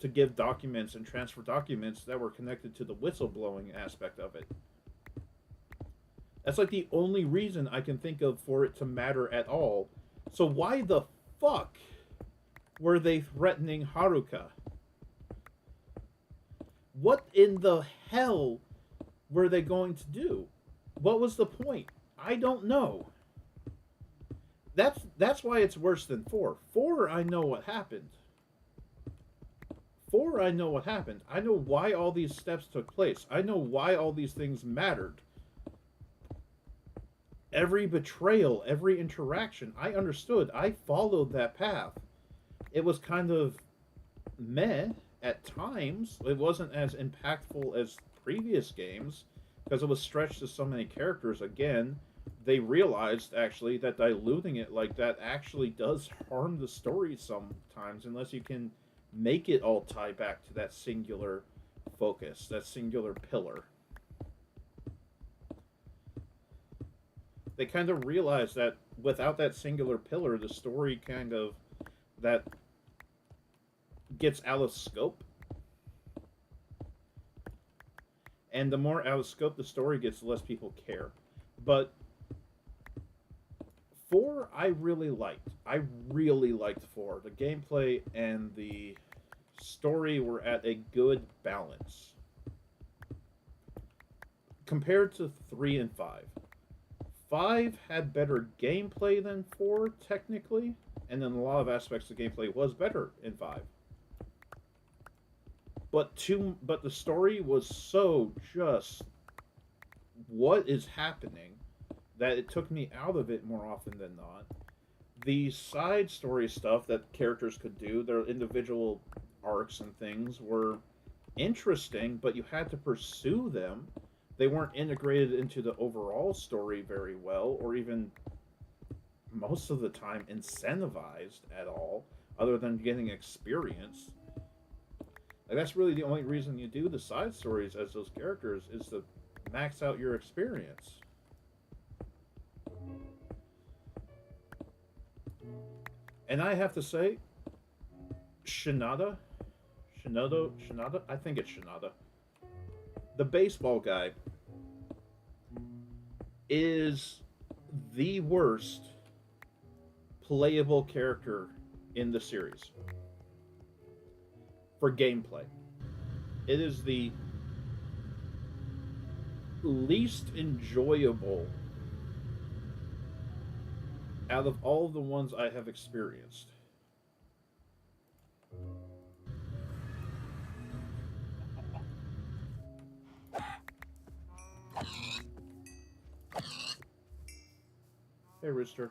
give documents and transfer documents that were connected to the whistleblowing aspect of it. That's like the only reason I can think of for it to matter at all. So why the fuck were they threatening Haruka? What in the hell were they going to do? What was the point? I don't know. That's why it's worse than 4. 4, I know what happened. 4, I know what happened. I know why all these steps took place. I know why all these things mattered. Every betrayal, every interaction, I understood. I followed that path. It was kind of meh at times. It wasn't as impactful as previous games because it was stretched to so many characters. Again, they realized actually that diluting it like that actually does harm the story sometimes unless you can make it all tie back to that singular focus, that singular pillar. They kind of realized that without that singular pillar, the story kind of that gets out of scope. And the more out of scope the story gets, the less people care. But 4, I really liked. I really liked 4. The gameplay and the story were at a good balance. Compared to 3 and 5. 5 had better gameplay than 4, technically, and then a lot of aspects of gameplay was better in 5. But the story was so just what is happening that it took me out of it more often than not. The side story stuff that characters could do, their individual arcs and things, were interesting, but you had to pursue them. They weren't integrated into the overall story very well, or even most of the time incentivized at all, other than getting experience. Like, that's really the only reason you do the side stories as those characters, is to max out your experience. And I have to say, Shinada, Shinada, I think it's Shinada. The baseball guy is the worst playable character in the series for gameplay. It is the least enjoyable out of all the ones I have experienced. Hey, Rooster.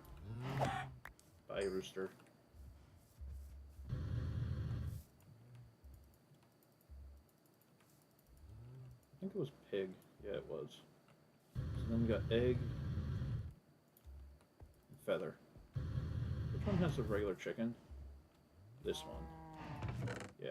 Bye, Rooster. I think it was pig. Yeah, it was. So then we got egg and feather. Which one has the regular chicken? This one. Yeah.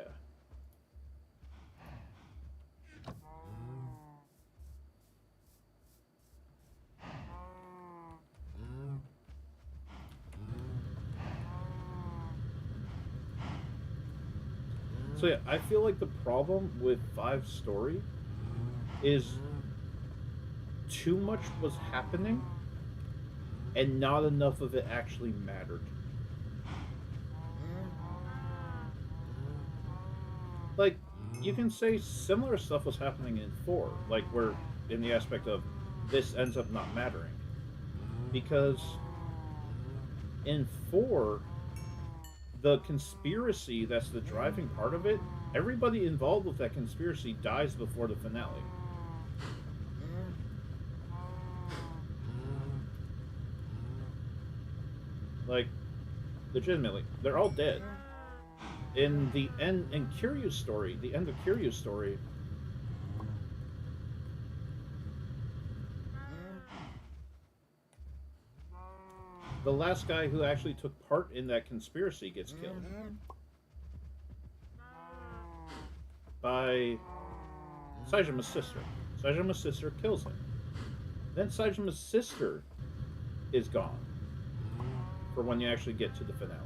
So yeah, I feel like the problem with Five Story is too much was happening and not enough of it actually mattered. Like, you can say similar stuff was happening in 4, like where in the aspect of this ends up not mattering. Because in 4, the conspiracy that's the driving part of it, everybody involved with that conspiracy dies before the finale. Like, legitimately, they're all dead. In the end, in Kiryu's story, the end of Kiryu's story, the last guy who actually took part in that conspiracy gets killed by Saijima's sister. Saijima's sister kills him. Then Saijima's sister is gone for when you actually get to the finale.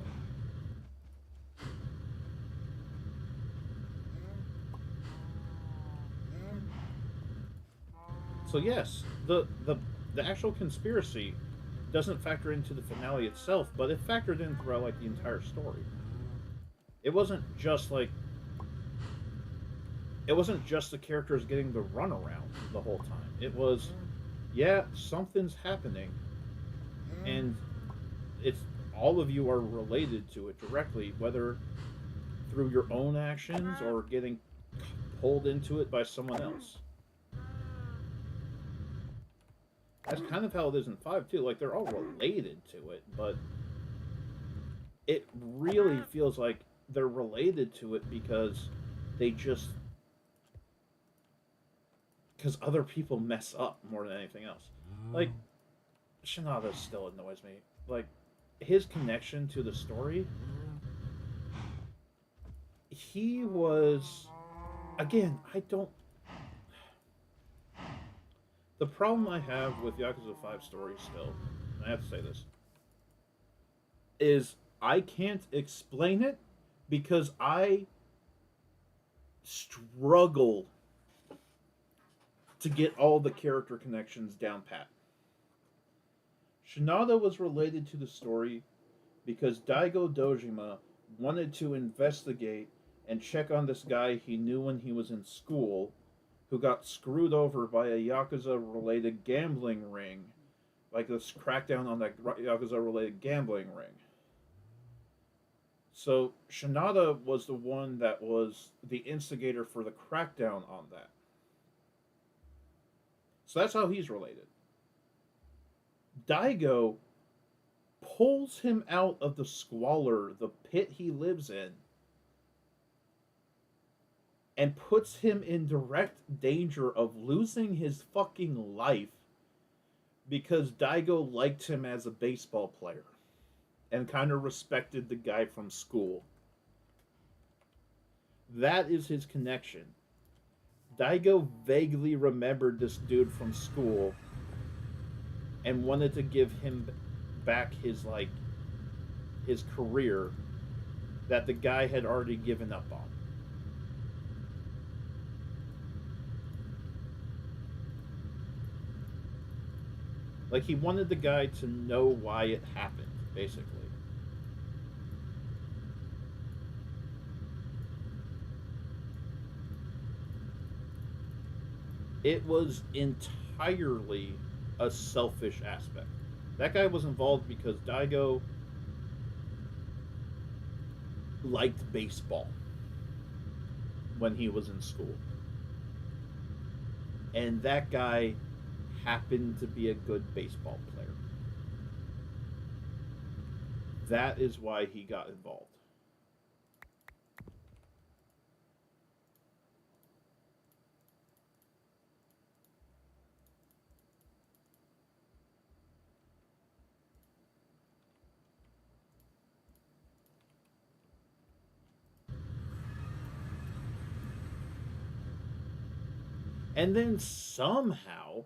So yes, the actual conspiracy doesn't factor into the finale itself, but it factored in throughout like the entire story. It wasn't just like it wasn't just the characters getting the runaround the whole time. It was, yeah, something's happening, and it's all of you are related to it directly, whether through your own actions or getting pulled into it by someone else. That's kind of how it is in 5 too. Like, they're all related to it, but it really feels like they're related to it because they just because other people mess up more than anything else. Like, Shinada still annoys me. Like, his connection to the story, he was, again, I don't. The problem I have with Yakuza 5 story still, and I have to say this, is I can't explain it because I struggle to get all the character connections down pat. Shinada was related to the story because Daigo Dojima wanted to investigate and check on this guy he knew when he was in school who got screwed over by a Yakuza related gambling ring. Like this crackdown on that Yakuza related gambling ring. So Shinada was the one that was the instigator for the crackdown on that. So that's how he's related. Daigo pulls him out of the squalor, the pit he lives in, and puts him in direct danger of losing his fucking life because Daigo liked him as a baseball player and kind of respected the guy from school. That is his connection. Daigo vaguely remembered this dude from school and wanted to give him back his, like, his career that the guy had already given up on. Like, he wanted the guy to know why it happened, basically. It was entirely a selfish aspect. That guy was involved because Daigo liked baseball when he was in school. And that guy happened to be a good baseball player. That is why he got involved. And then somehow,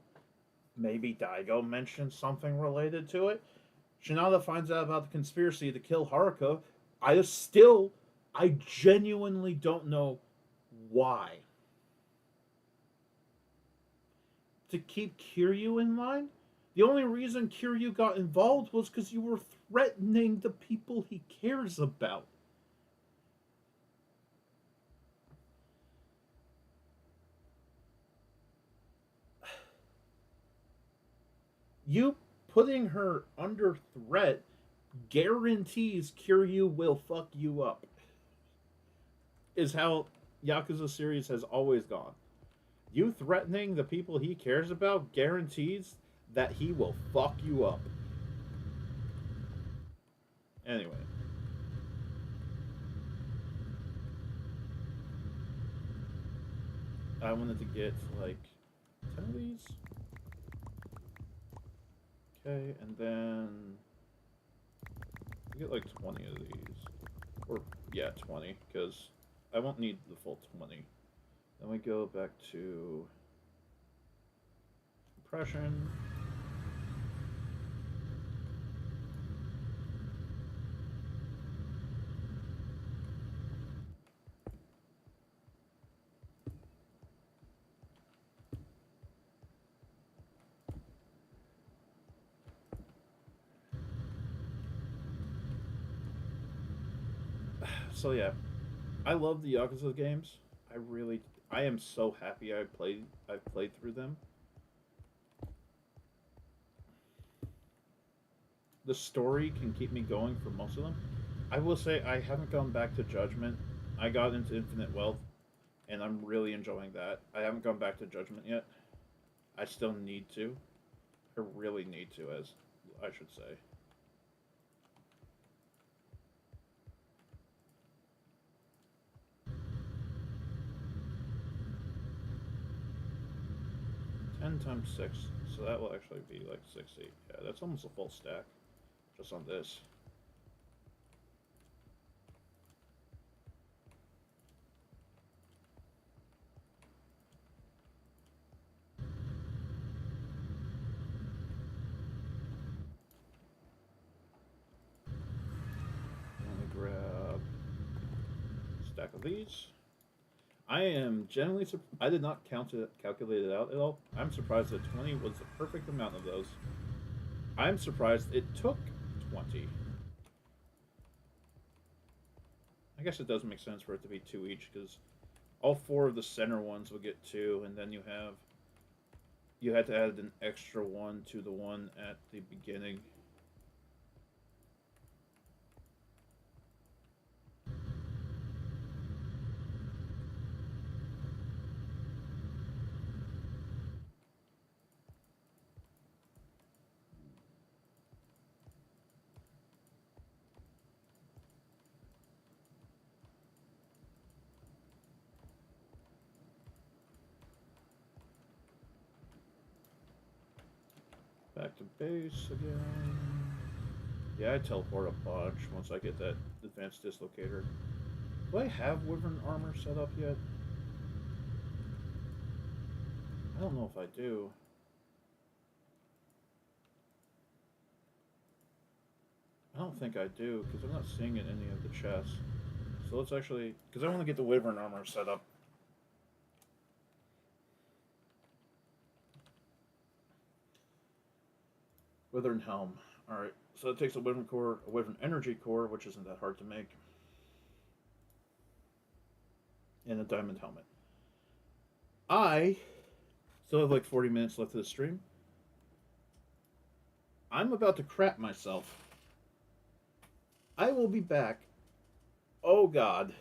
maybe Daigo mentioned something related to it. Shinada finds out about the conspiracy to kill Haruka. I genuinely don't know why. To keep Kiryu in line? The only reason Kiryu got involved was because you were threatening the people he cares about. You putting her under threat guarantees Kiryu will fuck you up. Is how Yakuza series has always gone. You threatening the people he cares about guarantees that he will fuck you up. Anyway. I wanted to get like 10 of these. Okay, and then get like 20 of these. Or, yeah, 20, because I won't need the full 20. Then we go back to compression. So yeah, I love the Yakuza games. I am so happy I've played through them. The story can keep me going for most of them. I will say I haven't gone back to Judgment. I got into Infinite Wealth, and I'm really enjoying that. I haven't gone back to Judgment yet. I still need to. I really need to, as I should say. Ten times six, so that will actually be like 60. Yeah, that's almost a full stack, just on this. Let me grab a stack of these. I am generally I did not calculate it out at all. I'm surprised that 20 was the perfect amount of those. I'm surprised it took 20. I guess it does make sense for it to be two each because all four of the center ones will get two, and then you had to add an extra one to the one at the beginning. Back to base again. Yeah, I teleport a bunch once I get that advanced dislocator. Do I have Wyvern armor set up yet? I don't know if I do. I don't think I do, because I'm not seeing it in any of the chests. So let's actually, because I want to get the Wyvern armor set up. Wyvern helm. Alright, so it takes a Wyvern core, a Wyvern energy core, which isn't that hard to make, and a diamond helmet. I still have like 40 minutes left of the stream. I'm about to crap myself. I will be back. Oh God.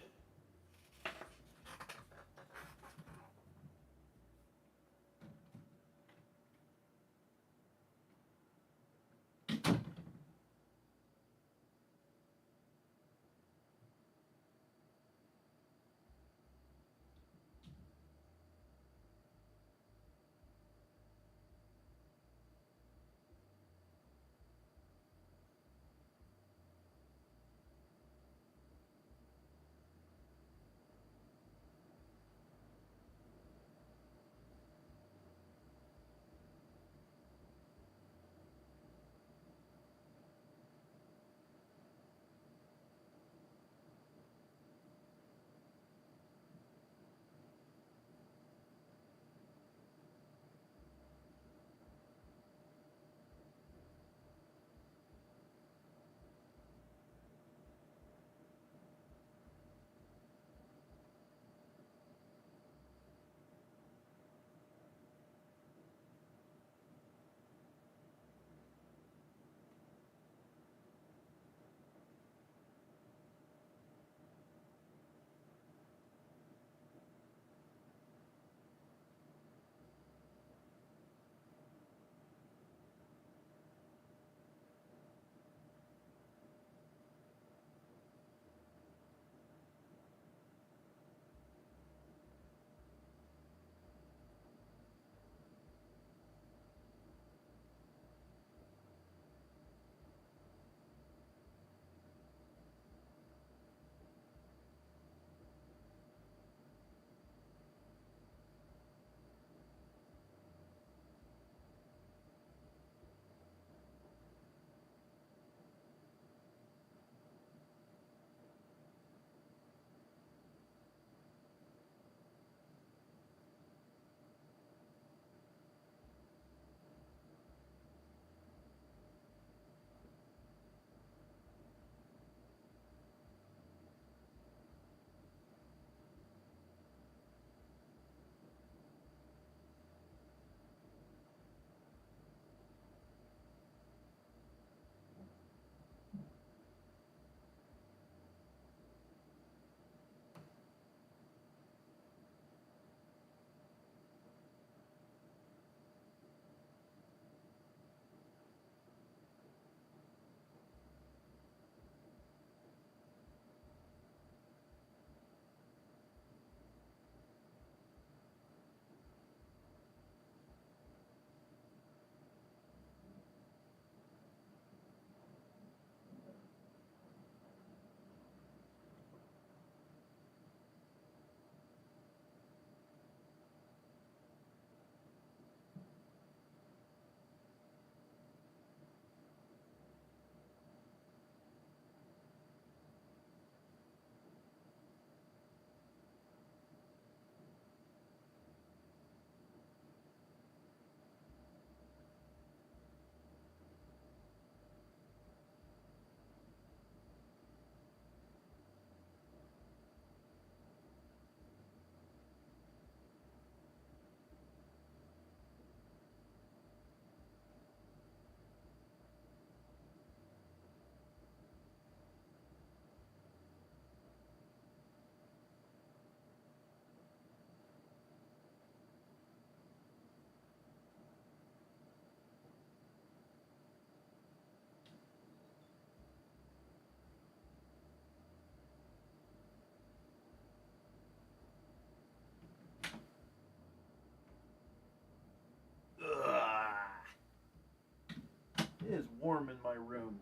It is warm in my room.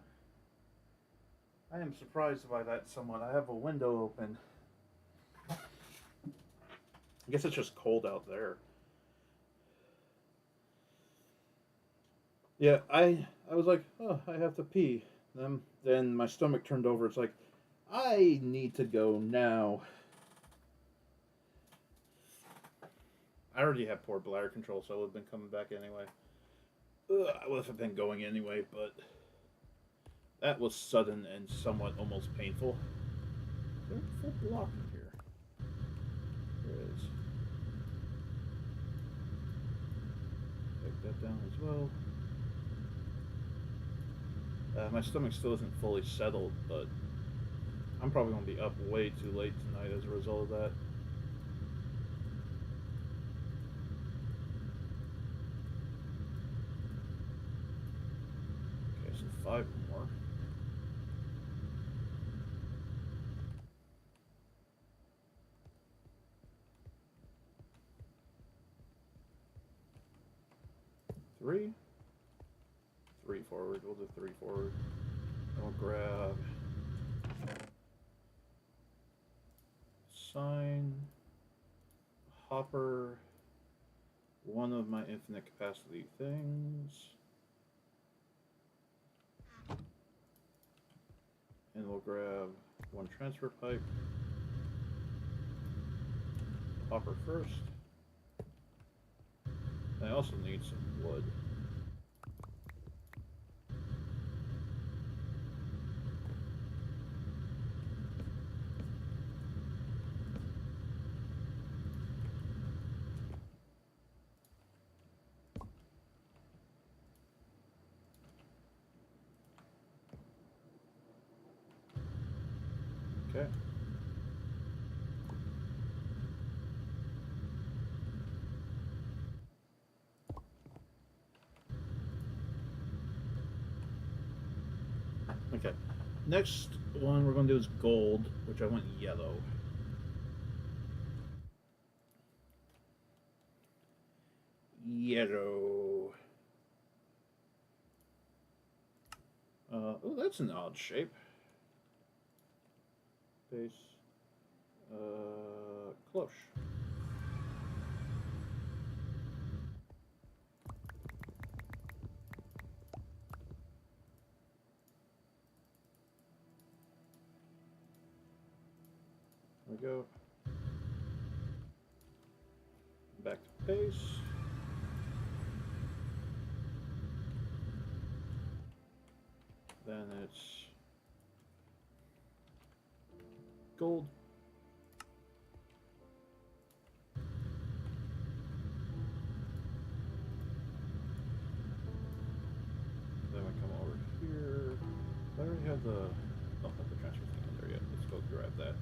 I am surprised by that somewhat. I have a window open. I guess it's just cold out there. Yeah, I was like, oh, I have to pee. Then my stomach turned over. It's like, I need to go now. I already have poor bladder control, so I would have been coming back anyway. I would have been going anyway, but that was sudden and somewhat almost painful. There's a full block in here. There is. Take that down as well. My stomach still isn't fully settled, but I'm probably going to be up way too late tonight as a result of that. Okay, so 5 more. Three forward. We'll do 3 forward. And we'll grab sign, hopper, one of my infinite capacity things, and we'll grab 1 transfer pipe. Hopper first. I also need some wood. Okay. Okay. Next one we're going to do is gold, which I want yellow. Yellow. Oh, that's an odd shape. Base. Cloche. There we go. Back to base. Then it's gold. Then we come over here. I already have the, don't have the transfer thing in there yet. Let's go grab that.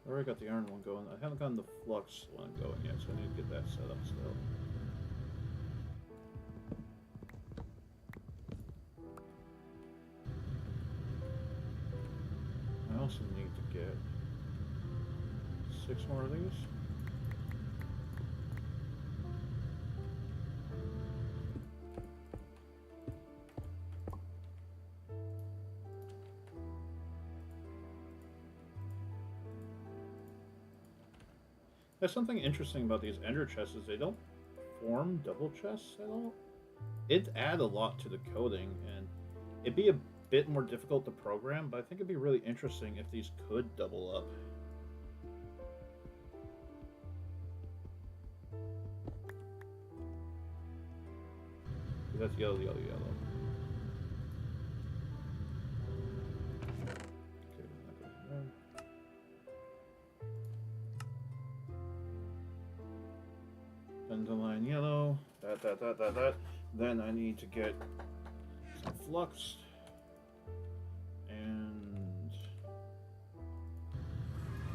I already got the iron one going. I haven't gotten the flux one going yet, so I need to get that set up still. I also need to get 6 more of these. There's something interesting about these ender chests is they don't form double chests at all. It'd add a lot to the coding, and it'd be a bit more difficult to program, but I think it'd be really interesting if these could double up. That's yellow, yellow, yellow. Okay, that goes there. Dandelion yellow, that. Then I need to get some flux and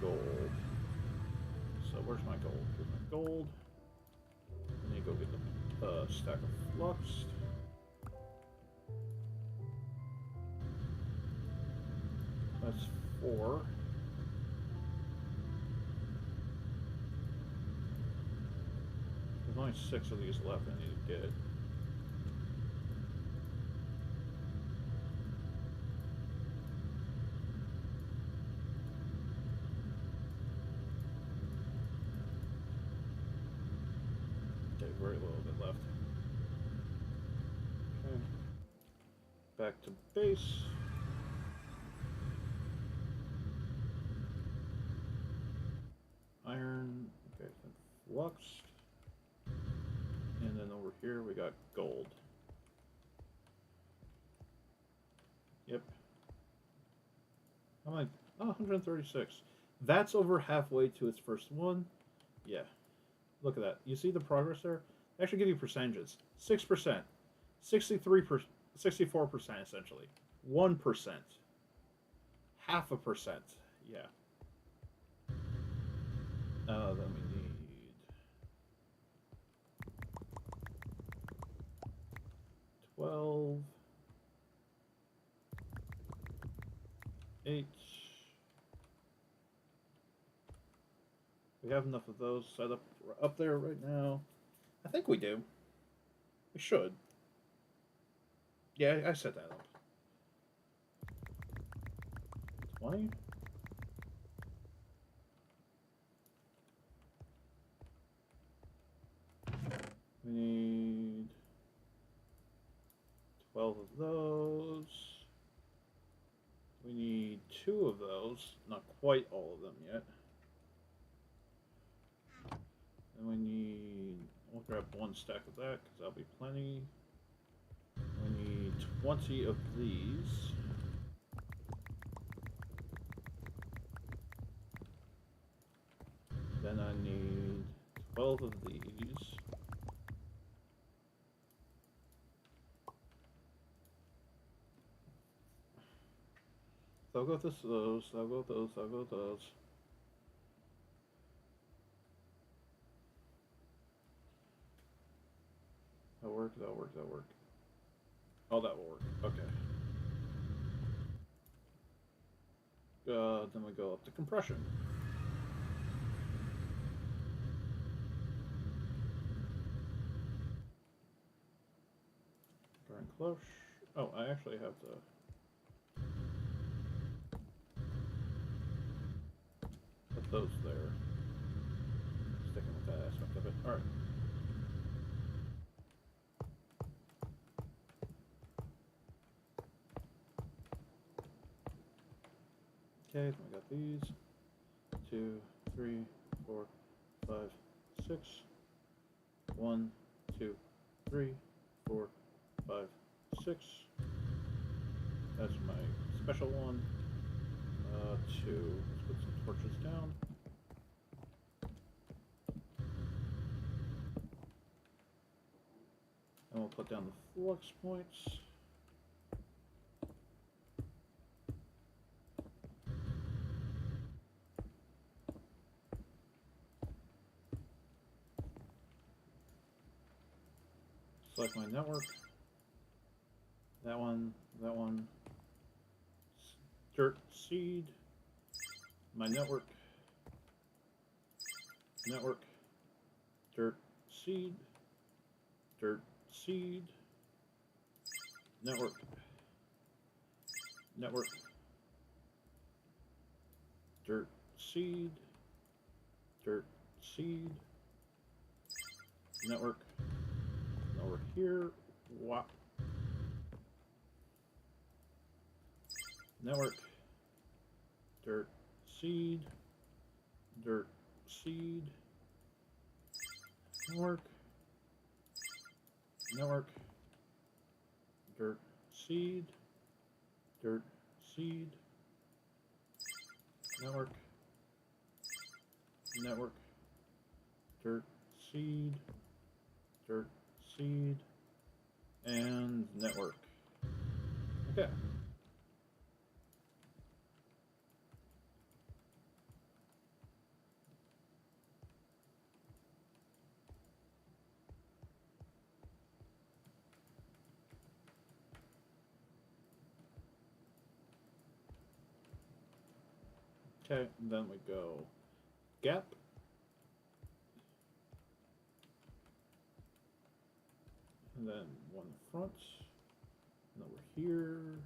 gold. So where's my gold? Here's my gold. I need to go get the stack of flux. That's 4. There's only 6 of these left I need to get. a little bit left. Okay. Back to base. Iron. Okay, then flux. And then over here we got gold. Yep. I'm like, oh, 136. That's over halfway to its first one. Yeah. Look at that. You see the progress there? They actually give you percentages. 6%, 63%, 64% essentially. 1%. Half a percent. Yeah. Then we need 12, 8. We have enough of those set up there right now. I think we do. We should. Yeah, I set that up. 20? We need 12 of those. We need 2 of those. Not quite all of them yet. And we need... We'll grab 1 stack of that, because that'll be plenty. We need 20 of these. Then I need 12 of these. So I'll go with those, I'll go with those, I'll go with those. That'll work, that'll work, that'll work. Oh, that will work. Okay. Then we go up to compression. Darn close. Oh, I actually have to... put those there. Sticking with that aspect of it. Alright. Okay, so we got these. 2, 3, 4, 5, 6. 1, 2, 3, 4, 5, 6. That's my special one. 2. Let's put some torches down. And we'll put down the flux points. Select my network. That one, that one. Dirt seed. My network. Network. Dirt seed. Dirt seed. Network. Network. Dirt seed. Dirt seed. Network. Over here. Wow. Network. Dirt seed. Dirt seed. Network. Network. Dirt seed. Dirt seed. Network. Network. Dirt seed. Dirt seed. And network. Okay. Okay, and then we go gap. And then one front. And over here.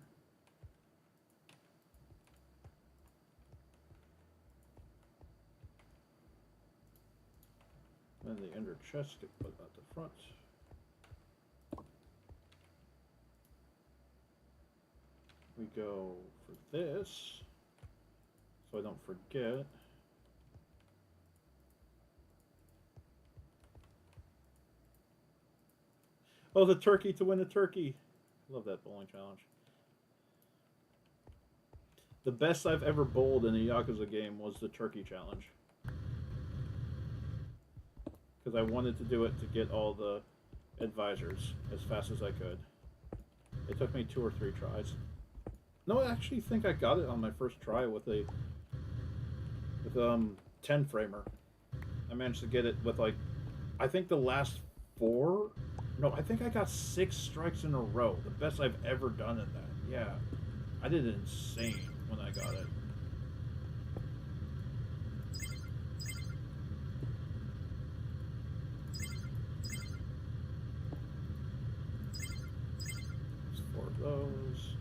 And the under spare chest get put at the front. We go for this, so I don't forget. Oh, the turkey to win the turkey. Love that bowling challenge. The best I've ever bowled in a Yakuza game was the turkey challenge. Because I wanted to do it to get all the advisors as fast as I could. It took me 2 or 3 tries. No, I actually think I got it on my first try with a 10 framer. I managed to get it with like, I think the last 4. No, I think I got 6 strikes in a row. The best I've ever done at that. Yeah, I did it insane when I got it. Just 4 of those.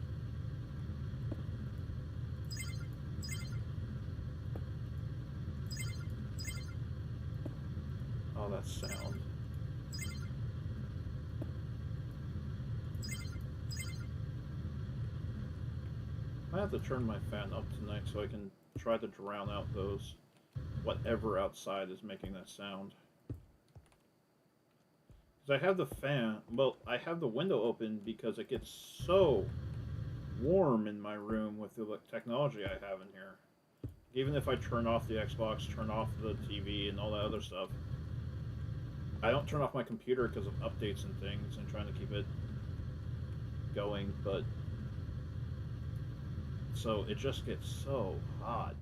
Oh, that sound. I have to turn my fan up tonight so I can try to drown out those whatever outside is making that sound. Because I have the fan, well, I have the window open because it gets so warm in my room with the technology I have in here. Even if I turn off the Xbox, turn off the TV, and all that other stuff, I don't turn off my computer because of updates and things and trying to keep it going, but so it just gets so hot.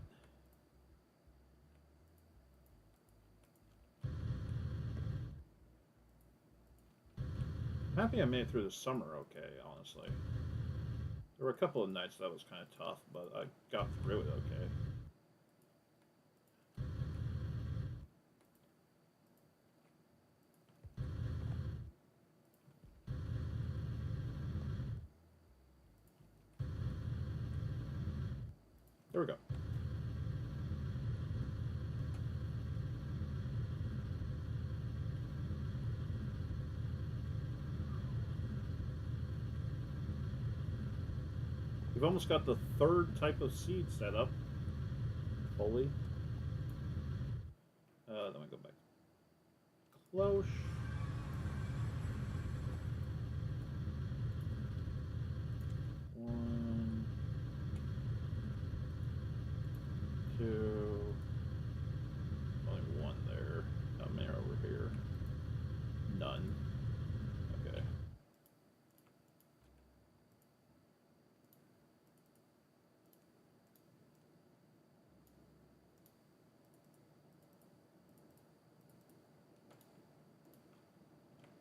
I'm happy I made it through the summer okay, honestly. There were a couple of nights that was kind of tough, but I got through it okay. There we go. We've almost got the 3rd type of seed set up. Fully. Then we go back. Close. One. 2. Only 1 there. How many are over here? None. Okay.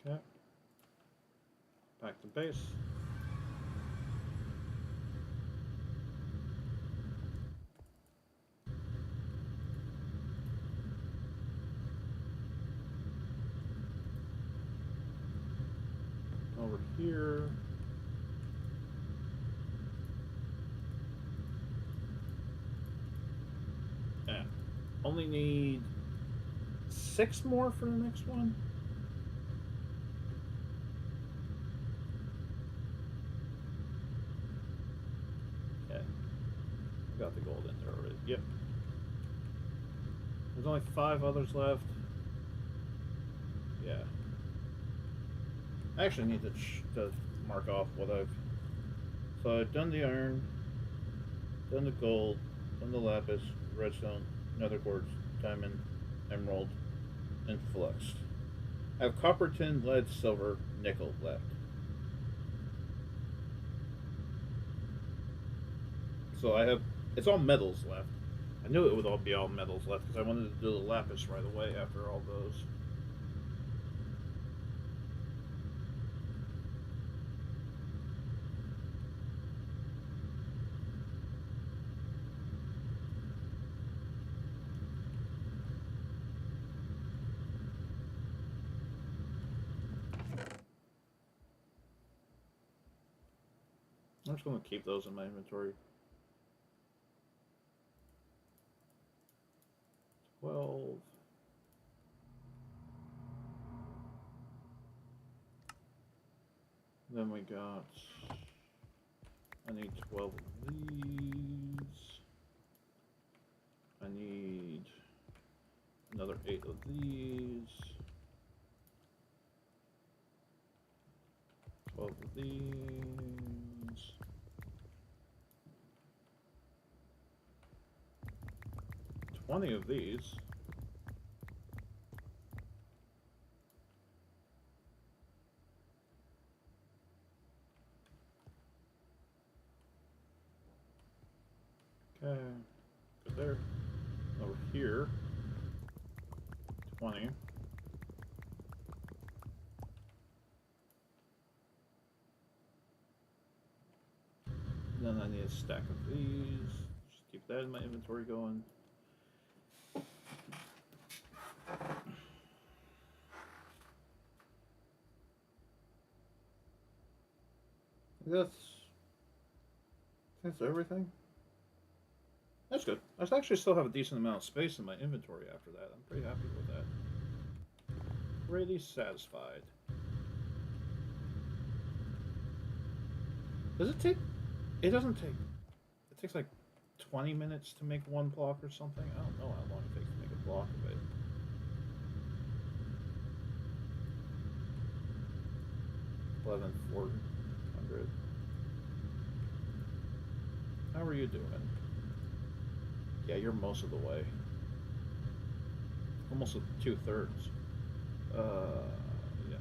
Okay. Back to base. Over here. Yeah. Only need 6 more for the next one. Okay. I got the gold in there already. Yep. There's only 5 others left. Yeah. I actually need to mark off what I've... So I've done the iron, done the gold, done the lapis, redstone, nether quartz, diamond, emerald, and flux. I have copper, tin, lead, silver, nickel left. So I have... It's all metals left. I knew it would all be all metals left because I wanted to do the lapis right away after all those. I'm just going to keep those in my inventory. 12. Then we got. I need 12 of these. I need another 8 of these. 12 of these. 20 of these. Okay, go there. Over here, 20. Then I need a stack of these. Just keep that in my inventory going. That's everything. That's good. I actually still have a decent amount of space in my inventory after that. I'm pretty happy with that. Pretty satisfied. Does it take? It doesn't take. It takes like 20 minutes to make one block or something. I don't know how long it takes to make a block of it. $11,400. How are you doing? Yeah, you're most of the way. Almost 2/3. Yeah.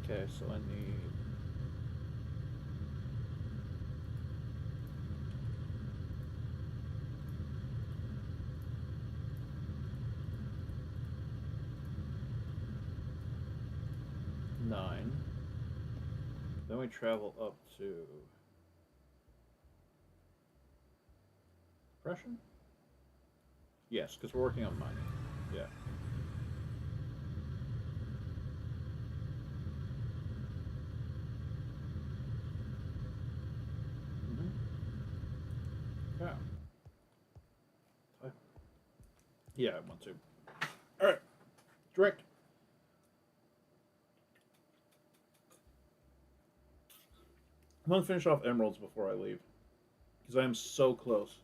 Okay, so I need. Nine. Then we travel up to depression. Yes, because we're working on mining. Yeah. Mm-hmm. Yeah. Yeah, I want to. All right. Direct. I'm gonna finish off emeralds before I leave, because I am so close.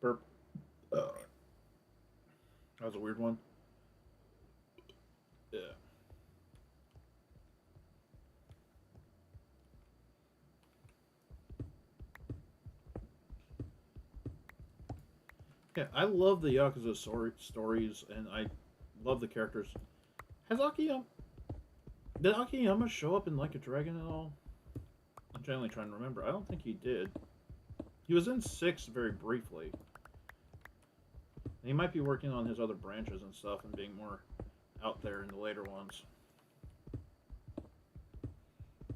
Burp. That was a weird one. Yeah. Yeah, I love the Yakuza stories, and I love the characters. Has Akiyama did Akiyama show up in Like a Dragon at all? I'm generally trying to remember. I don't think he did. He was in 6 very briefly. And he might be working on his other branches and stuff and being more out there in the later ones.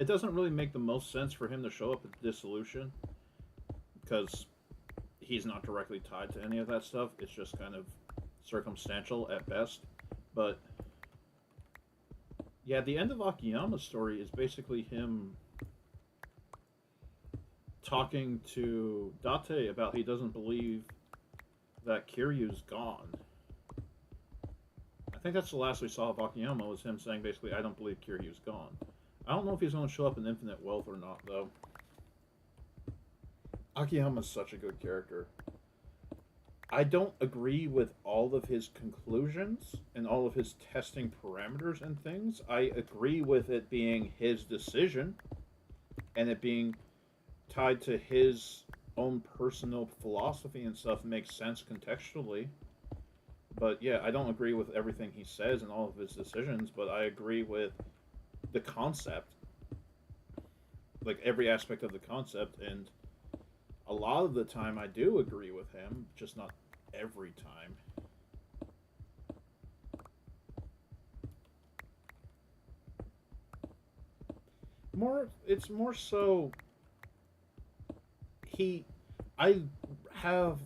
It doesn't really make the most sense for him to show up at Dissolution because he's not directly tied to any of that stuff. It's just kind of circumstantial at best. But yeah, the end of Akiyama's story is basically him talking to Date about he doesn't believe that Kiryu's gone. I think that's the last we saw of Akiyama was him saying basically, I don't believe Kiryu's gone. I don't know if he's going to show up in Infinite Wealth or not, though. Akiyama's such a good character. I don't agree with all of his conclusions and all of his testing parameters and things. I agree with it being his decision and it being tied to his own personal philosophy and stuff makes sense contextually. But yeah, I don't agree with everything he says and all of his decisions, but I agree with the concept. Like every aspect of the concept, and a lot of the time I do agree with him, just not every time. It's more so he I have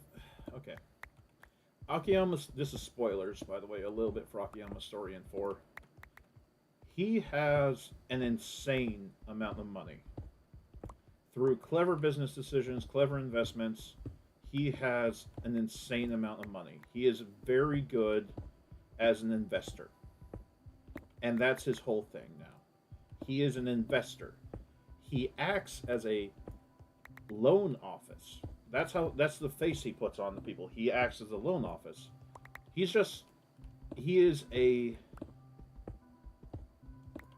okay. Akiyama's, this is spoilers, by the way, a little bit for Akiyama's story in 4. He has an insane amount of money. Through clever business decisions, clever investments, he has an insane amount of money. He is very good as an investor. And that's his whole thing now. He is an investor. He acts as a loan office. That's the face he puts on the people. He acts as a loan office. He's just he is a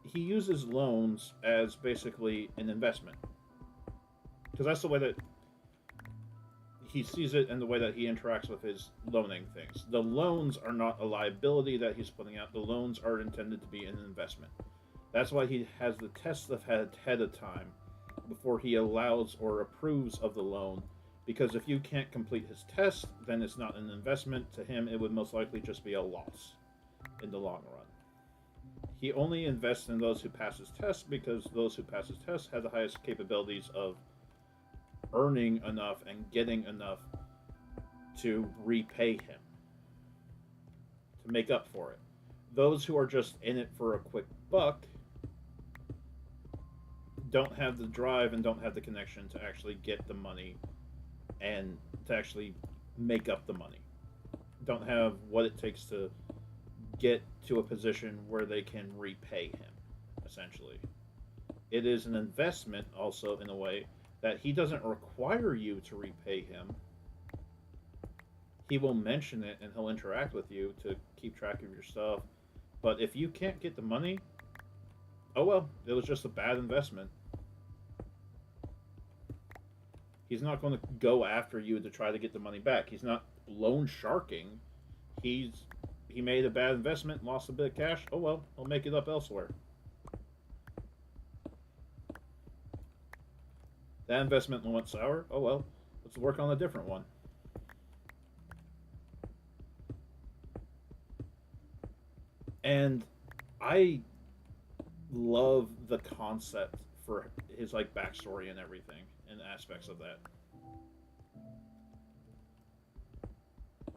he uses loans as basically an investment. Because that's the way that he sees it and the way that he interacts with his loaning things. The loans are not a liability that he's putting out. The loans are intended to be an investment. That's why he has the tests ahead of time before he allows or approves of the loan. Because if you can't complete his test, then it's not an investment. To him, it would most likely just be a loss in the long run. He only invests in those who pass his test because those who pass his test have the highest capabilities of earning enough and getting enough to repay him, to make up for it. Those who are just in it for a quick buck don't have the drive and don't have the connection to actually get the money and to actually make up the money. Don't have what it takes to get to a position where they can repay him, essentially. It is an investment also in a way that he doesn't require you to repay him. He will mention it and he'll interact with you to keep track of your stuff. But if you can't get the money, oh well, it was just a bad investment. He's not going to go after you to try to get the money back. He's not loan sharking. He made a bad investment, lost a bit of cash. Oh well, he'll make it up elsewhere. That investment went sour. Oh well, let's work on a different one. And I love the concept for his like backstory and everything and aspects of that.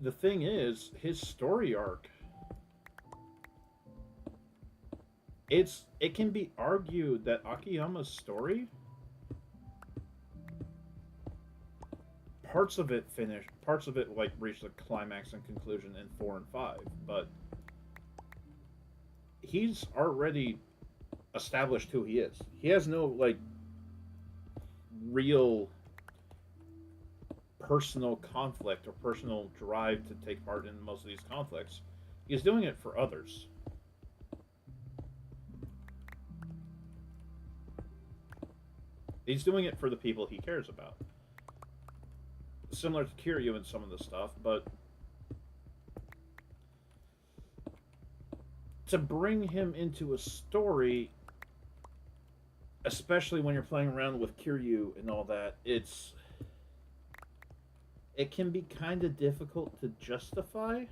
The thing is, his story arc, it can be argued that Akiyama's story, parts of it like reached the climax and conclusion in 4 and 5, but he's already established who he is. He has no like real personal conflict or personal drive to take part in most of these conflicts. He's doing it for others. He's doing it for the people he cares about. Similar to Kiryu and some of the stuff, but to bring him into a story, especially when you're playing around with Kiryu and all that, it can be kind of difficult to justify.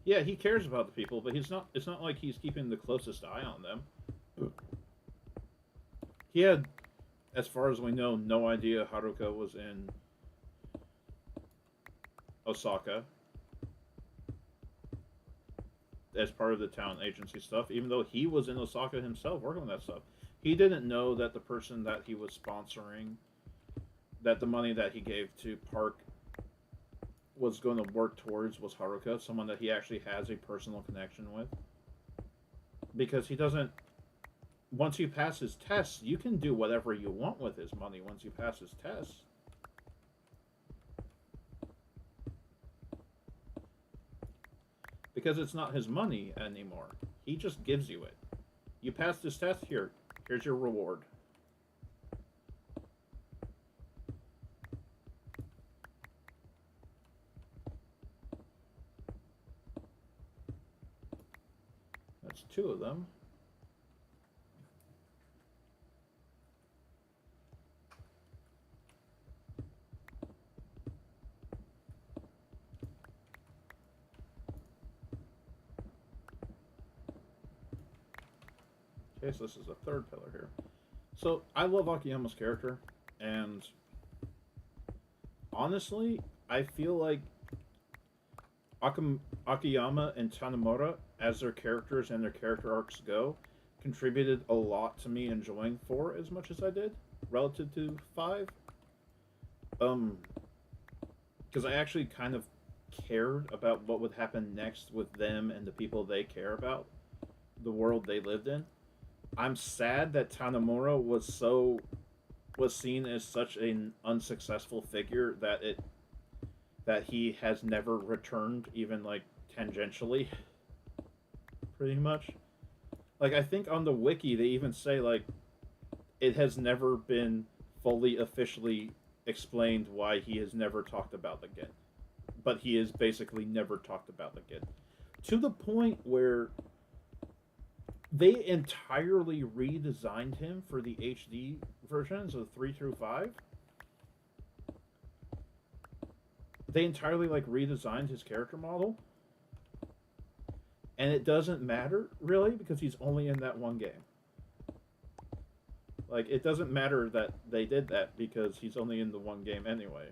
Yeah, he cares about the people, but it's not like he's keeping the closest eye on them. He had, as far as we know, no idea Haruka was in Osaka as part of the talent agency stuff, even though he was in Osaka himself working on that stuff. He didn't know that the person that he was sponsoring, that the money that he gave to Park was going to work towards was Haruka, someone that he actually has a personal connection with. Because he doesn't... Once you pass his tests, you can do whatever you want with his money once you pass his tests. Because it's not his money anymore. He just gives you it. You passed this test, here's your reward. That's 2 of them. Okay, so this is the 3rd pillar here. So, I love Akiyama's character. And honestly, I feel like Akiyama and Tanemura, as their characters and their character arcs go, contributed a lot to me enjoying 4 as much as I did relative to 5. Um, because I actually kind of cared about what would happen next with them and the people they care about, the world they lived in. I'm sad that Tanemura was seen as such an unsuccessful figure that he has never returned even like tangentially, pretty much. Like I think on the wiki they even say like it has never been fully officially explained why he has never talked about again. But he is basically never talked about again. To the point where they entirely redesigned him for the HD versions of 3 through 5. They entirely like redesigned his character model. And it doesn't matter really because he's only in that one game. Like it doesn't matter that they did that because he's only in the one game anyway.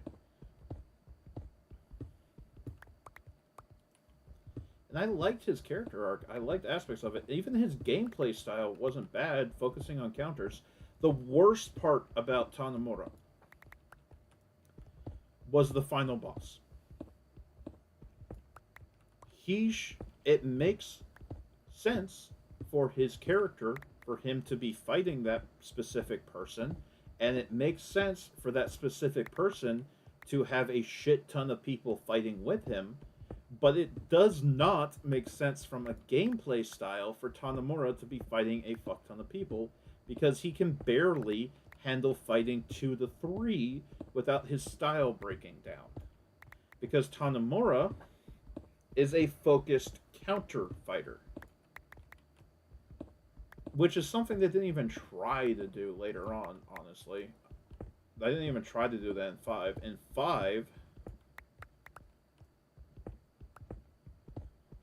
And I liked his character arc. I liked aspects of it. Even his gameplay style wasn't bad, focusing on counters. The worst part about Tanemura was the final boss. It makes sense for his character for him to be fighting that specific person, and it makes sense for that specific person to have a shit ton of people fighting with him, but it does not make sense from a gameplay style for Tanemura to be fighting a fuck ton of people because he can barely handle fighting 2 to 3 without his style breaking down. Because Tanemura is a focused counter fighter, which is something they didn't even try to do later on, honestly. I didn't even try to do that in 5. In 5,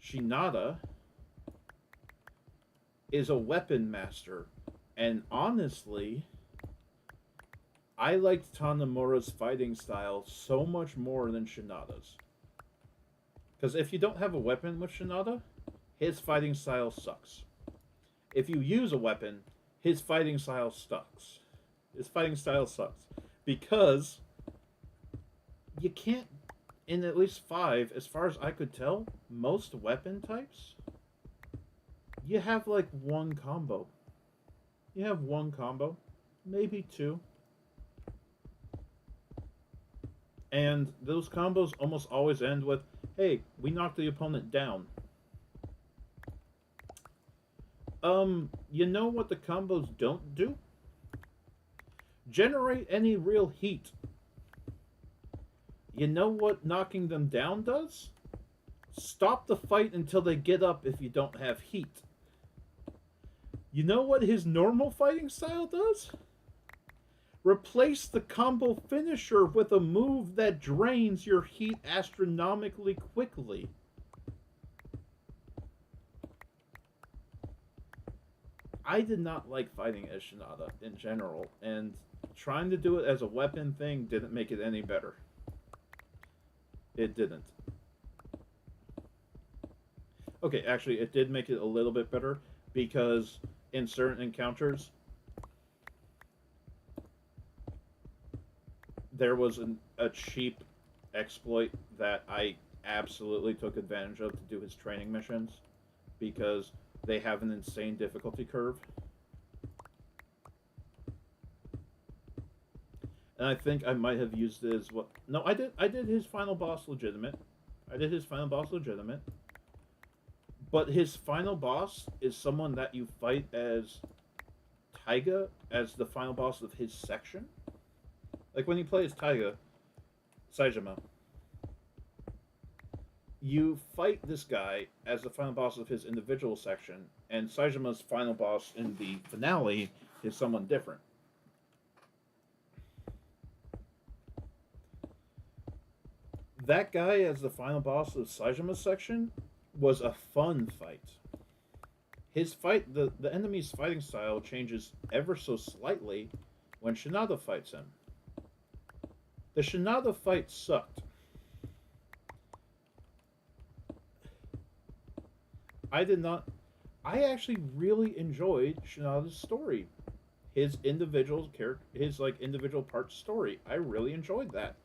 Shinada is a weapon master, and honestly, I liked Tanemura's fighting style so much more than Shinada's. Because if you don't have a weapon with Shinada, his fighting style sucks. If you use a weapon, his fighting style sucks. His fighting style sucks. Because you can't, in at least 5, as far as I could tell, most weapon types, you have like one combo. You have one combo, maybe 2. And those combos almost always end with, hey, we knocked the opponent down. You know what the combos don't do? Generate any real heat. You know what knocking them down does? Stop the fight until they get up if you don't have heat. You know what his normal fighting style does? Replace the combo finisher with a move that drains your heat astronomically quickly. I did not like fighting as Shinada in general, and trying to do it as a weapon thing didn't make it any better. It didn't. Okay, actually, it did make it a little bit better because in certain encounters, there was a cheap exploit that I absolutely took advantage of to do his training missions because they have an insane difficulty curve. And I think I might have used it as what. No, I did his final boss legitimate. I did his final boss legitimate. But his final boss is someone that you fight as Taiga as the final boss of his section. Like when you play as Taiga, Saejima, you fight this guy as the final boss of his individual section, and Saejima's final boss in the finale is someone different. That guy as the final boss of Saejima's section was a fun fight. His fight, the enemy's fighting style changes ever so slightly when Shinada fights him. The Shinada fight sucked. I did not. I actually really enjoyed Shinada's story. His individual character, his like individual part story. I really enjoyed that.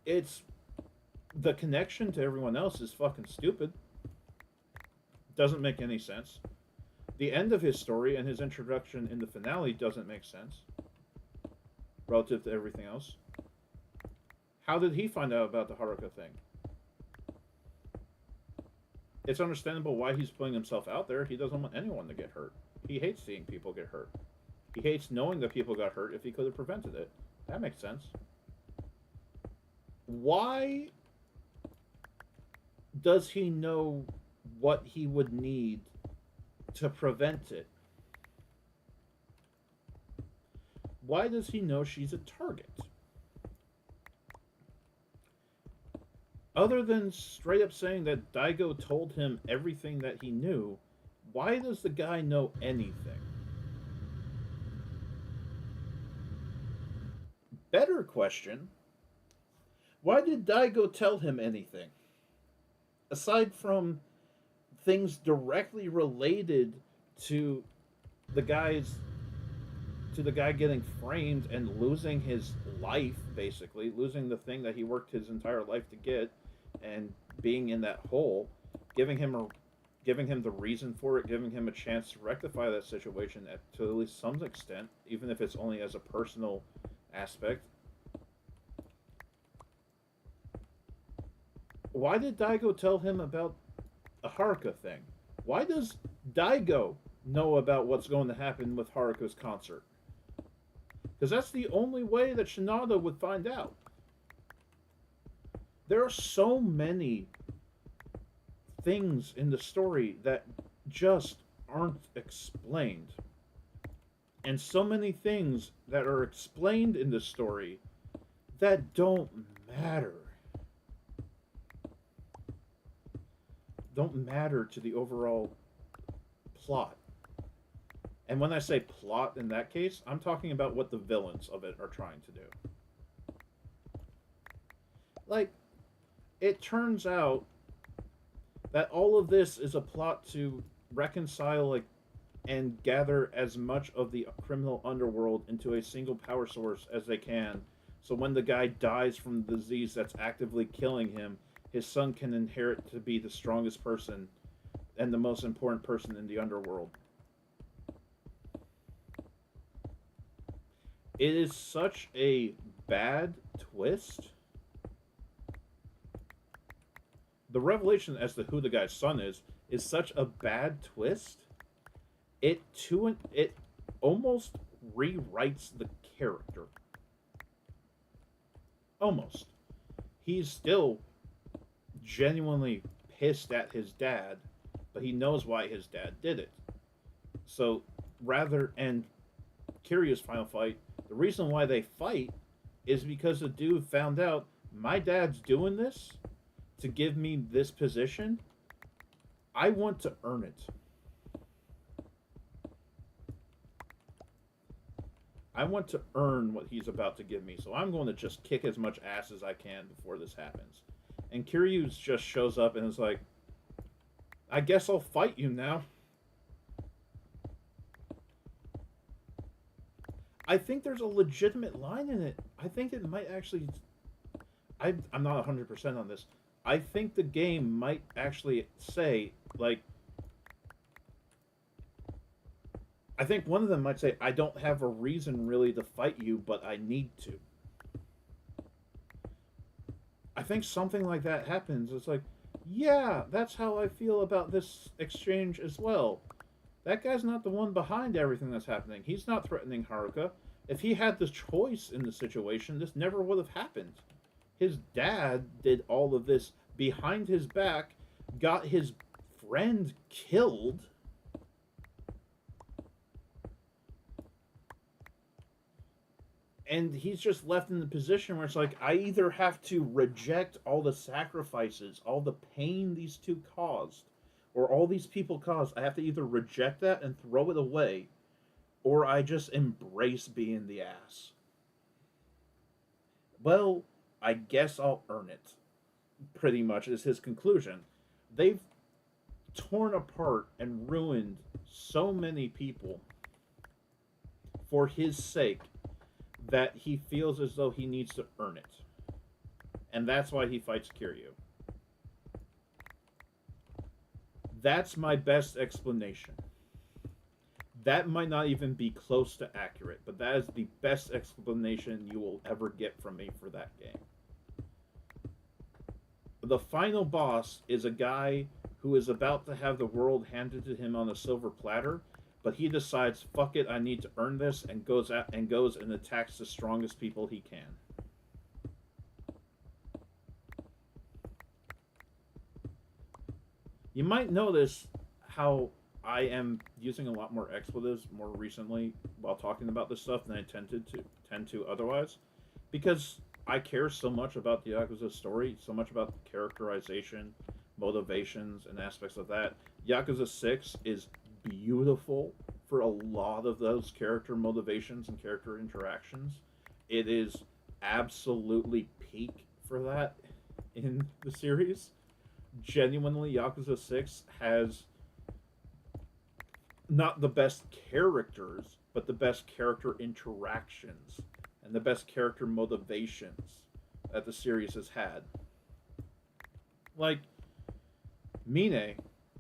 It's the connection to everyone else is fucking stupid. Doesn't make any sense. The end of his story and his introduction in the finale doesn't make sense relative to everything else. How did he find out about the Haruka thing? It's understandable why he's putting himself out there. He doesn't want anyone to get hurt. He hates seeing people get hurt. He hates knowing that people got hurt if he could have prevented it. That makes sense. Why does he know what he would need to prevent it? Why does he know she's a target? Other than straight up saying that Daigo told him everything that he knew, why does the guy know anything? Better question, why did Daigo tell him anything? Aside from things directly related to the guy's to the guy getting framed and losing his life, basically losing the thing that he worked his entire life to get, and being in that hole, giving him a giving him the reason for it, giving him a chance to rectify that situation to at least some extent, even if it's only as a personal aspect. Why did Daigo tell him about the Haruka thing? Why does Daigo know about what's going to happen with Haruka's concert? Because that's the only way that Shinada would find out. There are so many things in the story that just aren't explained. And so many things that are explained in the story that don't matter. Don't matter to the overall plot. And when I say plot in that case, I'm talking about what the villains of it are trying to do. Like, it turns out that all of this is a plot to reconcile, like, and gather as much of the criminal underworld into a single power source as they can. So when the guy dies from the disease that's actively killing him, his son can inherit to be the strongest person and the most important person in the underworld. It is such a bad twist. The revelation as to who the guy's son is such a bad twist. It almost rewrites the character. Almost. He's still genuinely pissed at his dad, but he knows why his dad did it. So and Kiryu's final fight, the reason why they fight is because the dude found out my dad's doing this to give me this position. I want to earn it. I want to earn what he's about to give me, so I'm going to just kick as much ass as I can before this happens. And Kiryu just shows up and is like, I guess I'll fight you now. I think there's a legitimate line in it. I think it might actually... I'm not 100% on this. I think the game might actually say, like... I think one of them might say, I don't have a reason really to fight you, but I need to. I think something like that happens. It's like, yeah, that's how I feel about this exchange as well. That guy's not the one behind everything that's happening. He's not threatening Haruka. If he had the choice in the situation, this never would have happened. His dad did all of this behind his back, got his friend killed. And he's just left in the position where it's like, I either have to reject all the sacrifices, all the pain these two caused, or all these people caused. I have to either reject that and throw it away, or I just embrace being the ass. Well, I guess I'll earn it. Pretty much is his conclusion. They've torn apart and ruined so many people for his sake that he feels as though he needs to earn it. And that's why he fights Kiryu. That's my best explanation. That might not even be close to accurate, but that is the best explanation you will ever get from me for that game. The final boss is a guy who is about to have the world handed to him on a silver platter, but he decides, "Fuck it, I need to earn this," and goes and attacks the strongest people he can. You might notice how I am using a lot more expletives more recently while talking about this stuff than I tend to otherwise, because I care so much about the Yakuza story, so much about the characterization, motivations, and aspects of that. Yakuza 6 is beautiful for a lot of those character motivations and character interactions. It is absolutely peak for that in the series. Genuinely, Yakuza 6 has not the best characters, but the best character interactions and the best character motivations that the series has had. Like, Mine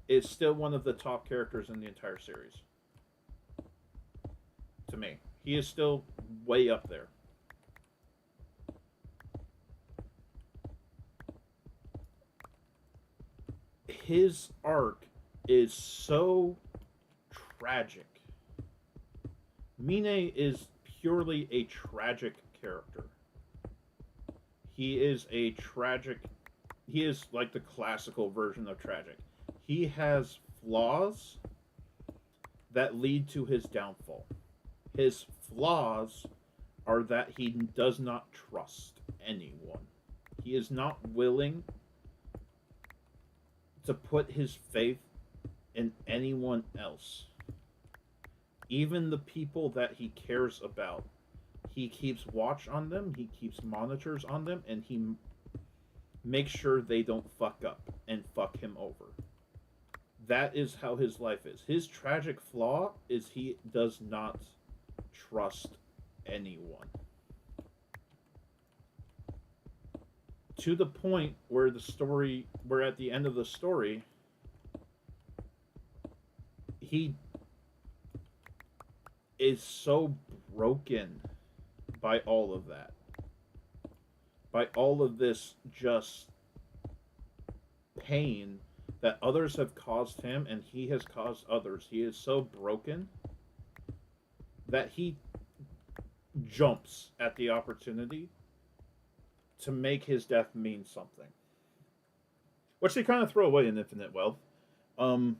is still one of the top characters in the entire series. To me, he is still way up there. His arc is so tragic. Mine is purely a tragic character. He is a tragic. He is like the classical version of tragic. He has flaws that lead to his downfall. His flaws are that he does not trust anyone. He is not willing to put his faith in anyone else. Even the people that he cares about, he keeps watch on them, he keeps monitors on them, and he makes sure they don't fuck up and fuck him over. That is how his life is. His tragic flaw is he does not trust anyone. To the point where at the end of the story, he is so broken by all of that. By all of this just pain that others have caused him and he has caused others. He is so broken that he jumps at the opportunity to make his death mean something. Which they kind of throw away in Infinite Wealth. Um,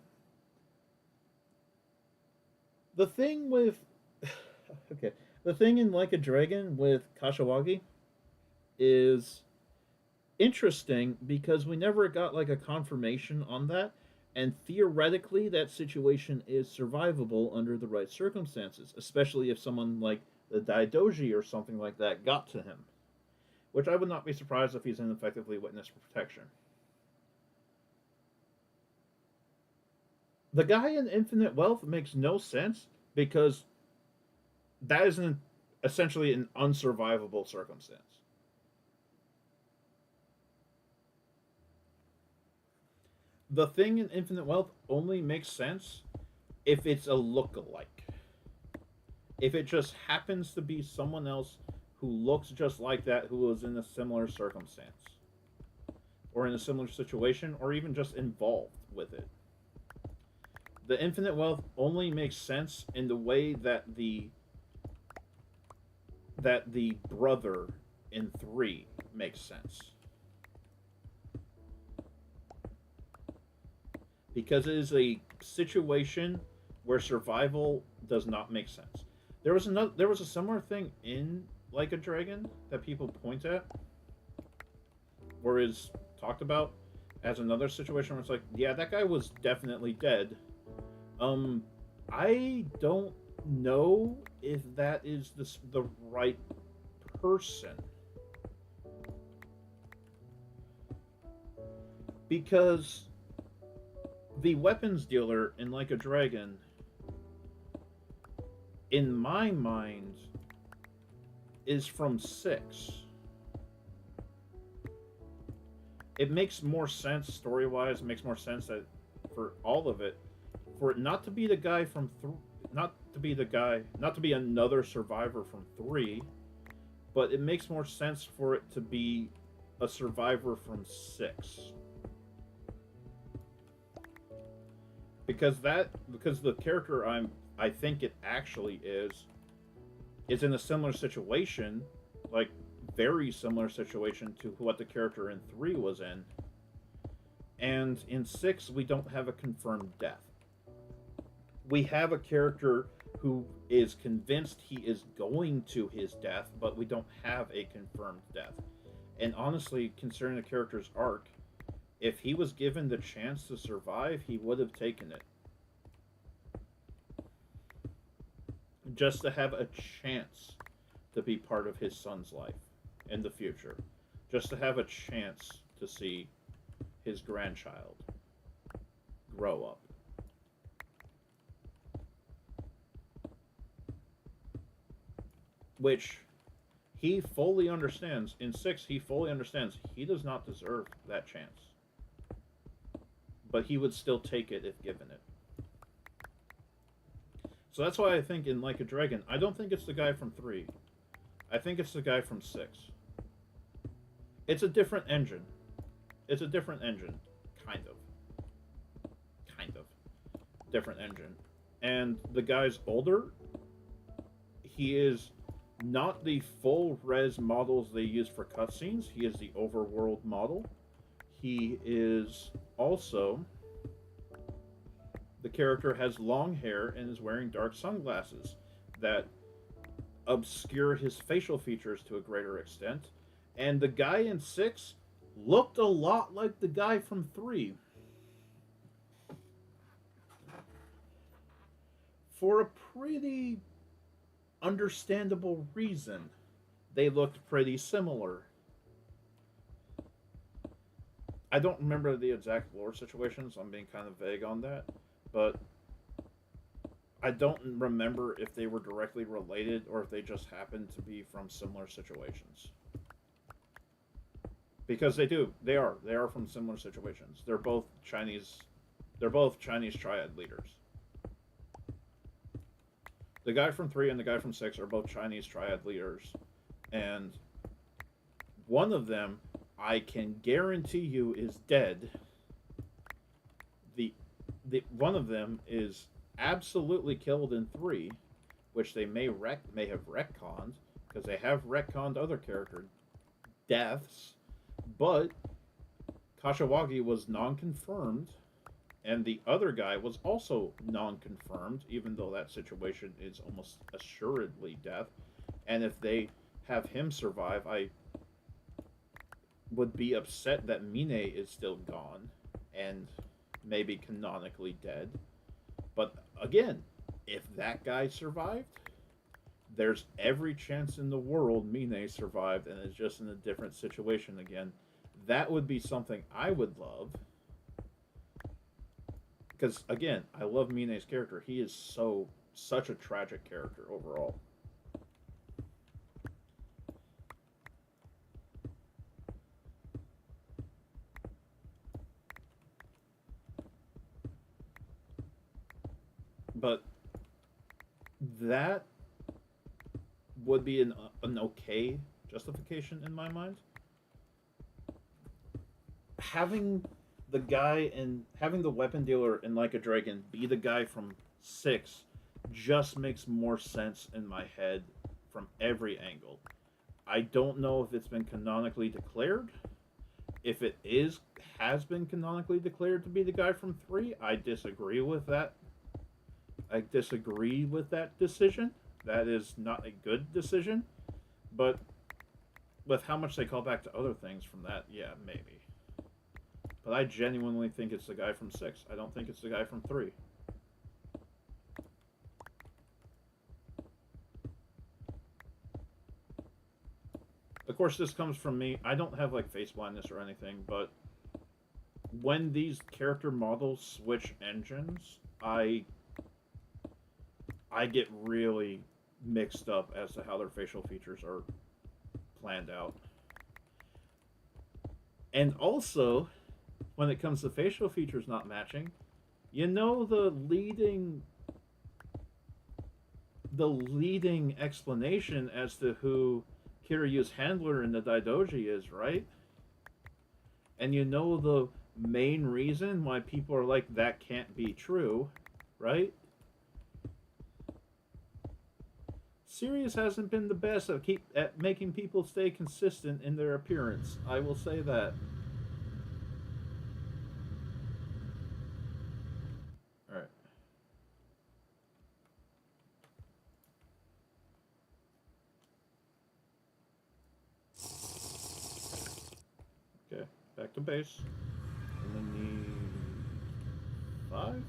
the thing with okay, the thing in Like a Dragon with Kashiwagi is interesting because we never got like a confirmation on that, and theoretically that situation is survivable under the right circumstances, especially if someone like the Daidoji or something like that got to him, which I would not be surprised if he's ineffectively witness protection. The guy in Infinite Wealth makes no sense because that is essentially an unsurvivable circumstance. The thing in Infinite Wealth only makes sense if it's a look-alike. If it just happens to be someone else who looks just like that, who was in a similar circumstance, or in a similar situation, or even just involved with it. The Infinite Wealth only makes sense in the way that the brother in 3 makes sense. Because it is a situation where survival does not make sense. There was a similar thing in Like a Dragon that people point at, where it's talked about as another situation where it's like, yeah, that guy was definitely dead. I don't know if that is the right person, because the weapons dealer in Like a Dragon, in my mind, is from 6. It makes more sense story wise. It makes more sense that for all of it, for it not to be the guy from not to be another survivor from 3, but it makes more sense for it to be a survivor from 6, because the character I think it actually is in a similar situation, like very similar situation to what the character in 3 was in. And in 6, we don't have a confirmed death. We have a character who is convinced he is going to his death, but we don't have a confirmed death. And honestly, considering the character's arc, if he was given the chance to survive, he would have taken it. Just to have a chance to be part of his son's life in the future. Just to have a chance to see his grandchild grow up. Which he fully understands. In 6, he fully understands he does not deserve that chance. But he would still take it if given it. So that's why I think in Like a Dragon, I don't think it's the guy from 3. I think it's the guy from 6. It's a different engine. It's a different engine. Kind of. Kind of. Different engine. And the guy's older. He is not the full res models they use for cutscenes. He is the overworld model. He is also, the character has long hair and is wearing dark sunglasses that obscure his facial features to a greater extent. And the guy in 6 looked a lot like the guy from 3. For a pretty understandable reason. They looked pretty similar. I don't remember the exact lore situations, so I'm being kind of vague on that. But I don't remember if they were directly related or if they just happened to be from similar situations. Because they do. They are. They are from similar situations. They're both Chinese. They're both Chinese triad leaders. The guy from 3 and the guy from 6 are both Chinese triad leaders. And one of them, I can guarantee you, is dead. The one of them is absolutely killed in 3, which they may have retconned, because they have retconned other character deaths, but Kashiwagi was non-confirmed, and the other guy was also non-confirmed, even though that situation is almost assuredly death. And if they have him survive, I would be upset that Mine is still gone and maybe canonically dead. But again, if that guy survived, there's every chance in the world Mine survived and is just in a different situation again. That would be something I would love. Because again, I love Mine's character. He is such a tragic character overall. But that would be an okay justification in my mind. Having having the weapon dealer in Like a Dragon be the guy from 6 just makes more sense in my head from every angle. I don't know if it's been canonically declared. If it has been canonically declared to be the guy from 3, I disagree with that. I disagree with that decision. That is not a good decision. But with how much they call back to other things from that, yeah, maybe. But I genuinely think it's the guy from 6. I don't think it's the guy from 3. course, this comes from me. I don't have like face blindness or anything, but when these character models switch engines, I get really mixed up as to how their facial features are planned out. And also, when it comes to facial features not matching, you know the leading explanation as to who Kiryu's handler in the Daidoji is, right? And you know the main reason why people are like that can't be true, right? Sirius hasn't been the best at making people stay consistent in their appearance. I will say that. All right. Okay. Back to base. And then need 5.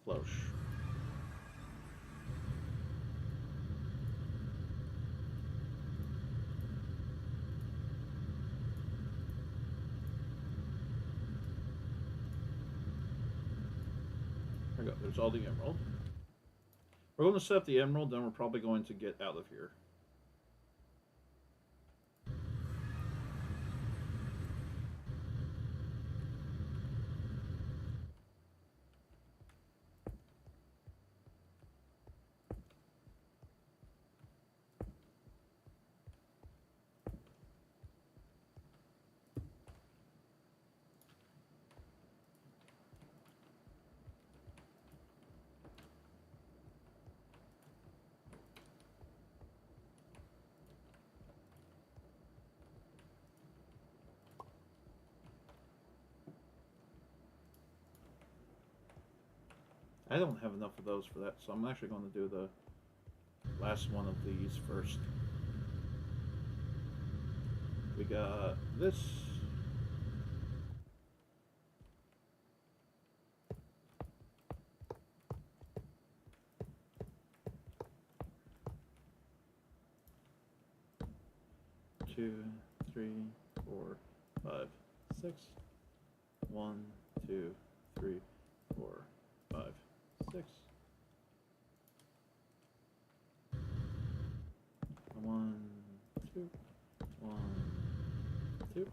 Close. There we go. There's all the emerald. We're going to set up the emerald, then we're probably going to get out of here. I don't have enough of those for that, so I'm actually going to do the last one of these first. We got this. Two, 3, 4, 5, 6. 1, 2, 3, 4, 5, 6. 1, 2, 1, 2.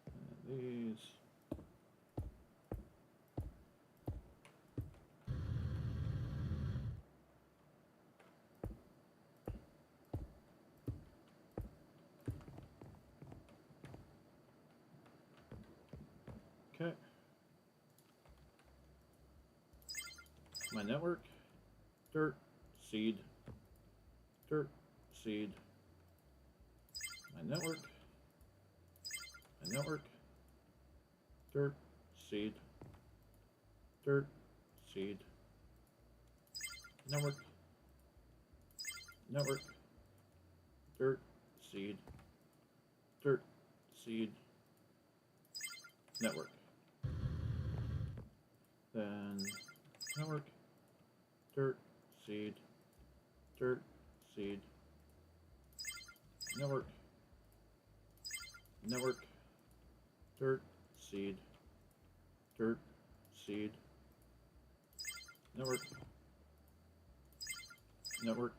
And these. Okay. My network. Dirt. Seed. Dirt. Seed. My network. My network. Dirt. Seed. Dirt. Seed. Network. Network. Dirt. Seed. Dirt. Seed. Network. Then network, dirt, seed, dirt, seed, network, network, dirt, seed, dirt, seed, network, network,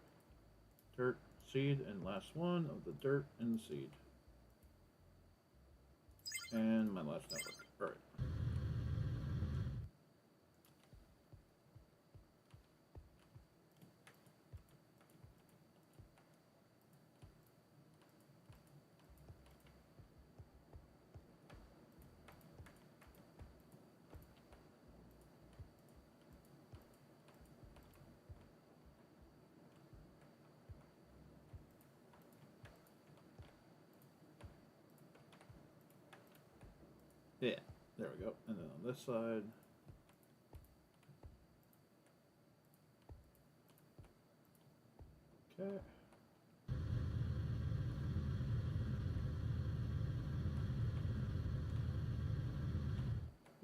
dirt, seed, and last one of the dirt and the seed. And my last network. All right. Yeah, there we go. And then on this side. Okay.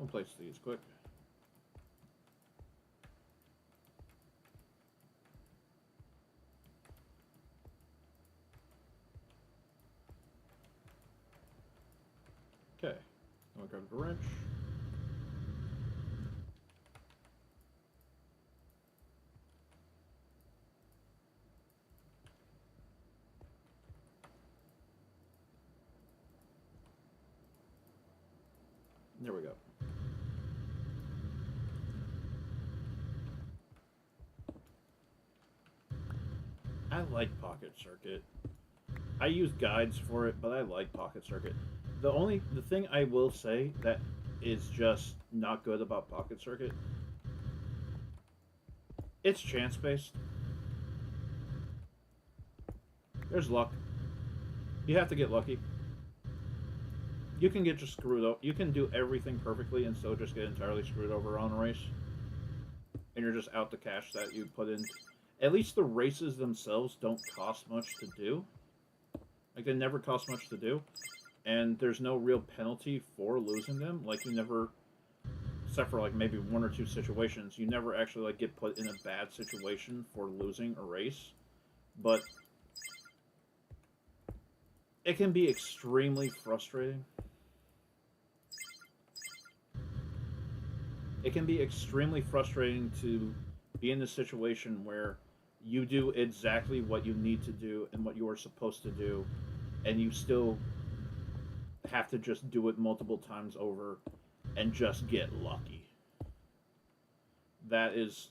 We'll place these quick. Okay. I'll grab the wrench. There we go. I like Pocket Circuit. I use guides for it, but I like Pocket Circuit. The thing I will say that is just not good about Pocket Circuit, it's chance based. There's luck. You have to get lucky. You can get just screwed up. You can do everything perfectly and still just get entirely screwed over on a race. And you're just out the cash that you put in. At least the races themselves don't cost much to do. Like, they never cost much to do. And there's no real penalty for losing them. Like, you never, except for, like, maybe one or two situations, you never actually, like, get put in a bad situation for losing a race. But it can be extremely frustrating. It can be extremely frustrating to be in a situation where you do exactly what you need to do and what you are supposed to do, and you still have to just do it multiple times over and just get lucky. That is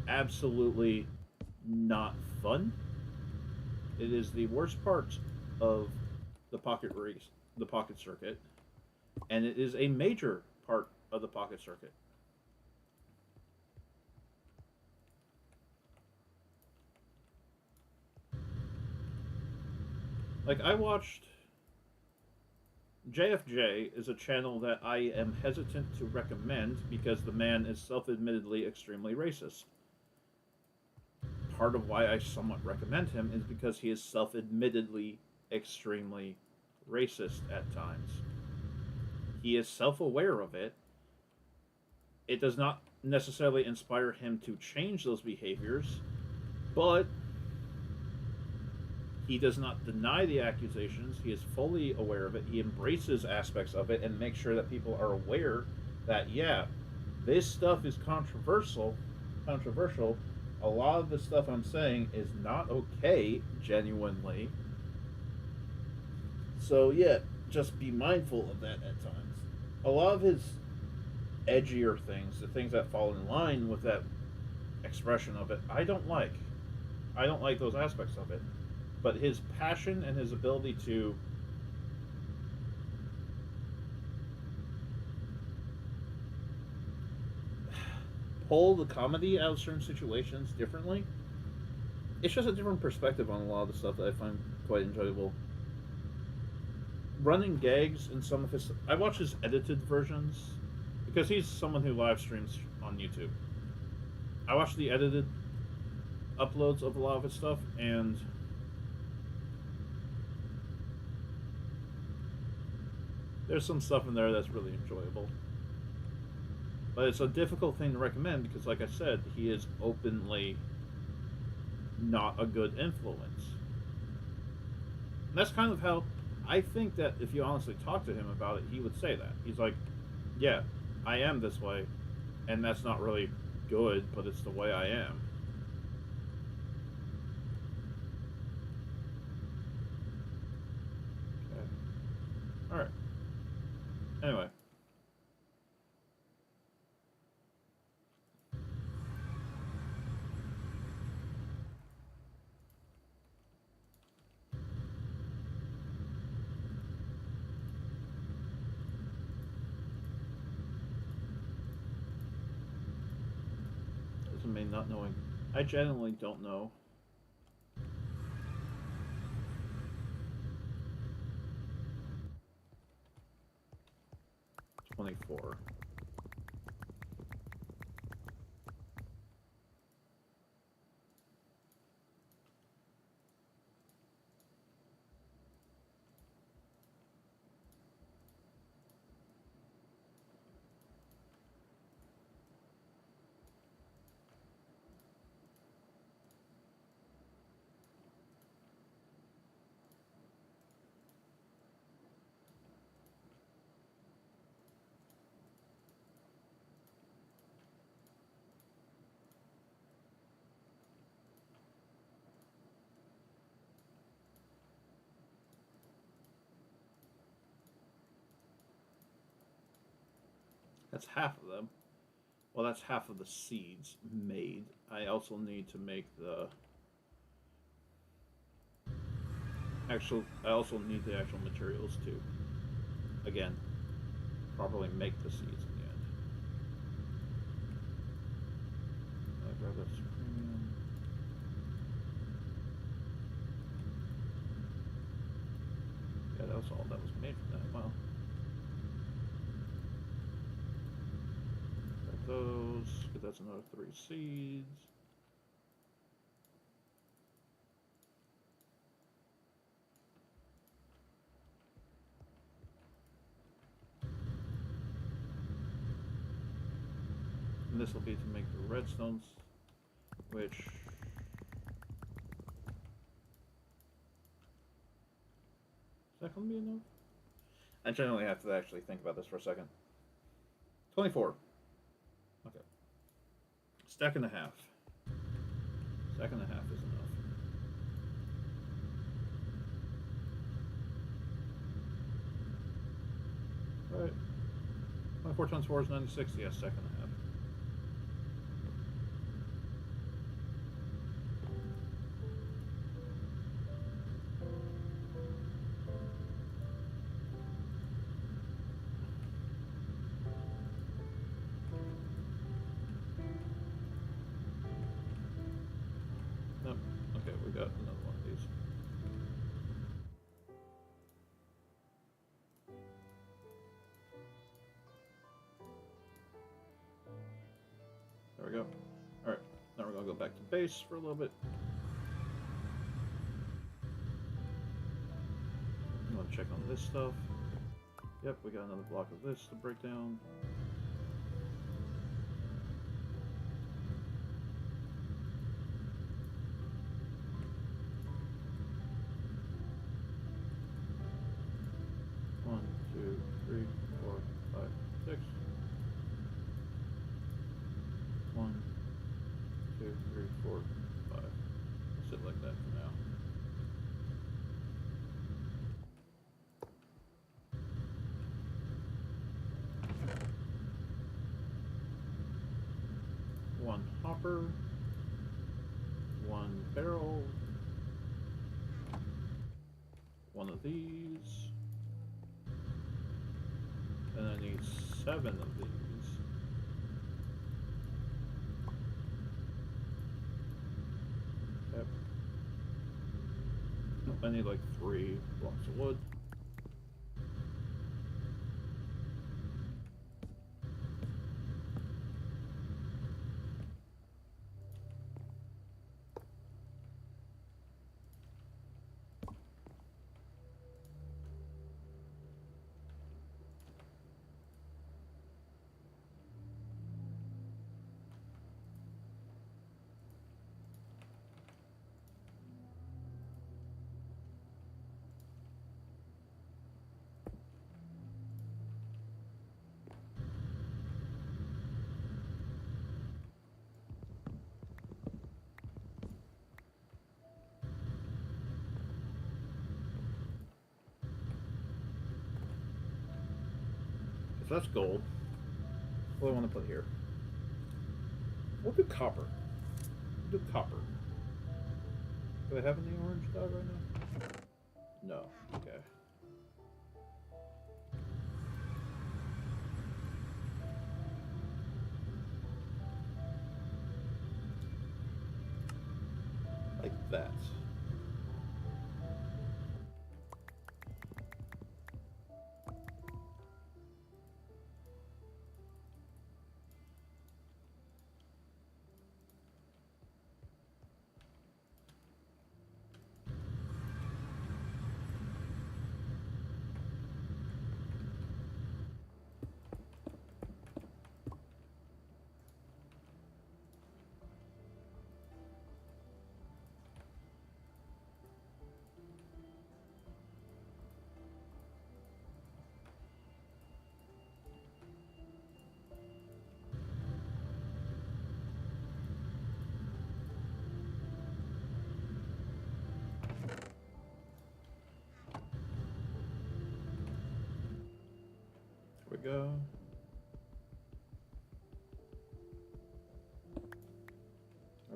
absolutely not fun. It is the worst part of the pocket race, the pocket circuit, and it is a major part of the pocket circuit. Like, I watched JFJ is a channel that I am hesitant to recommend because the man is self-admittedly extremely racist. Part of why I somewhat recommend him is because he is self-admittedly extremely racist at times. He is self-aware of it. It does not necessarily inspire him to change those behaviors, but he does not deny the accusations. He is fully aware of it. He embraces aspects of it and makes sure that people are aware that, yeah, this stuff is controversial. Controversial. A lot of the stuff I'm saying is not okay, genuinely. So, yeah, just be mindful of that at times. A lot of his edgier things, the things that fall in line with that expression of it, I don't like. I don't like those aspects of it. But his passion and his ability to pull the comedy out of certain situations differently, it's just a different perspective on a lot of the stuff that I find quite enjoyable. Running gags in some of his... I watch his edited versions because he's someone who live streams on YouTube. I watch the edited uploads of a lot of his stuff, and there's some stuff in there that's really enjoyable. But it's a difficult thing to recommend because, like I said, he is openly not a good influence. And that's kind of how I think that if you honestly talk to him about it, he would say that. He's like, yeah, I am this way, and that's not really good, but it's the way I am. Okay. Alright. Anyway. Doesn't mean not knowing. I genuinely don't know. $24. That's half of them. Well, that's half of the seeds made. I also need to make the I also need the actual materials to, again, properly make the seeds in the end. I'll grab that premium. Yeah, that was all that was made from that. Wow. Grab those. That's another 3 seeds. And this will be to make the redstones, which is that going to be enough? I generally have to actually think about this for a second. 24. Okay. Stack and a half. Stack and a half is enough. Alright. 24 times 4 is 96. Yes, stack and a half. Nope. Okay, we got another one of these. There we go. Alright, now we're going to go back to base for a little bit. I'm going to check on this stuff. Yep, we got another block of this to break down. One, two, three, four, five, six. 1, 2, 3, 4, 5. I'll sit like that for now. One hopper, 1 barrel, 1 of these, and I need 7 of these. Yep. Nope, I need like 3 blocks of wood. So that's gold. What do I want to put here? We'll do copper. We'll do copper. Do I have any orange dye right now? No. Okay. Like that.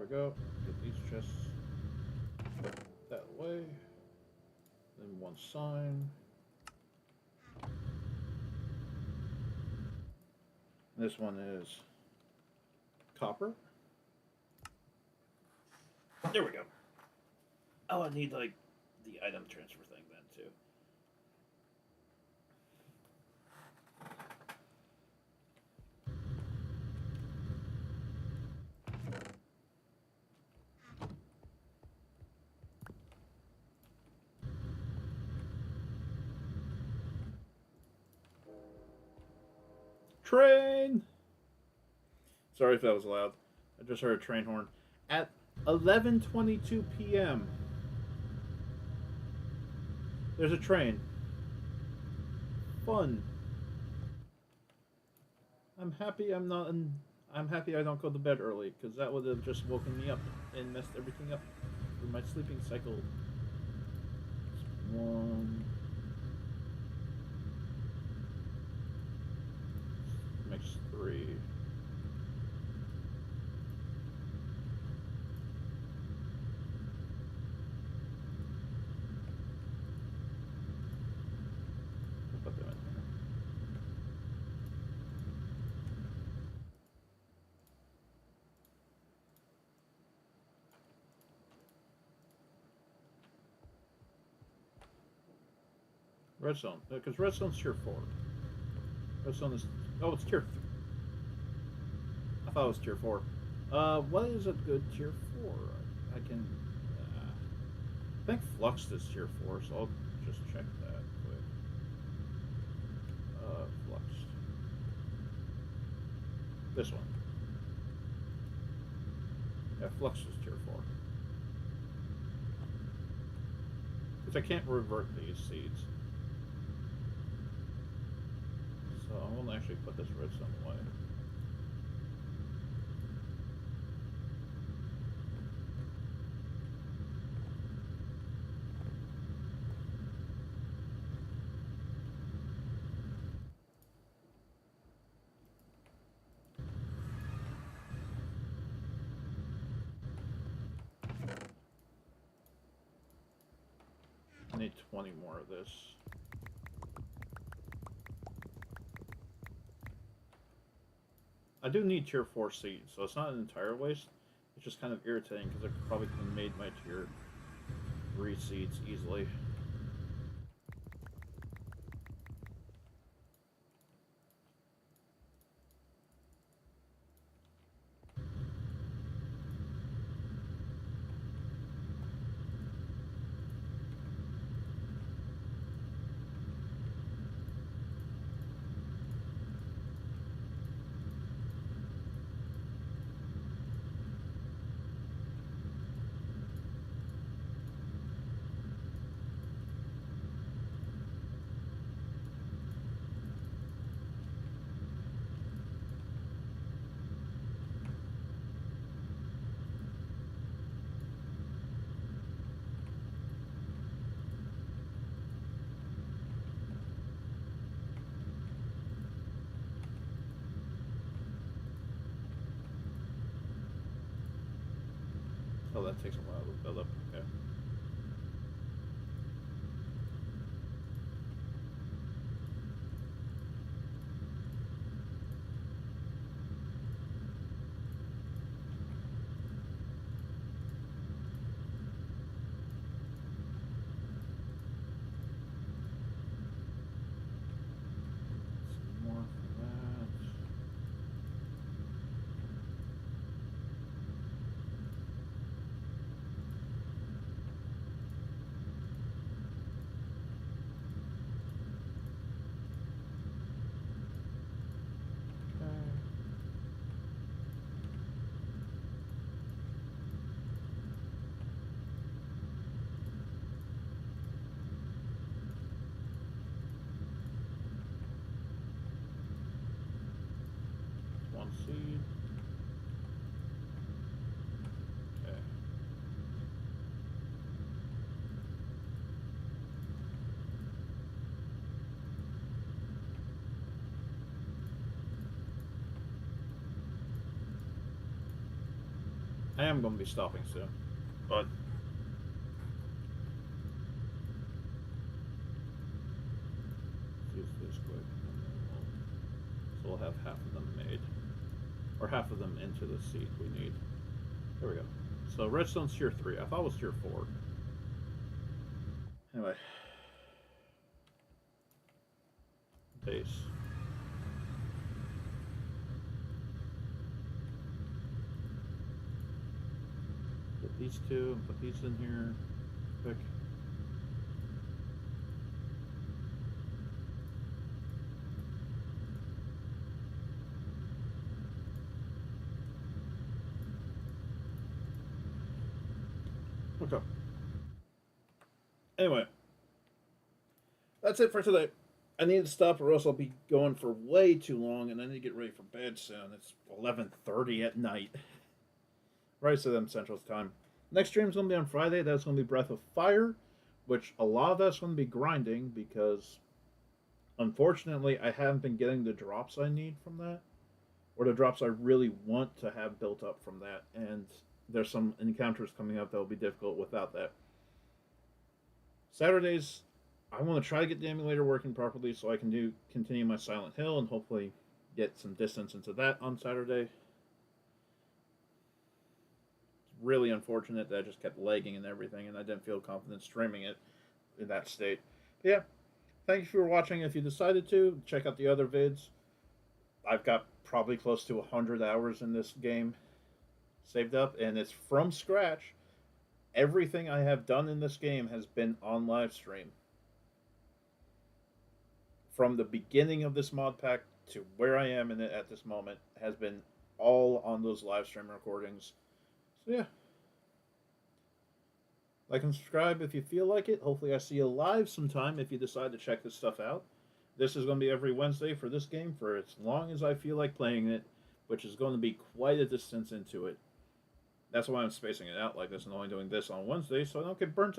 we go. Get these chests put that way. Then one sign. This one is copper. There we go. Oh, I need like the item transfer thing then too. Train! Sorry if that was loud. I just heard a train horn. At 11:22 p.m. There's a train. Fun. I'm happy I'm not in, I'm happy I don't go to bed early, because that would have just woken me up and messed everything up through my sleeping cycle. One. Makes three. I'll put them in here. Redstone, because redstone's tier 4. Redstone is, oh, it's tier 3. I thought it was tier 4. What is a good tier 4? I can, I think Fluxed is tier 4, so I'll just check that quick. Fluxed. This one. Yeah, Flux is tier 4. Because I can't revert these seeds. So I won't actually put this redstone away. I need 20 more of this. I do need tier 4 seeds, so it's not an entire waste. It's just kind of irritating because I probably could have made my tier 3 seeds easily. Oh, that takes a while to build up. Okay. Some more for that. One seed. Okay. I am going to be stopping soon, but let's use this quick. So we'll have half of them made, or half of them into the seed we need. There we go. So redstone's tier 3. I thought it was tier 4. Anyway, base. Get these two and put these in here. Quick. Okay. Anyway, that's it for today. I need to stop, or else I'll be going for way too long, and I need to get ready for bed soon. It's 11:30 at night, right? So then Central Time. Next stream's gonna be on Friday. That's gonna be Breath of Fire, which a lot of that's gonna be grinding because, unfortunately, I haven't been getting the drops I need from that, or the drops I really want to have built up from that. And there's some encounters coming up that will be difficult without that. Saturdays, I want to try to get the emulator working properly so I can continue my Silent Hill and hopefully get some distance into that on Saturday. It's really unfortunate that I just kept lagging and everything, and I didn't feel confident streaming it in that state. But yeah, thank you for watching. If you decided to, check out the other vids. I've got probably close to 100 hours in this game saved up, and it's from scratch. Everything I have done in this game has been on live stream. From the beginning of this mod pack to where I am in it at this moment has been all on those live stream recordings. So yeah. Like and subscribe if you feel like it. Hopefully I see you live sometime if you decide to check this stuff out. This is going to be every Wednesday for this game for as long as I feel like playing it, which is going to be quite a distance into it. That's why I'm spacing it out like this and only doing this on Wednesday so I don't get burnt